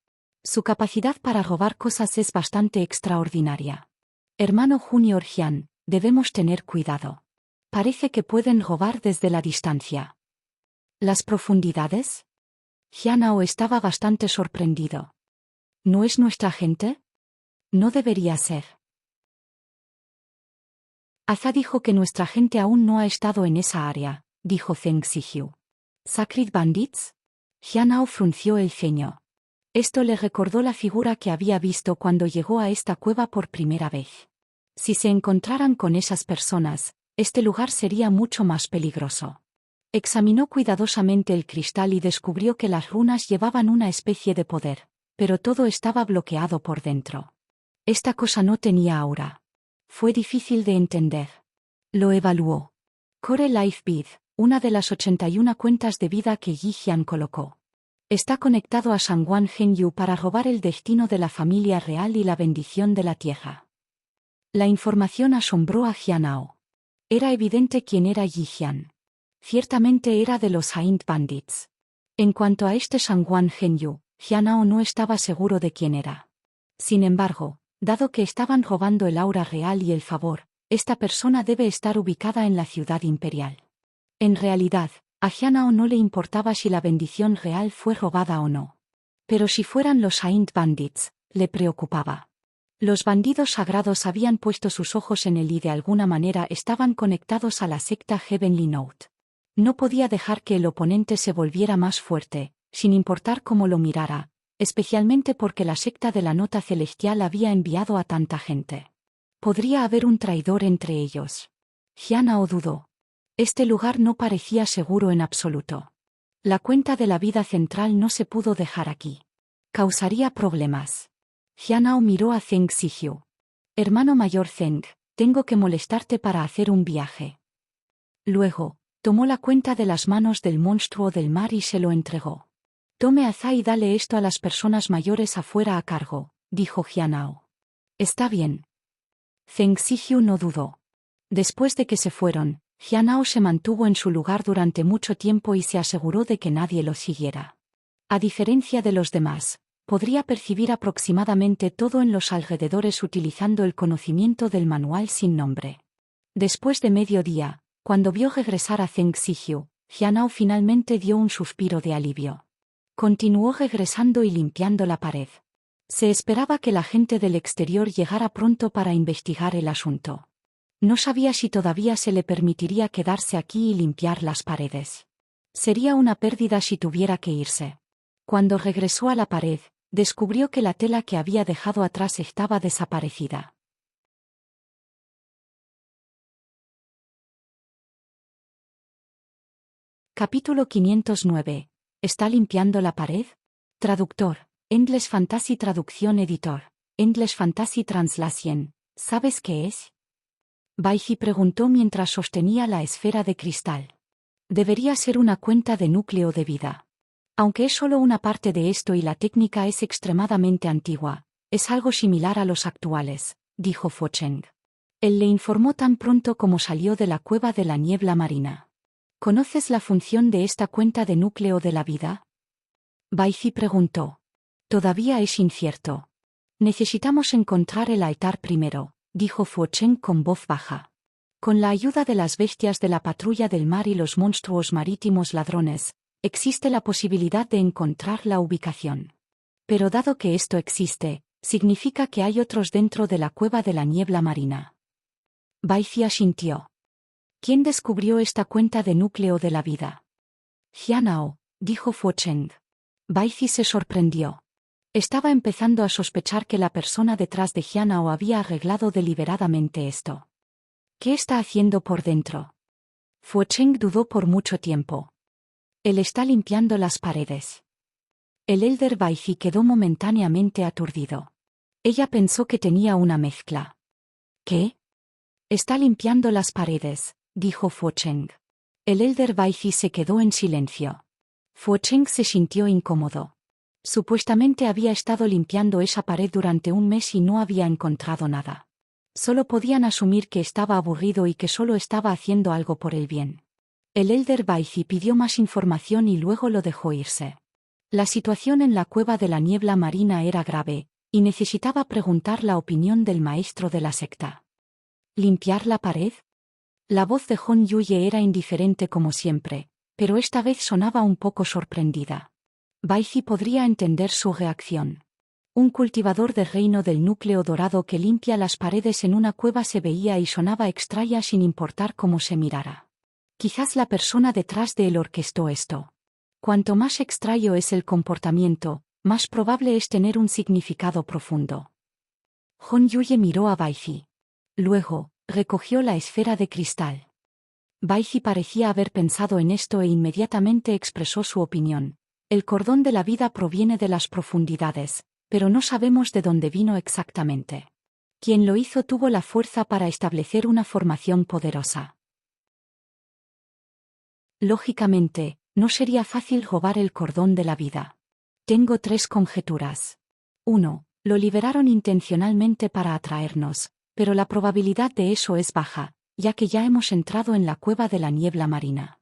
Su capacidad para robar cosas es bastante extraordinaria. Hermano Junior Jian, debemos tener cuidado. Parece que pueden robar desde la distancia. ¿Las profundidades? Jianao estaba bastante sorprendido. ¿No es nuestra gente? No debería ser. Aza dijo que nuestra gente aún no ha estado en esa área, dijo Zeng Xijiu. ¿Sacred Bandits? Jianao frunció el ceño. Esto le recordó la figura que había visto cuando llegó a esta cueva por primera vez. Si se encontraran con esas personas, este lugar sería mucho más peligroso. Examinó cuidadosamente el cristal y descubrió que las runas llevaban una especie de poder, pero todo estaba bloqueado por dentro. Esta cosa no tenía aura. Fue difícil de entender. Lo evaluó. Core Life Bead, una de las 81 cuentas de vida que Yi Jian colocó. Está conectado a Shangguan Hengyu para robar el destino de la familia real y la bendición de la tierra. La información asombró a Jianao. Era evidente quién era Yi Jian. Ciertamente era de los Saint Bandits. En cuanto a este Shangguan Zhenyu, Jianao no estaba seguro de quién era. Sin embargo, dado que estaban robando el aura real y el favor, esta persona debe estar ubicada en la ciudad imperial. En realidad, a Jianao no le importaba si la bendición real fue robada o no. Pero si fueran los Saint Bandits, le preocupaba. Los bandidos sagrados habían puesto sus ojos en él y de alguna manera estaban conectados a la secta Heavenly Note. No podía dejar que el oponente se volviera más fuerte, sin importar cómo lo mirara, especialmente porque la secta de la Nota Celestial había enviado a tanta gente. Podría haber un traidor entre ellos. Jianao dudó. Este lugar no parecía seguro en absoluto. La cuenta de la vida central no se pudo dejar aquí. Causaría problemas. Jianao miró a Zheng Ziyu. Hermano mayor Zheng, tengo que molestarte para hacer un viaje. Luego, tomó la cuenta de las manos del monstruo del mar y se lo entregó. Tome azá y dale esto a las personas mayores afuera a cargo, dijo Jianao. Está bien. Zheng Ziyu no dudó. Después de que se fueron, Jianao se mantuvo en su lugar durante mucho tiempo y se aseguró de que nadie lo siguiera. A diferencia de los demás, podría percibir aproximadamente todo en los alrededores utilizando el conocimiento del manual sin nombre. Después de mediodía, cuando vio regresar a Zheng Ziyu, Jianao finalmente dio un suspiro de alivio. Continuó regresando y limpiando la pared. Se esperaba que la gente del exterior llegara pronto para investigar el asunto. No sabía si todavía se le permitiría quedarse aquí y limpiar las paredes. Sería una pérdida si tuviera que irse. Cuando regresó a la pared, descubrió que la tela que había dejado atrás estaba desaparecida. Capítulo 509. ¿Está limpiando la pared? Traductor. English Fantasy Traducción Editor. English Fantasy Translation. ¿Sabes qué es? Baiji preguntó mientras sostenía la esfera de cristal. Debería ser una cuenta de núcleo de vida. Aunque es solo una parte de esto y la técnica es extremadamente antigua, es algo similar a los actuales, dijo Fu Cheng. Él le informó tan pronto como salió de la cueva de la niebla marina. ¿Conoces la función de esta cuenta de núcleo de la vida? Baiji preguntó. Todavía es incierto. Necesitamos encontrar el altar primero, dijo Fu Cheng con voz baja. Con la ayuda de las bestias de la patrulla del mar y los monstruos marítimos ladrones, existe la posibilidad de encontrar la ubicación. Pero dado que esto existe, significa que hay otros dentro de la cueva de la niebla marina. Baiji asintió. ¿Quién descubrió esta cuenta de núcleo de la vida? Jianao, dijo Fu Cheng. Baiji se sorprendió. Estaba empezando a sospechar que la persona detrás de Jianao había arreglado deliberadamente esto. ¿Qué está haciendo por dentro? Fu Cheng dudó por mucho tiempo. Él está limpiando las paredes. El Elder Baiji quedó momentáneamente aturdido. Ella pensó que tenía una mezcla. ¿Qué? Está limpiando las paredes, dijo Fu Cheng. El Elder Baiji se quedó en silencio. Fu Cheng se sintió incómodo. Supuestamente había estado limpiando esa pared durante un mes y no había encontrado nada. Solo podían asumir que estaba aburrido y que solo estaba haciendo algo por el bien. El Elder Baiji pidió más información y luego lo dejó irse. La situación en la cueva de la niebla marina era grave, y necesitaba preguntar la opinión del maestro de la secta. ¿Limpiar la pared? La voz de Hon Yuye era indiferente como siempre, pero esta vez sonaba un poco sorprendida. Baiji podría entender su reacción. Un cultivador de reino del núcleo dorado que limpia las paredes en una cueva se veía y sonaba extraña sin importar cómo se mirara. Quizás la persona detrás de él orquestó esto. Cuanto más extraño es el comportamiento, más probable es tener un significado profundo. Hon Yuye miró a Baiji. Luego, recogió la esfera de cristal. Baiji parecía haber pensado en esto e inmediatamente expresó su opinión. El cordón de la vida proviene de las profundidades, pero no sabemos de dónde vino exactamente. Quien lo hizo tuvo la fuerza para establecer una formación poderosa. Lógicamente, no sería fácil robar el cordón de la vida. Tengo 3 conjeturas. 1. Lo liberaron intencionalmente para atraernos, pero la probabilidad de eso es baja, ya que ya hemos entrado en la cueva de la niebla marina.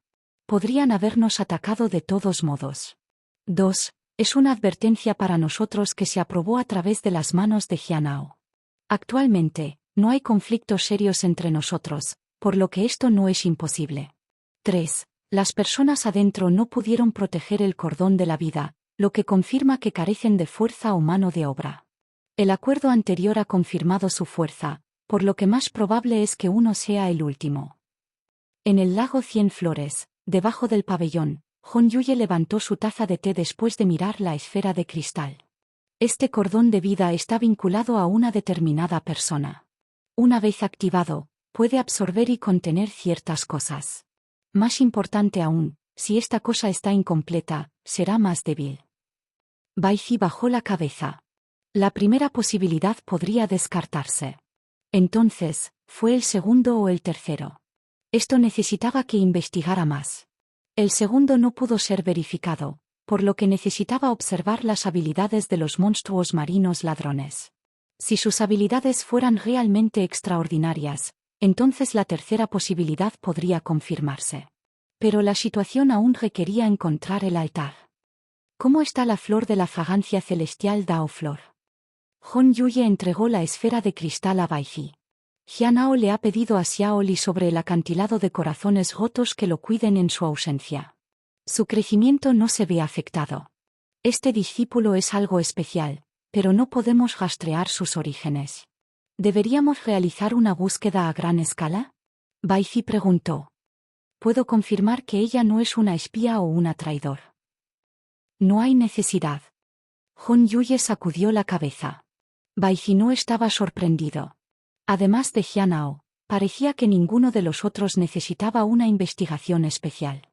Podrían habernos atacado de todos modos. 2. Es una advertencia para nosotros que se aprobó a través de las manos de Jianao. Actualmente, no hay conflictos serios entre nosotros, por lo que esto no es imposible. 3. Las personas adentro no pudieron proteger el cordón de la vida, lo que confirma que carecen de fuerza o mano de obra. El acuerdo anterior ha confirmado su fuerza, por lo que más probable es que uno sea el último. En el lago 100 Flores, debajo del pabellón, Hon Yuye levantó su taza de té después de mirar la esfera de cristal. Este cordón de vida está vinculado a una determinada persona. Una vez activado, puede absorber y contener ciertas cosas. Más importante aún, si esta cosa está incompleta, será más débil. Baizi bajó la cabeza. La primera posibilidad podría descartarse. Entonces, ¿fue el segundo o el tercero? Esto necesitaba que investigara más. El segundo no pudo ser verificado, por lo que necesitaba observar las habilidades de los monstruos marinos ladrones. Si sus habilidades fueran realmente extraordinarias, entonces la tercera posibilidad podría confirmarse. Pero la situación aún requería encontrar el altar. ¿Cómo está la flor de la fragancia celestial Dao Flor? Hon Yuye entregó la esfera de cristal a Baizi. Jianao le ha pedido a Xiao Li sobre el acantilado de corazones rotos que lo cuiden en su ausencia. Su crecimiento no se ve afectado. Este discípulo es algo especial, pero no podemos rastrear sus orígenes. ¿Deberíamos realizar una búsqueda a gran escala? Baizi preguntó. Puedo confirmar que ella no es una espía o una traidor. No hay necesidad. Hon Yuye sacudió la cabeza. Baizi no estaba sorprendido. Además de Jianao, parecía que ninguno de los otros necesitaba una investigación especial.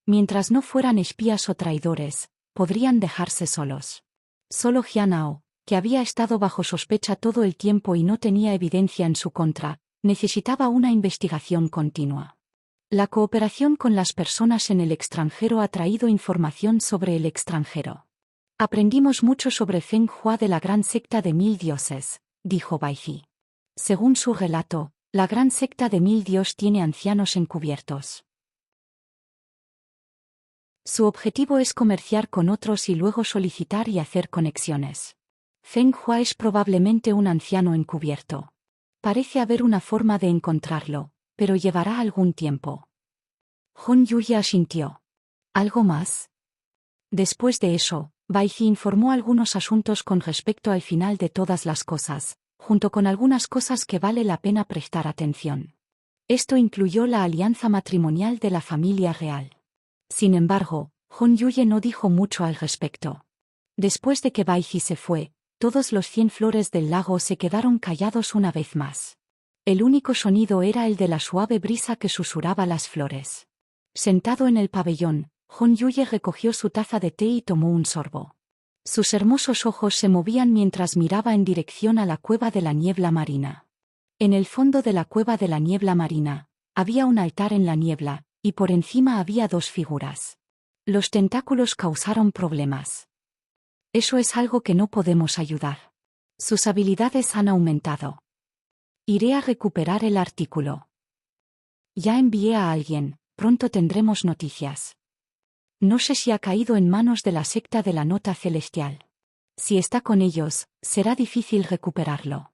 Mientras no fueran espías o traidores, podrían dejarse solos. Solo Jianao, que había estado bajo sospecha todo el tiempo y no tenía evidencia en su contra, necesitaba una investigación continua. La cooperación con las personas en el extranjero ha traído información sobre el extranjero. Aprendimos mucho sobre Feng Hua de la gran secta de 1000 dioses, dijo Baizi. Según su relato, la gran secta de 1000 dios tiene ancianos encubiertos. Su objetivo es comerciar con otros y luego solicitar y hacer conexiones. Feng Hua es probablemente un anciano encubierto. Parece haber una forma de encontrarlo, pero llevará algún tiempo. Hon Yuye asintió. ¿Algo más? Después de eso, Baizi informó algunos asuntos con respecto al final de todas las cosas, junto con algunas cosas que vale la pena prestar atención. Esto incluyó la alianza matrimonial de la familia real. Sin embargo, Hon Yuye no dijo mucho al respecto. Después de que Baizi se fue, todos los 100 flores del lago se quedaron callados una vez más. El único sonido era el de la suave brisa que susurraba las flores. Sentado en el pabellón, Hon Yuye recogió su taza de té y tomó un sorbo. Sus hermosos ojos se movían mientras miraba en dirección a la cueva de la niebla marina. En el fondo de la cueva de la niebla marina, había un altar en la niebla, y por encima había dos figuras. Los tentáculos causaron problemas. Eso es algo que no podemos ayudar. Sus habilidades han aumentado. Iré a recuperar el artículo. Ya envié a alguien, pronto tendremos noticias. No sé si ha caído en manos de la secta de la nota celestial. Si está con ellos, será difícil recuperarlo.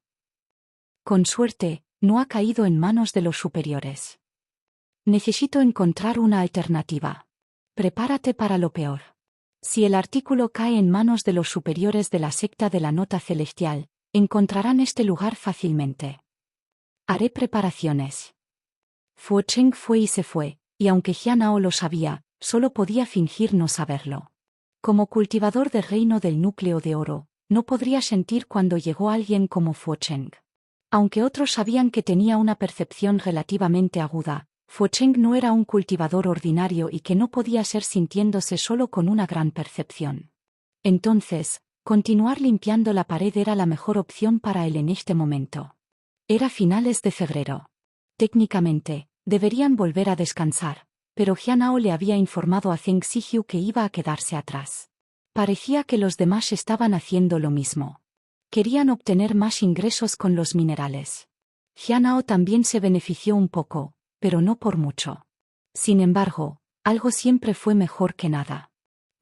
Con suerte, no ha caído en manos de los superiores. Necesito encontrar una alternativa. Prepárate para lo peor. Si el artículo cae en manos de los superiores de la secta de la nota celestial, encontrarán este lugar fácilmente. Haré preparaciones. Fu Cheng fue y se fue, y aunque Jianao lo sabía, solo podía fingir no saberlo. Como cultivador del reino del núcleo de oro, no podría sentir cuando llegó alguien como Fu Cheng. Aunque otros sabían que tenía una percepción relativamente aguda, Fu Cheng no era un cultivador ordinario y que no podía ser sintiéndose solo con una gran percepción. Entonces, continuar limpiando la pared era la mejor opción para él en este momento. Era finales de febrero. Técnicamente, deberían volver a descansar, pero Jianao le había informado a Zheng Ziyu que iba a quedarse atrás. Parecía que los demás estaban haciendo lo mismo. Querían obtener más ingresos con los minerales. Jianao también se benefició un poco, pero no por mucho. Sin embargo, algo siempre fue mejor que nada.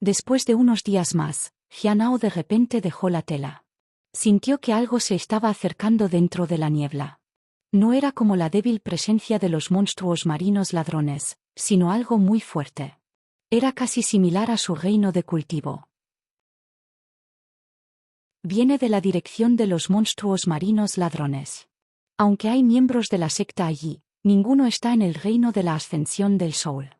Después de unos días más, Jianao de repente dejó la tela. Sintió que algo se estaba acercando dentro de la niebla. No era como la débil presencia de los monstruos marinos ladrones, sino algo muy fuerte. Era casi similar a su reino de cultivo. Viene de la dirección de los monstruos marinos ladrones. Aunque hay miembros de la secta allí, ninguno está en el reino de la ascensión del Sol.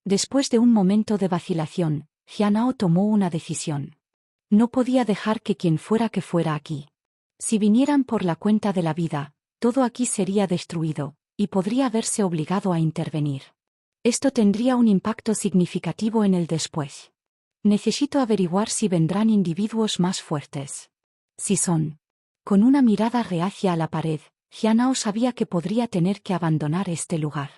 Después de un momento de vacilación, Jianao tomó una decisión. No podía dejar que quien fuera que fuera aquí. Si vinieran por la cuenta de la vida, todo aquí sería destruido, y podría verse obligado a intervenir. Esto tendría un impacto significativo en el después. Necesito averiguar si vendrán individuos más fuertes. Si son. Con una mirada reacia a la pared, Jianao sabía que podría tener que abandonar este lugar.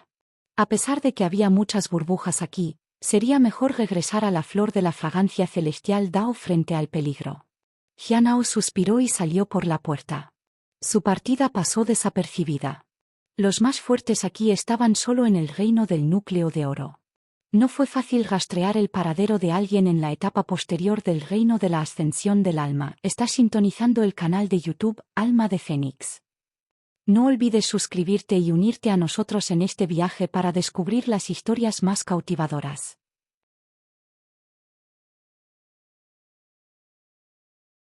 A pesar de que había muchas burbujas aquí, sería mejor regresar a la flor de la fragancia celestial Dao frente al peligro. Jianao suspiró y salió por la puerta. Su partida pasó desapercibida. Los más fuertes aquí estaban solo en el reino del núcleo de oro. No fue fácil rastrear el paradero de alguien en la etapa posterior del reino de la ascensión del alma. Estás sintonizando el canal de YouTube Alma de Fénix. No olvides suscribirte y unirte a nosotros en este viaje para descubrir las historias más cautivadoras.